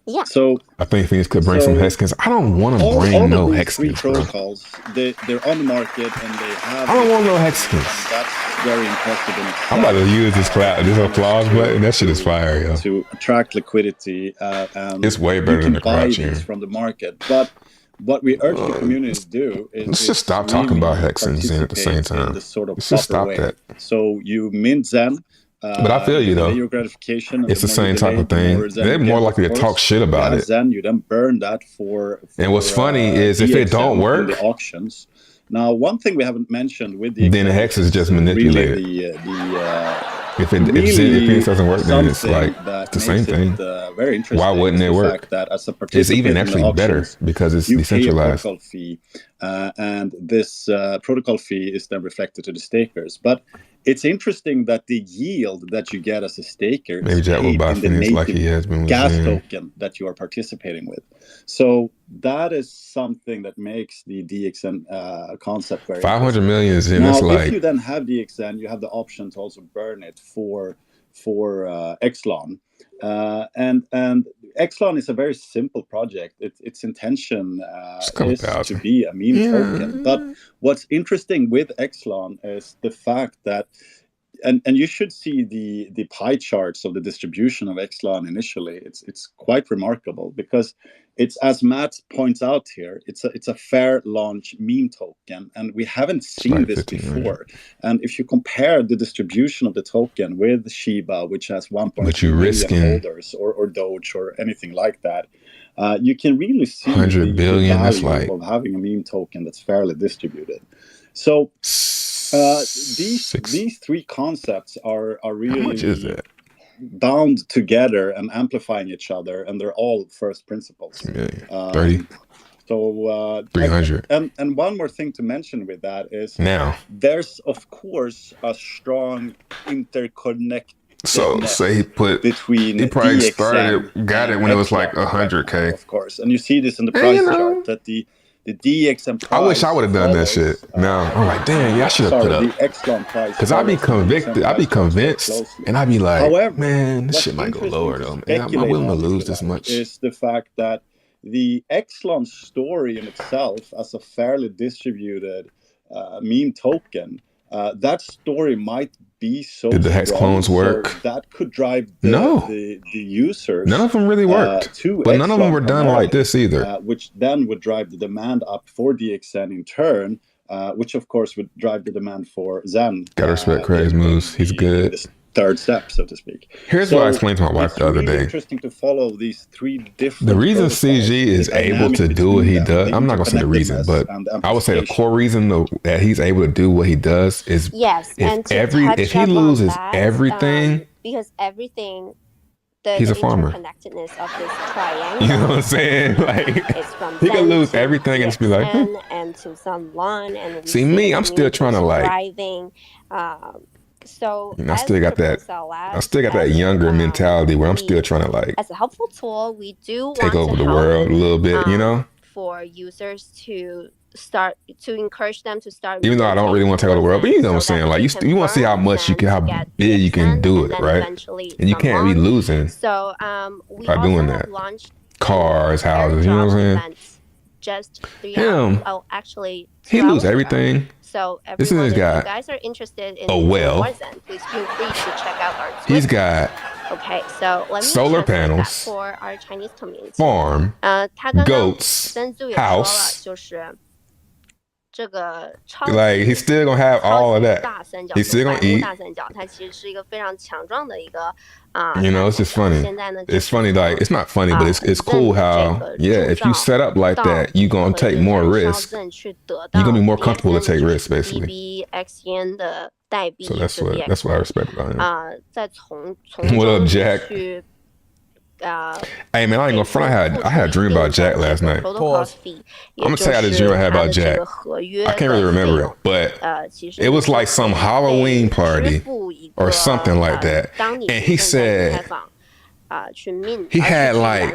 Yeah. So I think Phoenix could bring some So, Hexkins. I don't want to all bring no of these three Hexkins, bro. protocols, they're on the market and they have. I don't want no and Hexkins. that's very impressive in itself. I'm about to use this applause button. That shit is fire, yo. To attract liquidity. It's way better you than can the buy crouch these here. from the market, but what we urge the community to do is Let's just stop talking about Hex and Zen at the same participate in time. the sort of Let's just proper stop way. that. So you mint Zen. But I feel you, though. delay your gratification. And It's the more you same type delay, of the thing. more Zen They're you more get, likely of to talk course. shit about Yeah, it. Zen, you then burn that for And what's funny is if it don't DXN work, in the auctions. Now, one thing we haven't mentioned with the then the Hex is just manipulated. If Phoenix doesn't work, then it's like it's the same thing. Very interesting. Why wouldn't it work? That as a It's even participant in the actually better auctions, because it's you pay a decentralized. protocol fee, and this protocol fee is then reflected to the stakers. But it's interesting that the yield that you get as a staker Maybe is Jack will paid buy in the Phoenix like native he has been with gas Zen. token that you are participating with. So that is something that makes the DXN concept very 500 million is in. now, It's if you like then have DXN, you have the option to also burn it for Xlon, and Xlon is a very simple project. Its intention Just a couple is to thousand. be a meme Yeah. token. But what's interesting with Xlon is the fact that and you should see the pie charts of the distribution of Xlon initially. It's quite remarkable because it's, as Matt points out here, it's a fair launch meme token, and we haven't seen like this 1500. before. And if you compare the distribution of the token with Shiba, which has 1.2 million holders, or Doge or anything like that, you can really see 100 billion. the That's value like of having a meme token that's fairly distributed. So these three concepts are really how much is that? bound together and amplifying each other, and they're all first principles. 30, so 300. And one more thing to mention with that is Now there's of course a strong interconnect. So say he put between he probably DXN got it when it was like 100K. Of course, and you see this in the price chart that the DXN price. I wish I would have done that shit. Now I'm like, damn, yeah, I should have put up. The Xlon price. Because I'd be convinced, and I'd be like, however, man, this shit might go lower though. Man, am I willing to lose this much? Is the fact that the Xlon story in itself, as a fairly distributed meme token, that story might be so. Did the hex clones work? So that could drive the users. None of them really worked, but none of them were done like this either. Which then would drive the demand up for DXN in turn, which of course would drive the demand for Xen. Gotta respect Craig's moves. He's good. Third step, so to speak. Here's what I explained to my wife the other day. Interesting to follow these three different. The reason CG is able to do what he does, I'm not gonna say the reason, but I would say the core reason that he's able to do what he does is if he loses everything, because everything. He's a farmer. Interconnectedness of this triangle. You know what I'm saying? Like he can lose everything and just be like, and to some lawn and see me, I'm still trying to like driving. So I still got that younger mentality where I'm still trying to like as a helpful tool, we do take over the world a little bit, you know, for users to encourage them to start. Even though I don't really want to take over the world, but you know what I'm saying? Like you want to see how much how big you can do it, right? And you can't be losing. So by doing that. Cars, houses, you know what I'm saying? Just 3 hours. Oh, actually, he lose everything. So this is this guy. If you guys are interested in well, please feel free to check out our Twitter. He's got so let me solar panels for our Chinese community. Farm, goats, house. Like he's still gonna have all of that. He's still gonna eat. You know, it's just funny. It's funny, like it's not funny, but it's cool how if you set up like that, you're gonna take more risk. You're gonna be more comfortable to take risks, basically. So that's what I respect about him. What up, Jack? Hey man, I ain't gonna front. I had a dream about Jack last night. I'm gonna tell you the dream I had about Jack. I can't really remember it, but it was like some Halloween party or something like that. And he said he had like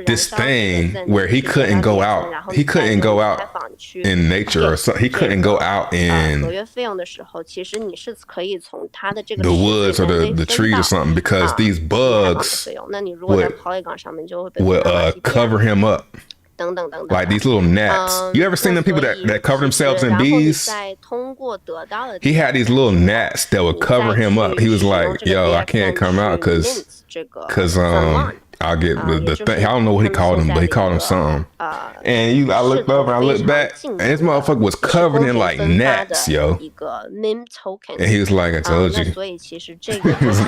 this thing where he couldn't go out. He couldn't go out in nature or something. He couldn't go out in the woods or the trees or something because these bugs would cover him up. Like these little gnats. You ever seen them people that cover themselves in bees? He had these little gnats that would cover him up. He was like, yo, I can't come out because I'll get the thing. I don't know what he called him, but he called him something. And I looked up and I looked back, and this motherfucker was covered in like gnats, yo. And he was like, I told you.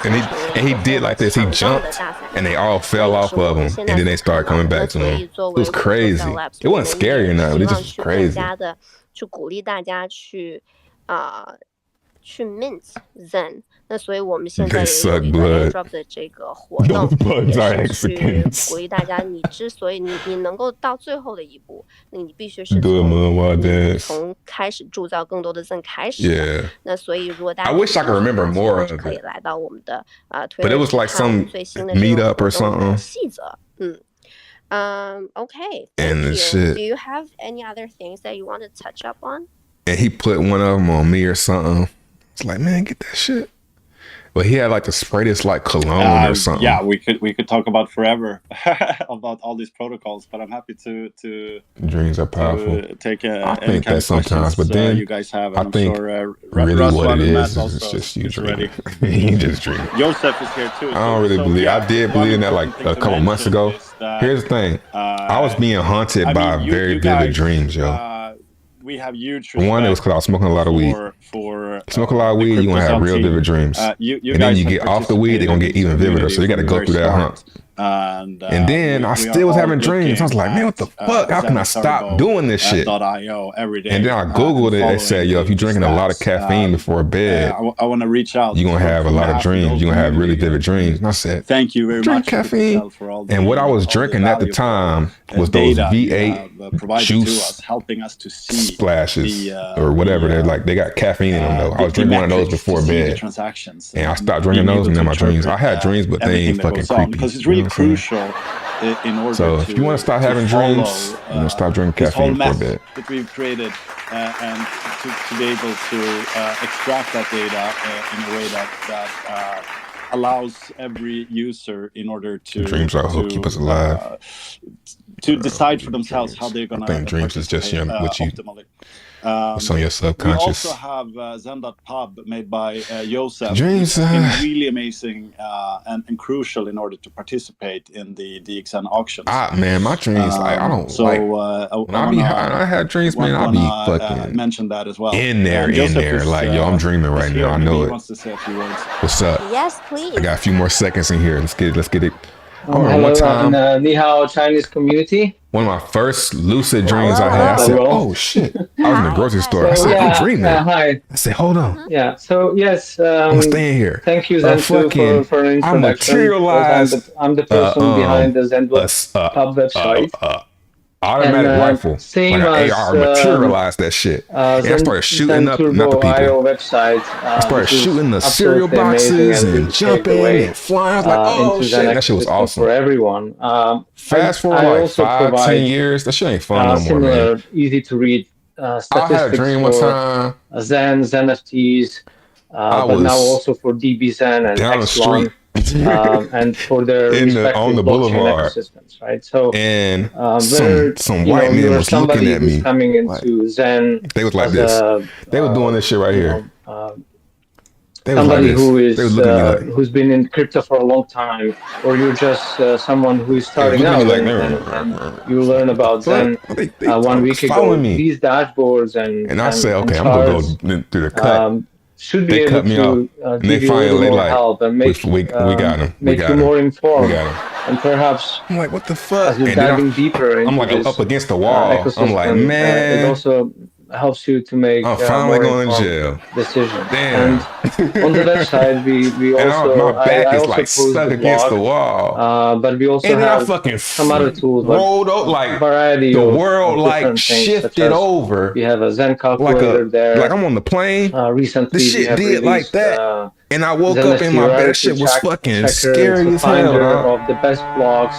and he did like this. He jumped, and they all fell off of him, and then they started coming back to him. It was crazy. It wasn't scary or nothing. It just was crazy. They suck blood. Those bugs are Mexicans. Do a moonwalk dance. Yeah. I wish I could remember more of it. But it was like some meetup or something. Okay. And the shit. Do you have any other things that you want to touch up on? And he put one of them on me or something. It's like, man, get that shit. But he had like the spray this like cologne or something. Yeah, we could talk about forever about all these protocols, but I'm happy to Dreams are powerful. take I think that sometimes, but then you guys have. And I think really Russ what it is also just you is dreaming. You just dreaming. Joseph is here too. I don't really believe. I did believe in that like a couple months ago. Here's the thing. I was being haunted by very vivid dreams, yo. We have huge one, it was because I was smoking a lot of weed. Smoke a lot of weed, you're going to have real vivid dreams. And then you get off the weed, they're going to get even vivider. So you got to go through that hump. And then I still was having dreams. I was like, man, what the fuck? How can I stop doing this shit? Every day. And then I Googled it. It said, yo, if you're drinking a lot of caffeine before bed, I want to reach out. You're going to have a lot of dreams. You're going to have really vivid dreams. And I said, thank you very drink much. caffeine. And what I was drinking at the time was those V8 juice helping us to see splashes or whatever. They're like, they got caffeine in them though. I was drinking one of those before bed. And I stopped drinking those and then my dreams. I had dreams, but they ain't fucking creepy. Because it's really crucial in order so if you want to stop having dreams, you want to stop drinking caffeine before bed. That we've created and to be able to extract that data in a way that allows every user in order to dreams are hook, keep us alive. To decide for themselves how they're gonna. I think dreams is just what you. Optimally. What's on your subconscious? We also have Zen.pub made by Joseph. Dreams really amazing and crucial in order to participate in the DXN auctions. Man, my dreams, like, I don't so, like. When I had dreams, man, I'll be fucking mention that as well. In there, like, yo, I'm dreaming right now. I know it. Wants to say a few words. What's up? Yes, please. I got a few more seconds in here. Let's get it. Hello, one time, Ni Hao Chinese community. One of my first lucid dreams I had. I said, "Oh shit!" I was in the grocery store. I said, "I'm dreaming." Hi. I said, "Hold on." Yeah. So yes, I'm staying here. Thank you, Zen, for an introduction. I materialized. I'm the person behind the Zen Pub website. Automatic rifle, same like an as, AR, materialized that shit. And I started shooting up, not the people. Website, I started shooting the cereal boxes and jumping and flying. I was like, oh shit, that shit was awesome. For everyone. Fast forward like 5-10 years, that shit ain't fun no more, man. Easy to read statistics. I had a dream one time. Zen NFTs, but now also for DB Zen and down the street. And for their respective on the boulevard ecosystems, right? So and some white man was looking at me coming into Zen. They was like this. They were doing this shit right here. They was somebody like who is they was looking at me like, who's been in crypto for a long time, or you're just someone who is starting out, and you learn about Zen 1 week ago. These dashboards and I say, okay, I'm gonna go through the cut. Should be able to give you a little more help and make we got him. Make you more informed. We got him. And perhaps I'm like, what the fuck? As you're diving deeper into I'm like this, up against the wall. I'm like, man. It also helps you to make I'm finally going to jail. Decisions. Damn. And on the website, we also my back I is also like stuck against the wall. But we also have some other tools, rolled up, like variety the of world like shifted over. We have a Zen calculator there. Like I'm on the plane. Recently, the shit did like that. And I woke up in my bed. That shit was fucking scary as hell. Of the best blocks.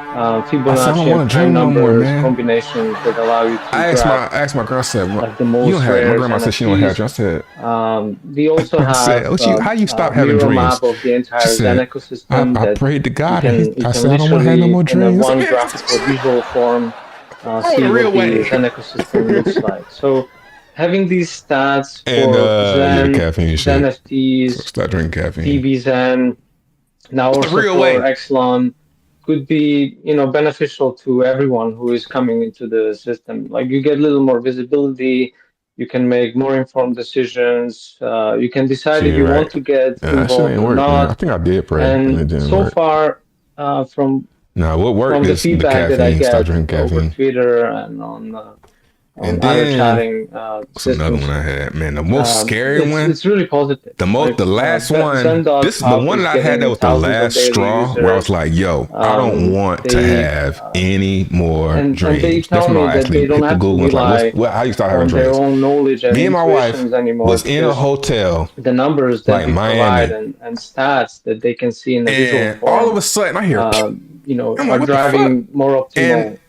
Fibonacci and numbers combinations that allow you to I asked my girl, I said, like the most you don't have, my grandma said she don't have dreams. I said, we also have how you stop having dreams? Map of the entire Zen ecosystem. I prayed to God. I said, I don't want to have no more dreams. In one graphical visual form, see what the Zen ecosystem looks like. So having these stats for Zen NFTs, stop drinking caffeine. DB Zen, now also for Exelon, could be, beneficial to everyone who is coming into the system. Like you get a little more visibility, you can make more informed decisions, you can decide if you want to get involved or not. I think I did pray. And so far, from the feedback that I get over Twitter and on and other then chatting what's another one I had? Man, the most scary one. It's really positive. The last one. This is the one that I had that was the last straw where I was like, "Yo, I don't want to have any more dreams." They tell me that they don't have to rely how you start having dreams? Their own knowledge and me and my wife anymore, was in a hotel. The numbers that we provide and stats that they can see in the visual form. All of a sudden, I hear, are driving more optimal.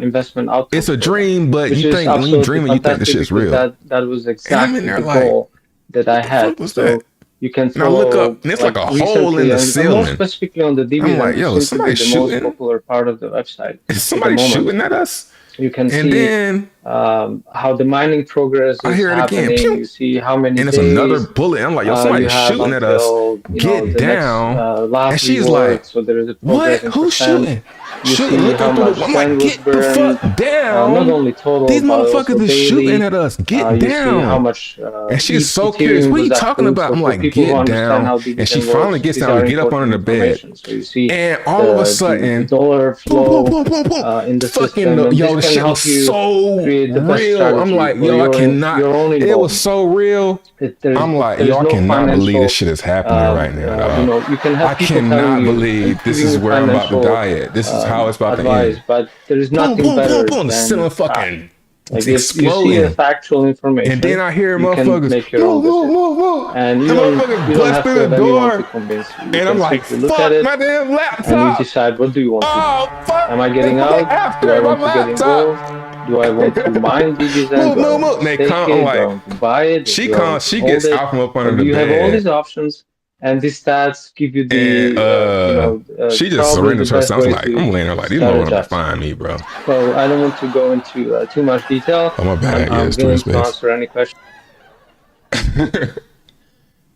Investment outcome. It's a dream, but you think when you dream it, you think the shit's real. That was exactly the goal that I had. So You can And I follow, look up, and it's like a hole in the and more ceiling. specifically on the dividend, I'm like, yo, is seems to somebody be the most shooting? popular part of the website Is at somebody the moment. shooting at us? You can And see then how the mining progress I is hear it again. happening. Pew! You see how many And it's days another bullet. I'm like, yo, you somebody's have shooting at us. until Get the down. next last And she's reward. like, So there is a what? progress in Who's percent. shooting? You Shooting, see looking how through much the. I'm like, Xen was get the burned, fuck down. not only total, These but also motherfuckers is daily. shooting at us. Get You see how down. much And she's so curious. Ethereum What are you was talking approved. about? So I'm for like, people who get understand how down. And she dividend finally works, gets these down. are We get up under important the bed. information. So you see And all of a sudden, the dollar boom, flow boom, boom, boom, boom. in the Fucking, system, and yo, the this can shit help was you so create the best real. I'm strategy like, for yo, I your cannot. own It was involvement. so real. I'm like, yo, I cannot believe this shit is happening right now, dog. You can have I people cannot telling you believe and this giving is you where I'm about to financial die at. This is how it's about to advice, end. but there is Boom, nothing boom, better boom, boom. The ceiling than fucking like if you see exploding. the factual information, And then I hear you can motherfuckers, make your own move, move, decision. move, move. And The you motherfuckers don't bust have to through have the anyone to door. convince you. You And I'm can like, simply look at fuck it my damn and you laptop. decide, what do you want to do? Oh, fuck. Am I getting They out? after Do I my want to get involved? laptop. Do I want to mine DBZen? Move, Do I move, want move. to They stake come, it? I'm Do I like, want to buy it? she Do I want comes, to she hold gets it? out from up under And the you have all these bed. options, and these stats give you And the she just probably surrenders the best herself. I way was like, I'm laying there like, these motherfuckers strategize. define me, bro. So I don't want to go into too much detail. Oh, my bad. Yeah, I'm it's too willing much to space. answer any questions.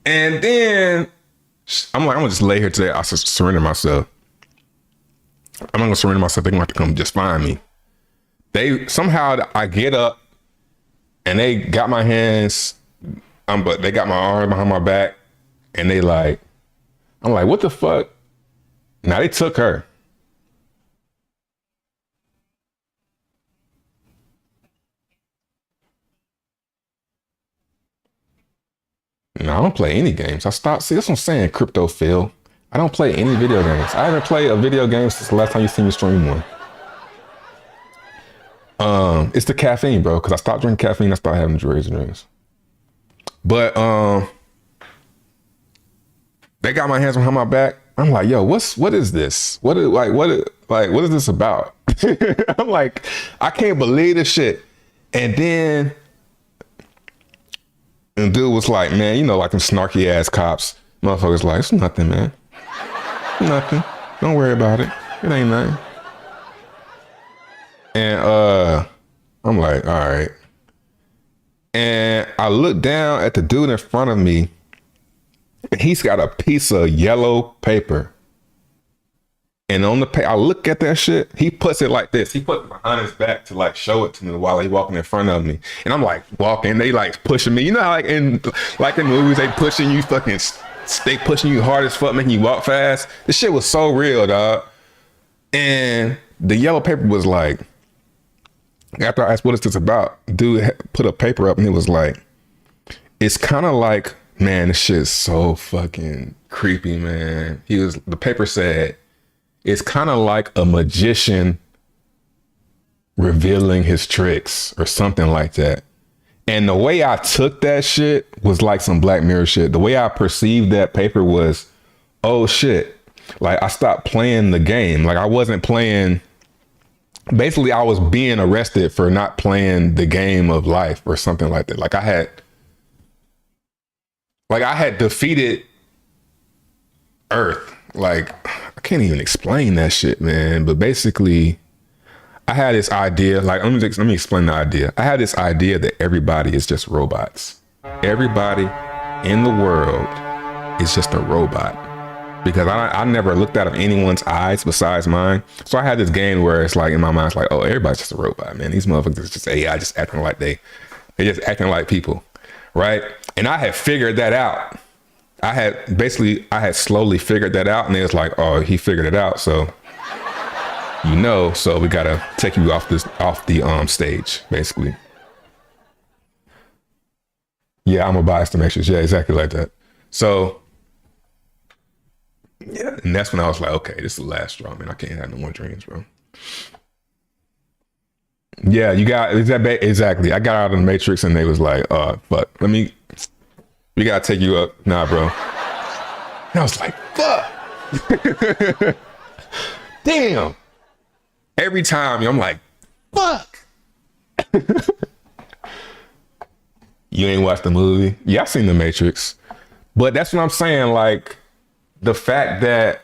And then I'm like, I'm gonna just lay here today. I surrender myself. I'm not gonna surrender myself. They're gonna have to come just find me. They somehow I get up and they got my hands, but they got my arm behind my back, and they like, I'm like, what the fuck? Now they took her. No, I don't play any games. I stopped. See, that's what I'm saying, crypto Phil. I don't play any video games. I haven't played a video game since the last time you seen me stream one. It's the caffeine, bro, because I stopped drinking caffeine. I started having drugs and drinks. But they got my hands behind my back. I'm like, yo, what is this? What is this about? I'm like, I can't believe this shit. And then and dude was like, man, you know, like them snarky ass cops. Motherfuckers like, it's nothing, man. Nothing. Don't worry about it. It ain't nothing. And I'm like, all right. And I look down at the dude in front of me, and he's got a piece of yellow paper. And on the paper, I look at that shit. He puts it like this. He puts it behind his back to like show it to me while he walking in front of me. And I'm like walking. They like pushing me. You know how like in movies they pushing you fucking. They pushing you hard as fuck, making you walk fast. This shit was so real, dog. And the yellow paper was like. After I asked what is this about, dude put a paper up and it was like, it's kind of like, man, this shit is so fucking creepy, man. The paper said, it's kind of like a magician revealing his tricks or something like that. And the way I took that shit was like some Black Mirror shit. The way I perceived that paper was, oh shit. Like I stopped playing the game. Like I wasn't playing. Basically, I was being arrested for not playing the game of life or something like that. Like I had defeated Earth. Like I can't even explain that shit, man. But basically, I had this idea. Like let me explain the idea. I had this idea that everybody is just robots. Everybody in the world is just a robot. Because I never looked out of anyone's eyes besides mine. So I had this game where it's like in my mind, it's like, oh, everybody's just a robot, man. These motherfuckers is just AI, just acting like they just acting like people, right? And I had figured that out. I had slowly figured that out, and it was like, oh, he figured it out, so so we gotta take you off the stage, basically. Yeah, I'm a biased to matrix. Yeah, exactly like that. So. Yeah, and that's when I was like, okay, this is the last straw, man. I can't have no more dreams, bro. Yeah, you got exactly. I got out of the matrix and they was like, fuck, we gotta take you up. Nah, bro. And I was like, fuck. Damn. Every time I'm like, fuck. You ain't watched the movie? Yeah, I seen The Matrix. But that's what I'm saying. Like, the fact that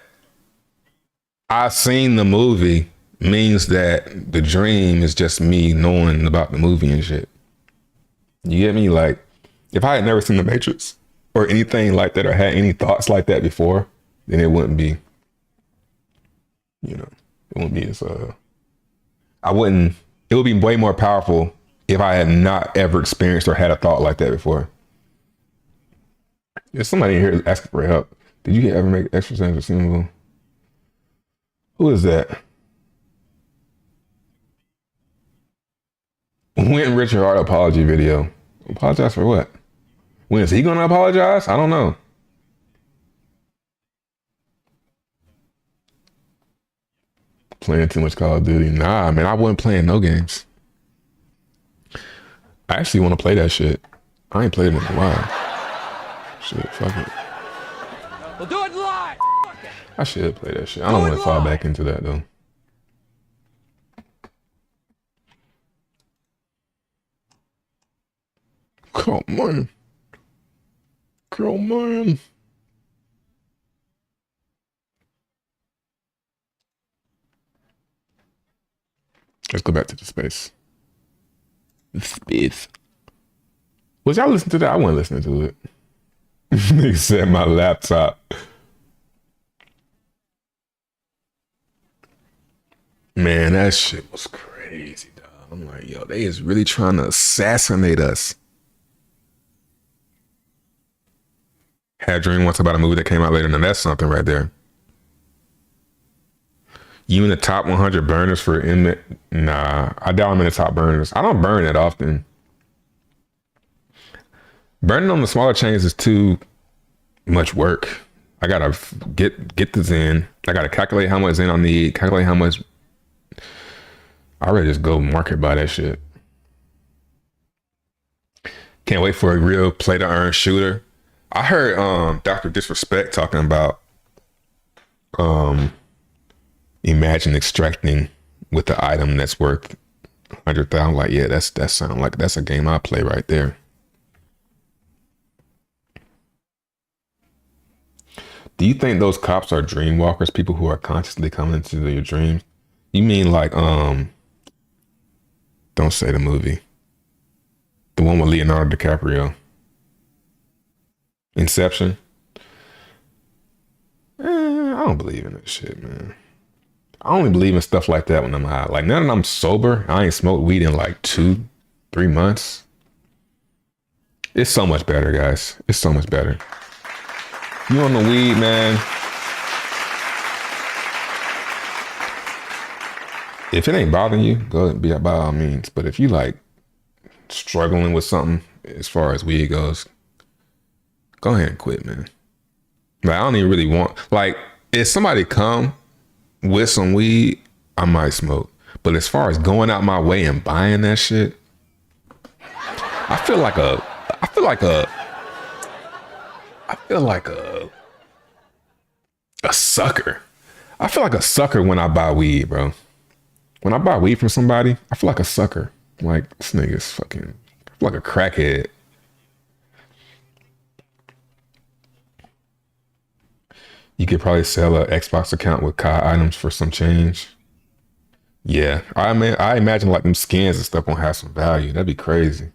I seen the movie means that the dream is just me knowing about the movie and shit. You get me? Like, if I had never seen The Matrix or anything like that or had any thoughts like that before, then it wouldn't be, you know, it wouldn't be as, it would be way more powerful if I had not ever experienced or had a thought like that before. There's somebody in here asking for help. Did you ever make extra cents receivable? Who is that? When Richard Hart apology video? Apologize for what? When is he going to apologize? I don't know. Playing too much Call of Duty. Nah, man, I wasn't playing no games. I actually want to play that shit. I ain't played it in a while. Shit, fuck it. We'll do it live. I should play that shit. I don't want to fall back into that though. Come on. Come on. Let's go back to the space. The space. Was y'all listening to that? I wasn't listening to it. Nigga said my laptop. Man, that shit was crazy, dog. I'm like, yo, they is really trying to assassinate us. Had a dream once about a movie that came out later, and that's something right there. You in the top 100 burners for inmate? Nah, I doubt I'm in the top burners. I don't burn that often. Burning on the smaller chains is too much work. I gotta get the Xen. I gotta calculate how much Xen I need. Calculate how much. I already just go market buy that shit. Can't wait for a real play to earn shooter. I heard Dr. Disrespect talking about imagine extracting with the item that's worth 100,000. Like, yeah, that sound like that's a game I play right there. Do you think those cops are dream walkers, people who are consciously coming into your dreams? You mean like don't say the movie. The one with Leonardo DiCaprio. Inception? I don't believe in that shit, man. I only believe in stuff like that when I'm high. Like, now that I'm sober, I ain't smoked weed in like 2-3 months. It's so much better, guys. It's so much better. You on the weed, man. If it ain't bothering you, go ahead and be by all means. But if you like struggling with something as far as weed goes, go ahead and quit, man. Like, I don't even really want, like, if somebody come with some weed, I might smoke. But as far as going out my way and buying that shit, I feel like a sucker. I feel like a sucker when I buy weed, bro. When I buy weed from somebody, I feel like a sucker. Like, this nigga's fucking, I feel like a crackhead. You could probably sell an Xbox account with COD items for some change. Yeah, I imagine like them skins and stuff won't have some value. That'd be crazy.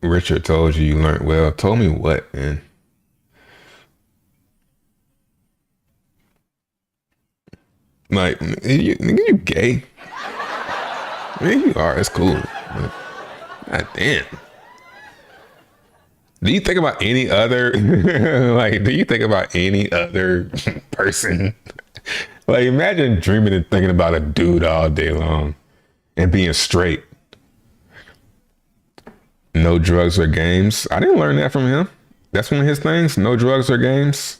Richard told you learned well. Told me what, man? Like, nigga, you gay? Man, you are. It's cool. But, God damn. Do you think about any other, like, do you think about any other person? Like, imagine dreaming and thinking about a dude all day long and being straight. No drugs or games. I didn't learn that from him. That's one of his things. No drugs or games.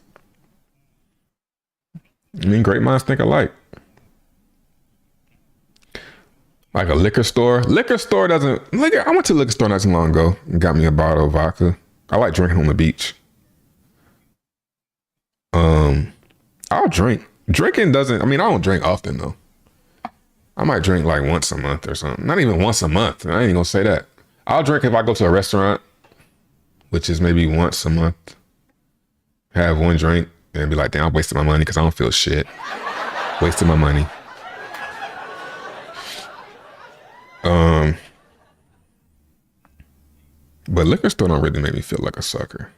I mean, great minds think alike. Like a liquor store. Liquor store doesn't. I went to a liquor store not too long ago and got me a bottle of vodka. I like drinking on the beach. I'll drink. Drinking doesn't. I mean, I don't drink often though. I might drink like once a month or something. Not even once a month. I ain't even gonna say that. I'll drink if I go to a restaurant, which is maybe once a month. Have one drink and be like, damn, I wasted my money because I don't feel shit. Wasted my money. But liquor store don't really make me feel like a sucker.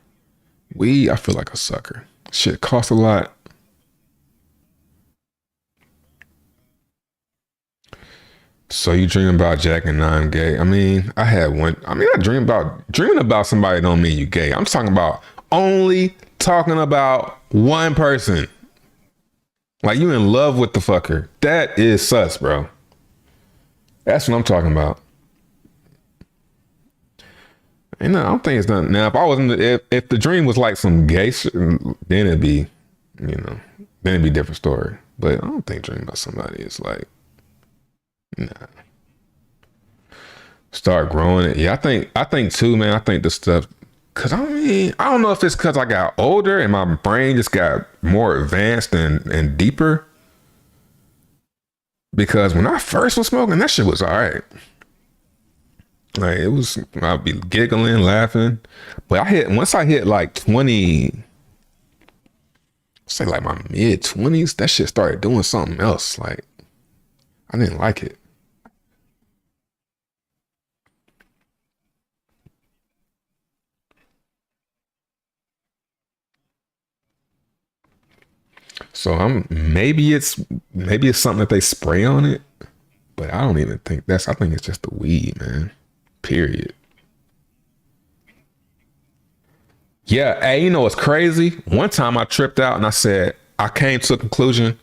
Weed, I feel like a sucker. Shit costs a lot. So you dream about Jack and I'm gay. I mean, I had one. I mean, dreaming about somebody don't mean you gay. I'm talking about only talking about one person. Like you in love with the fucker. That is sus, bro. That's what I'm talking about. And I don't think it's done. Now, if I wasn't, if the dream was like some gay shit, then it'd be, then it'd be a different story. But I don't think dreaming about somebody is like, nah. Start growing it. Yeah, I think too, man. I think the stuff, cause I mean, I don't know if it's cause I got older and my brain just got more advanced and deeper. Because when I first was smoking, that shit was all right. Like it was, I'd be giggling, laughing. But once I hit like 20, say like my mid 20s, that shit started doing something else. Like I didn't like it. So maybe it's something that they spray on it, but I don't even think I think it's just the weed, man. Period. Yeah, hey, you know what's crazy? One time I tripped out and I said, I came to a conclusion,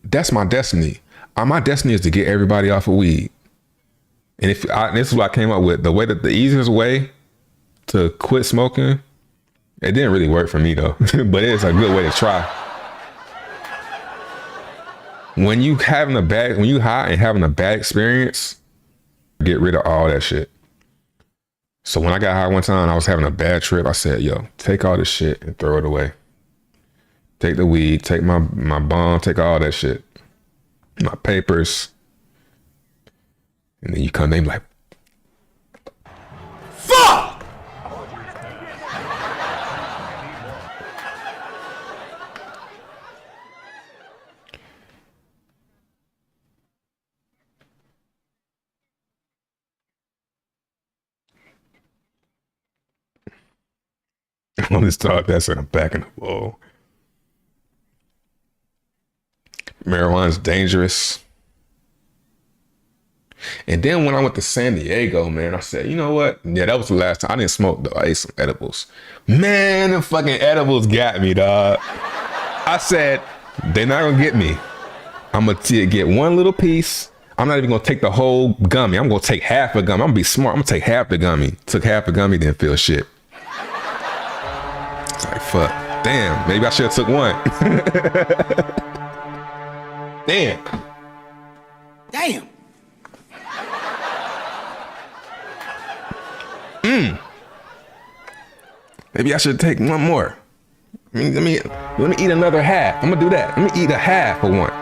that's my destiny. My destiny is to get everybody off of weed. And this is what I came up with. The easiest way to quit smoking, it didn't really work for me though, but it's a good way to try. When you high and having a bad experience, get rid of all that shit. So when I got high one time, I was having a bad trip. I said, yo, take all this shit and throw it away. Take the weed, take my bond, take all that shit. My papers. And then you come in like, fuck! I want to start that in the back in the wall. Marijuana's dangerous. And then when I went to San Diego, man, I said, you know what? Yeah, that was the last time. I didn't smoke though. I ate some edibles. Man, the fucking edibles got me, dog. I said, they're not gonna get me. I'm gonna get one little piece. I'm not even gonna take the whole gummy. I'm gonna take half a gummy. I'm gonna be smart. I'm gonna take half the gummy. Took half the gummy, didn't feel shit. It's like, fuck. Damn, maybe I should have took one. Damn. Maybe I should take one more. Let me eat another half. I'm gonna do that. Let me eat a half of one.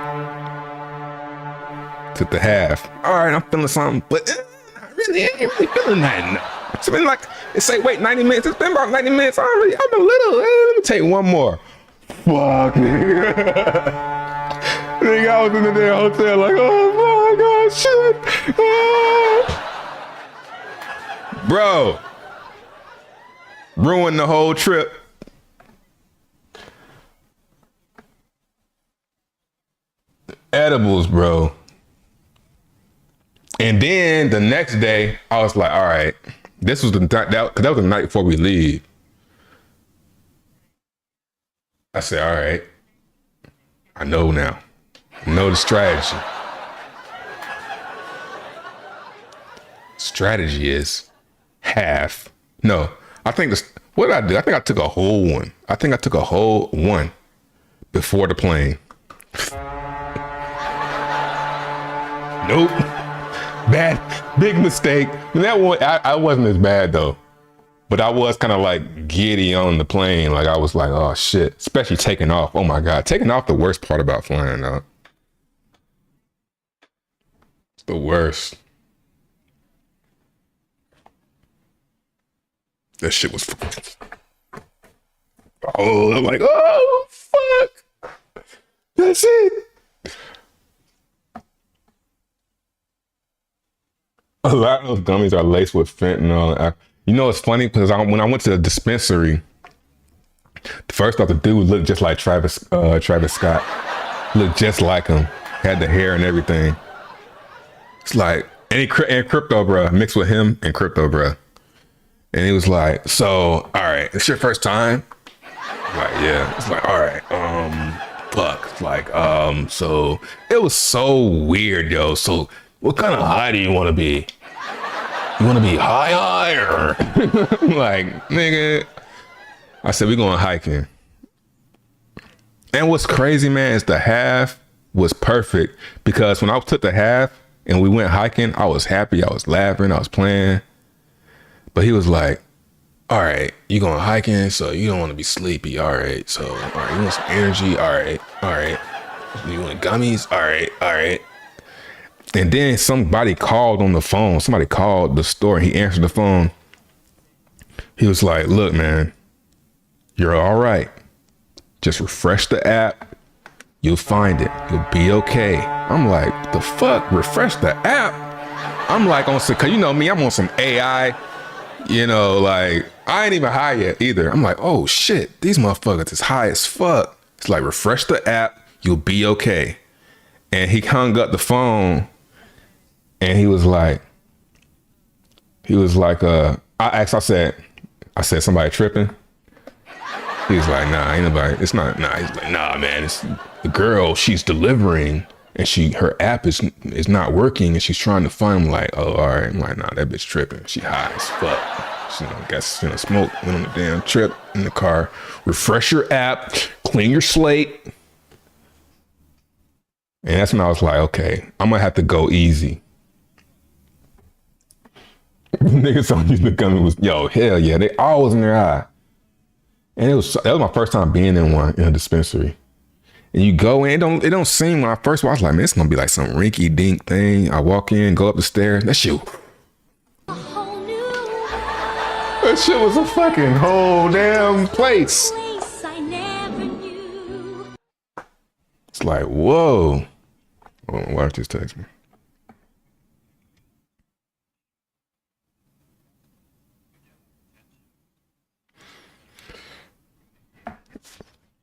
Took the half. All right, I'm feeling something, but I ain't really feeling that. It's been like, wait, 90 minutes. It's been about 90 minutes. I'm a little. Let me take one more. Fuck, nigga. Nigga, I was in the damn hotel like, oh my God, shit. Ah. Bro. Ruined the whole trip. Edibles, bro. And then the next day, I was like, all right, this was that was the night before we leave. I said, all right, I know now. I know the strategy. Strategy is half. No, I think what did I do? I think I took a whole one. I think I took a whole one before the plane. Nope. Bad, big mistake. That one, I wasn't as bad though. But I was kind of like giddy on the plane. Like I was like, oh shit. Especially taking off. Oh my God. Taking off the worst part about flying, though. The worst. That shit was. Oh, I'm like, oh fuck. That's it. A lot of those gummies are laced with fentanyl. You know, it's funny because when I went to the dispensary, first off, the dude looked just like Travis Scott. Looked just like him. Had the hair and everything. It's like, and Crypto Bruh, mixed with him and Crypto Bruh. And he was like, so, all right, it's your first time? Like, yeah. It's like, all right, fuck. Like, so it was so weird, yo. So what kind of high do you want to be? You want to be high or like, nigga? I said, we going hiking. And what's crazy, man, is the half was perfect because when I took the half and we went hiking, I was happy, I was laughing, I was playing. But he was like, all right, you going hiking, so you don't want to be sleepy. All right, so, all right, you want some energy? All right. You want gummies? All right. And then somebody called on the phone. Somebody called the store. He answered the phone. He was like, look, man, you're all right. Just refresh the app. You'll find it. You'll be okay. I'm like, the fuck? Refresh the app? I'm like on some, cause you know me, I'm on some AI, you know, like I ain't even high yet either. I'm like, oh shit, these motherfuckers is high as fuck. It's like, refresh the app. You'll be okay. And he hung up the phone and he was like, I said, somebody tripping? He was like, nah, ain't nobody, it's not, nah. He's like, nah, man, it's the girl, she's delivering and her app is not working and she's trying to find him. Like, oh, all right. I'm like, nah, that bitch tripping. She high as fuck. She got smoke, went on the damn trip in the car. Refresh your app, clean your slate. And that's when I was like, okay, I'm gonna have to go easy. Niggas don't use the gummy was, yo, hell yeah, they all was in their eye. And that was my first time being in a dispensary. And you go in, it don't seem, when I first watched, like, man, it's gonna be like some rinky dink thing. I walk in, go up the stairs, that shit was a fucking whole damn place. It's like, whoa. Oh, my wife just texted me.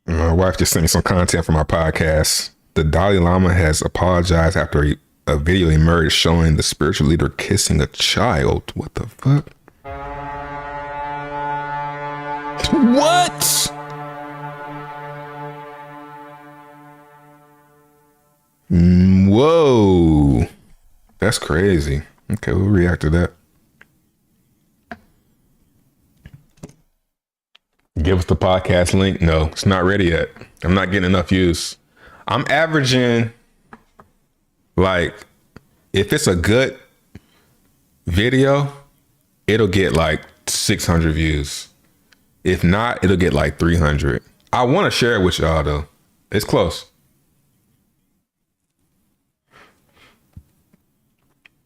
My wife just sent me some content from our podcast. The Dalai Lama has apologized after a video emerged showing the spiritual leader kissing a child. What the fuck? What? Whoa. That's crazy. Okay, we'll react to that. Give us the podcast link. No, it's not ready yet. I'm not getting enough views. I'm averaging, like, if it's a good video, it'll get like 600 views. If not, it'll get like 300. I want to share it with y'all though. It's close.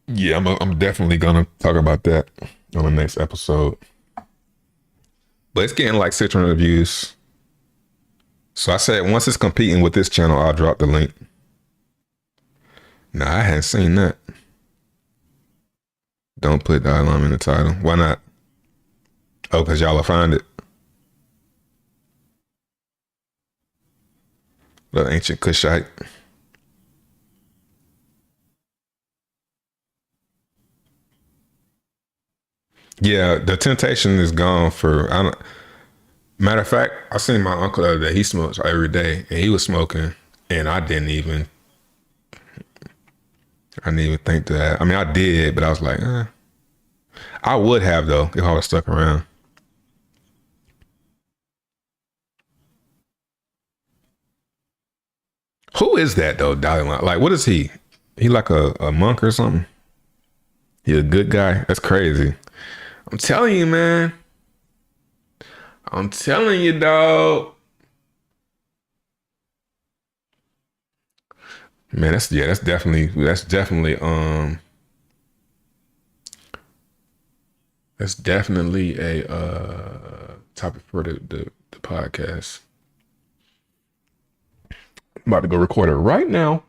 Yeah, I'm definitely gonna talk about that on the next episode. But it's getting like 600 views. So I said, once it's competing with this channel, I'll drop the link. Nah, I hadn't seen that. Don't put Dalai Lama in the title. Why not? Oh, because y'all will find it. The ancient Kushite. Yeah, the temptation is gone for, matter of fact, I seen my uncle the other day. He smokes every day and he was smoking and I didn't even think that. I mean, I did, but I was like, I would have though, if I was stuck around. Who is that though, Dalai Lama? Like, what is he? He like a monk or something? He a good guy? That's crazy. I'm telling you, man. I'm telling you, dog. Man, that's definitely a topic for the podcast. I'm about to go record it right now.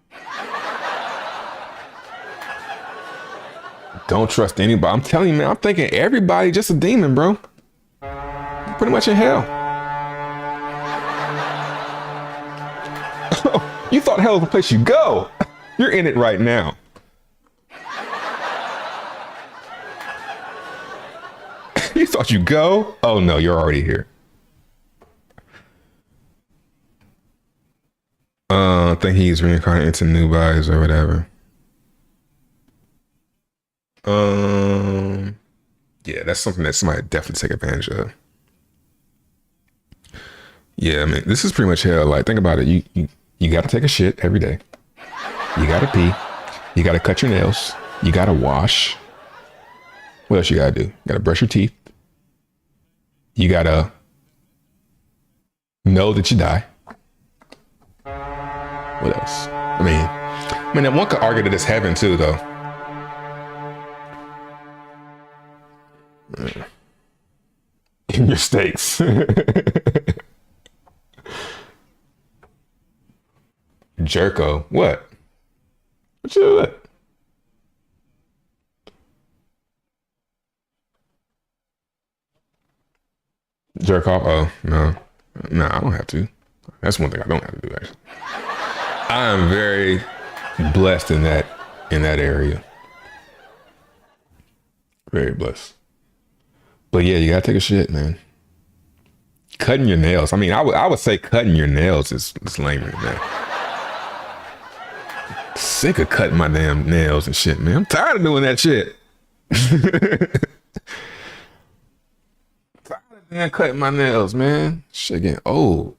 Don't trust anybody. I'm telling you, man, I'm thinking everybody just a demon, bro. I'm pretty much in hell. You thought hell was the place you go. You're in it right now. You thought you go? Oh no, you're already here. I think he's reincarnated into new bodies or whatever. Yeah, that's something that somebody definitely take advantage of. Yeah, I mean, this is pretty much hell. Like, think about it. You got to take a shit every day. You got to pee. You got to cut your nails. You got to wash. What else you got to do? You got to brush your teeth. You got to know that you die. What else? I mean, one could argue that it's heaven too, though. In your steaks. Jerko. What? What you what? Jerk off? Oh, no. No, I don't have to. That's one thing I don't have to do, actually. I am very blessed in that area. Very blessed. But yeah, you gotta take a shit, man. Cutting your nails. I mean, I would say cutting your nails is lamer than that. Sick of cutting my damn nails and shit, man. I'm tired of doing that shit. Tired of damn cutting my nails, man. Shit getting old.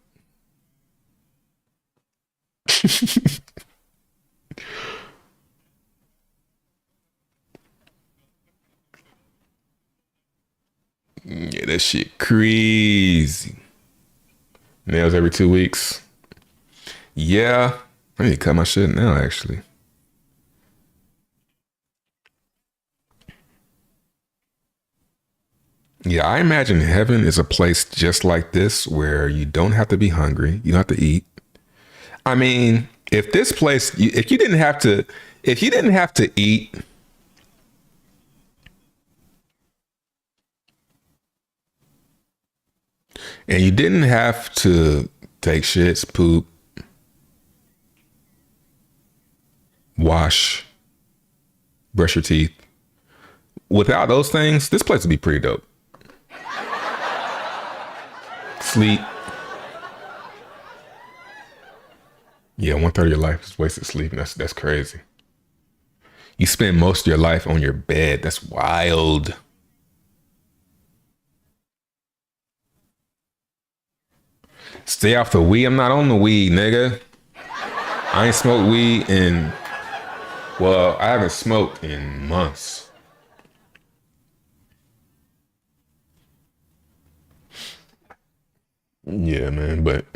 Yeah, that shit crazy. Nails every 2 weeks. Yeah, I need to cut my shit now, actually. Yeah, I imagine heaven is a place just like this where you don't have to be hungry. You don't have to eat. I mean, if this place, if you didn't have to eat, and you didn't have to take shits, poop, wash, brush your teeth, without those things, this place would be pretty dope. Sleep. Yeah, 1/3 of your life is wasted sleeping. That's crazy. You spend most of your life on your bed. That's wild. Stay off the weed. I'm not on the weed, nigga. I ain't smoked weed I haven't smoked in months. Yeah, man, but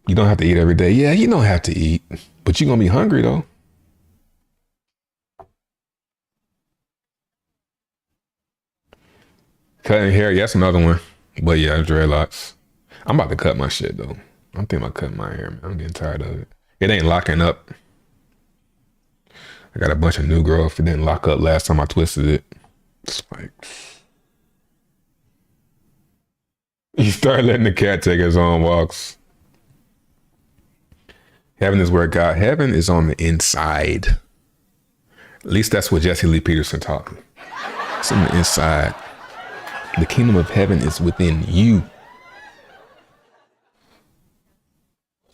you don't have to eat every day. Yeah, you don't have to eat, but you're gonna be hungry though. Cutting hair, yeah, that's another one. But yeah, dreadlocks. I'm about to cut my shit though. I'm thinking about cutting my hair, man. I'm getting tired of it. It ain't locking up. I got a bunch of new growth. It didn't lock up last time I twisted it. It's like you start letting the cat take his own walks. Heaven is where heaven is on the inside. At least that's what Jesse Lee Peterson taught me. It's on the inside. The kingdom of heaven is within you.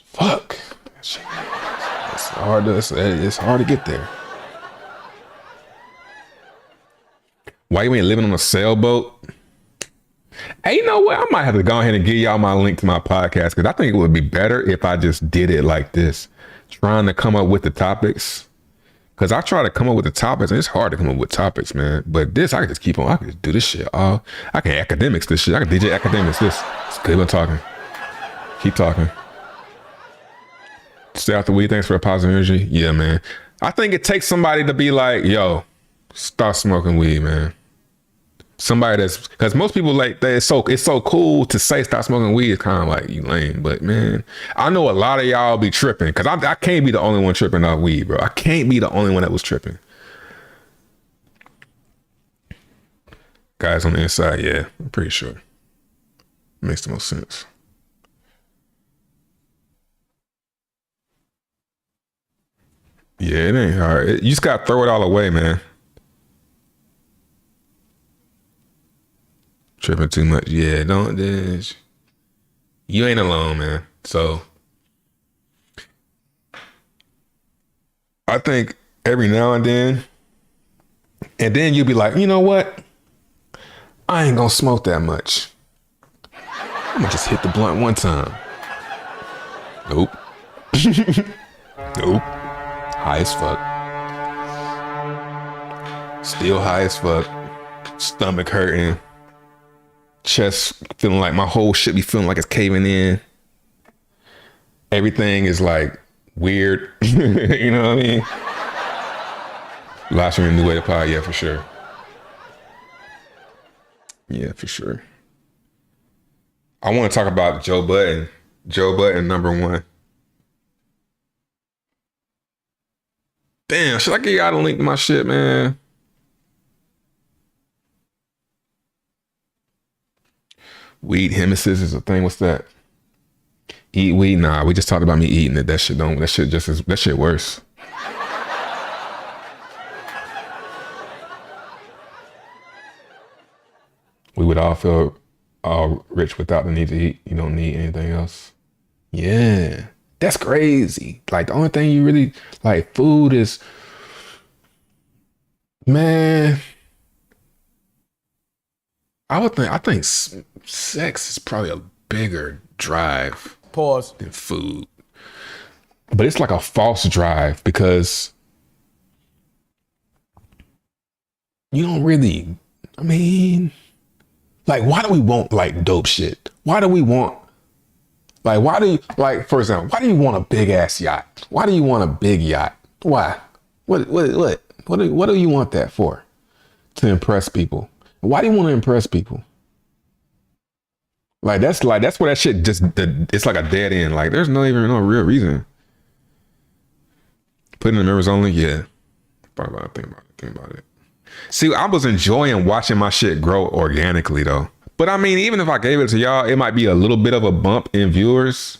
Fuck. It's hard to get there. Why you ain't living on a sailboat? Hey, you know what? I might have to go ahead and give y'all my link to my podcast because I think it would be better if I just did it like this, trying to come up with the topics. Because I try to come up with the topics and it's hard to come up with topics, man. But this, I can just keep on. I can just do this shit. I can academics this shit. I can DJ academics this. It's good. I'm talking. Keep talking. Stay out the weed. Thanks for the positive energy. Yeah, man. I think it takes somebody to be like, yo, stop smoking weed, man. Somebody that's, because most people like that. It's so cool to say stop smoking weed. It's kind of like, you lame. But man, I know a lot of y'all be tripping, because I can't be the only one tripping off weed, bro. I can't be the only one that was tripping. Guys on the inside, yeah, I'm pretty sure. Makes the most sense. Yeah, it ain't hard. You just gotta throw it all away, man. Tripping too much. Yeah, don't. You ain't alone, man. So I think every now and then you'll be like, you know what? I ain't gonna smoke that much. I'm gonna just hit the blunt one time. Nope. Nope. High as fuck. Still high as fuck. Stomach hurting. Chest feeling like my whole shit be feeling like it's caving in. Everything is like weird. You know what I mean? Live streaming New Way to Pod, yeah, for sure. Yeah, for sure. I want to talk about Joe Budden. Joe Budden, #1. Damn, should I get y'all a link to my shit, man? Weed emesis is a thing. What's that? Eat weed? Nah, we just talked about me eating it. That shit worse. We would all feel all rich without the need to eat. You don't need anything else. Yeah, that's crazy. Like the only thing you really like, food is, man. I think sex is probably a bigger drive. Pause. Than food. But it's like a false drive, because you don't really, I mean, like, why do we want like dope shit? Why do we want, like, why do you, like, for example, why do you want a big ass yacht? Why do you want a big yacht? Why? What do you want that for? To impress people. Why do you want to impress people? Like that's where that shit just, it's like a dead end. Like there's no real reason. Putting the members only, yeah. Think about it. See, I was enjoying watching my shit grow organically though. But I mean, even if I gave it to y'all, it might be a little bit of a bump in viewers.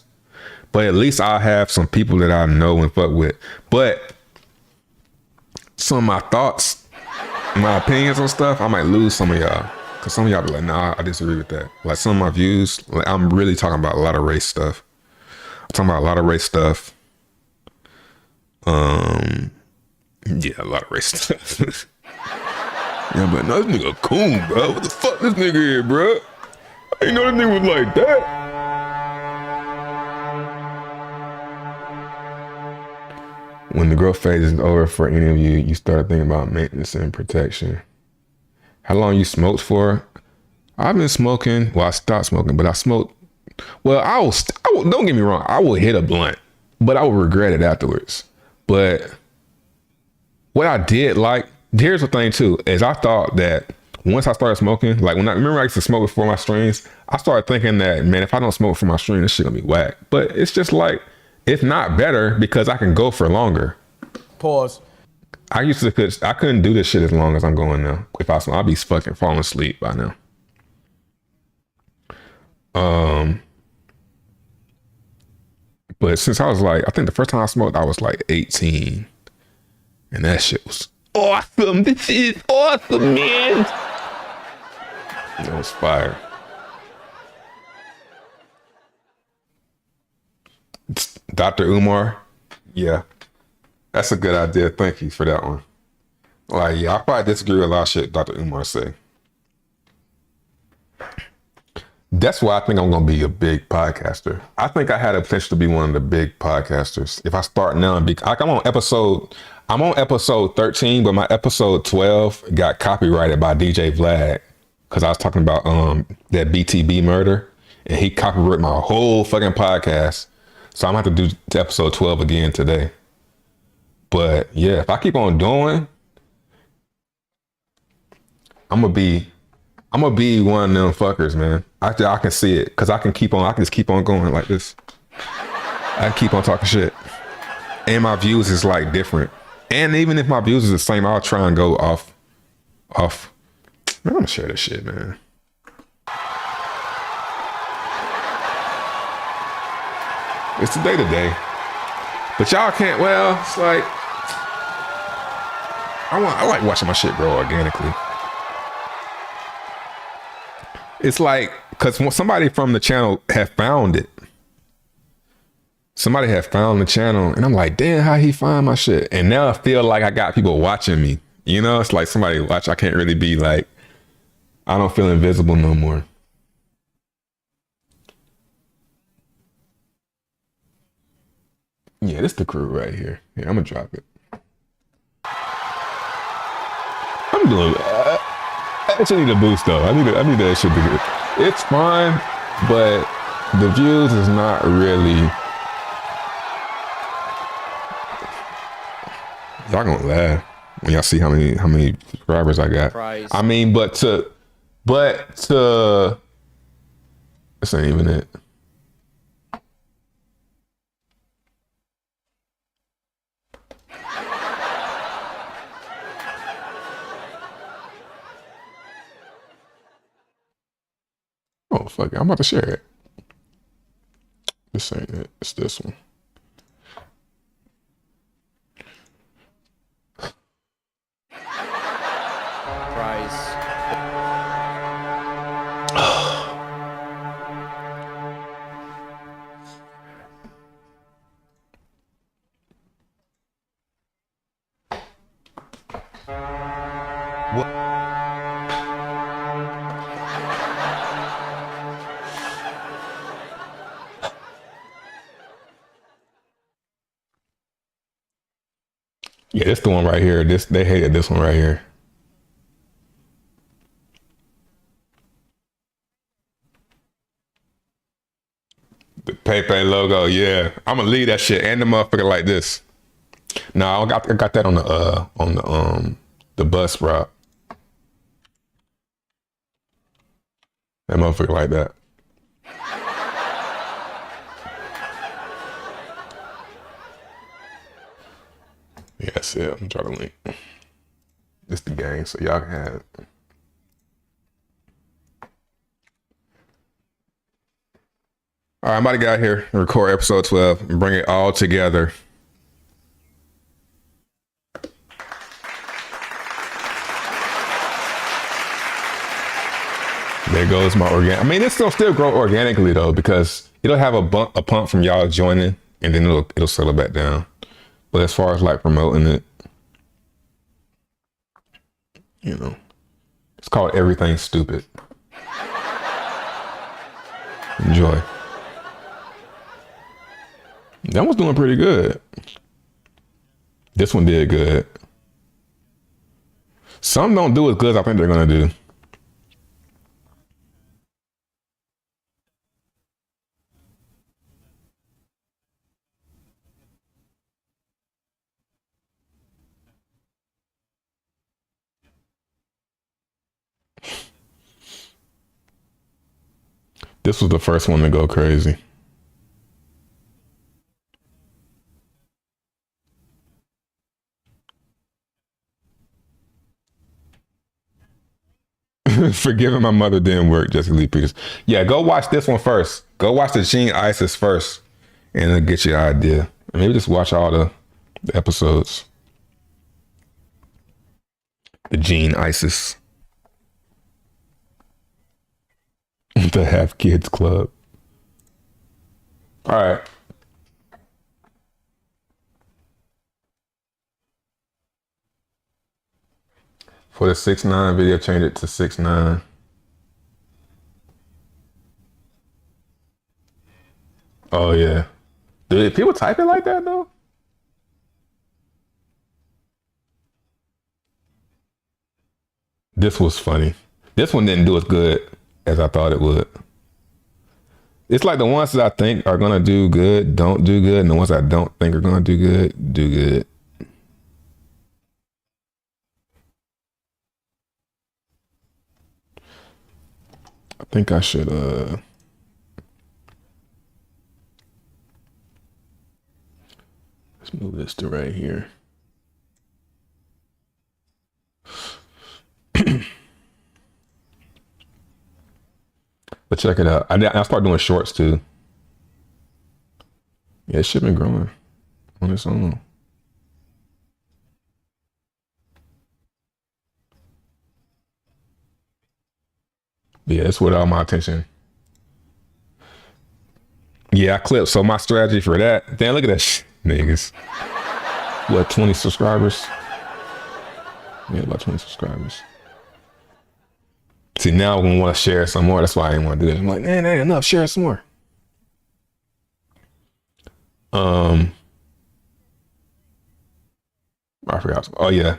But at least I'll have some people that I know and fuck with. But some of my thoughts, my opinions on stuff, I might lose some of y'all. Cause some of y'all be like, nah, I disagree with that. Like some of my views, like I'm really talking about a lot of race stuff. Yeah, a lot of race stuff. Yeah, but no, this nigga coon, bro. What the fuck this nigga here, bro? I ain't know this nigga was like that. When the growth phase is over for any of you, you start thinking about maintenance and protection. How long you smoked for? I've been smoking. Well, I stopped smoking, but I smoked. Well, I will, don't get me wrong. I will hit a blunt, but I will regret it afterwards. But what I did like, here's the thing too, is I thought that once I started smoking, like when I used to smoke before my streams, I started thinking that, man, if I don't smoke for my stream, this shit gonna be whack. But it's just like, it's not better because I can go for longer. Pause. I couldn't do this shit as long as I'm going now. If I smoke, I'll be fucking falling asleep by now. But since I was like, I think the first time I smoked, I was like 18. And that shit was awesome. This is awesome, man. It was fire. Dr. Umar, yeah. That's a good idea. Thank you for that one. Like, yeah, I probably disagree with a lot of shit Dr. Umar say. That's why I think I'm going to be a big podcaster. I think I had a potential to be one of the big podcasters. If I start now and be, like, I'm on episode 13, but my episode 12 got copyrighted by DJ Vlad because I was talking about that BTB murder, and he copyrighted my whole fucking podcast. So I'm gonna have to do episode 12 again today. But yeah, if I keep on doing, I'm gonna be one of them fuckers, man. I can see it because I can just keep on going like this. I can keep on talking shit. And my views is like different. And even if my views is the same, I'll try and go off. Man, I'm gonna share this shit, man. It's the day to day. But y'all can't, well, it's like, I like watching my shit grow organically. It's like, because somebody from the channel had found it. Somebody had found the channel, and I'm like, damn, how he find my shit? And now I feel like I got people watching me. You know, it's like somebody watch. I can't really be like, I don't feel invisible no more. Yeah, this the crew right here. Yeah, I'm gonna drop it. I'm doing. I should need a boost though. I need that shit to get. It's fine, but the views is not really. Y'all gonna laugh when y'all see how many subscribers I got. Price. I mean, but to this ain't even it. Oh, fuck it. I'm about to share it. This ain't it. It's this one. Price. Yeah, this the one right here. They hated this one right here. The Pepe logo, yeah. I'm gonna leave that shit and the motherfucker like this. No, I got that on the bus route. That motherfucker like that. Yeah, that's it. I'm gonna try to link. This the gang, so y'all can have it. All right, I'm about to get out here and record episode 12 and bring it all together. There goes my organic. I mean, this will still grow organically though, because it'll have a pump from y'all joining, and then it'll settle back down. But as far as like promoting it, you know, it's called Everything Stupid. Enjoy. That one's doing pretty good. This one did good. Some don't do as good as I think they're gonna do. This was the first one to go crazy. Forgiving my mother didn't work, Jessica Lee Peters. Yeah, go watch this one first. Go watch the Gene Isis first, and it'll get you an idea. Maybe just watch all the episodes. The Gene Isis. The Have Kids Club. All right. For the 6ix9ine video, change it to 6ix9ine. Oh yeah. Do people type it like that though? This was funny. This one didn't do as good as I thought it would. It's like the ones that I think are gonna do good don't do good, and the ones I don't think are gonna do good. I think I should let's move this to right here. But check it out. I start doing shorts too. Yeah, it should been growing on its own. Yeah, it's with all my attention. Yeah, I clipped. So my strategy for that, damn, look at that niggas. What, 20 subscribers? Yeah, about 20 subscribers. See, now I'm gonna want to share some more. That's why I didn't want to do it. I'm like, man, that ain't enough. Share some more. I forgot. Oh yeah,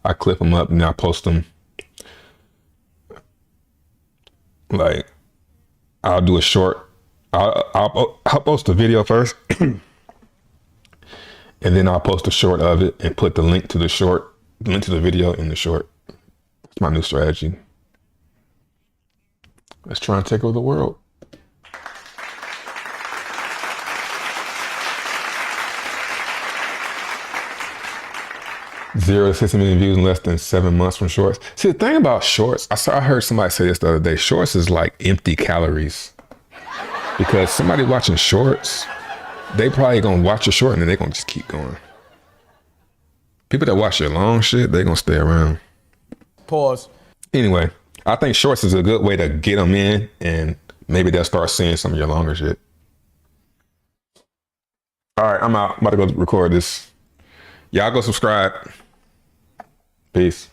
I clip them up and I post them. Like, I'll do a short. I'll post a video first, and then I'll post a short of it and put the link to the short, the link to the video in the short. It's my new strategy. Let's try and take over the world. Zero to 60 million views in less than 7 months from shorts. See, the thing about shorts, I heard somebody say this the other day. Shorts is like empty calories. Because somebody watching shorts, they probably gonna watch a short and then they gonna just keep going. People that watch your long shit, they gonna stay around. Pause. Anyway, I think shorts is a good way to get them in, and maybe they'll start seeing some of your longer shit. All right, I'm out. I'm about to go record this. Y'all go subscribe. Peace.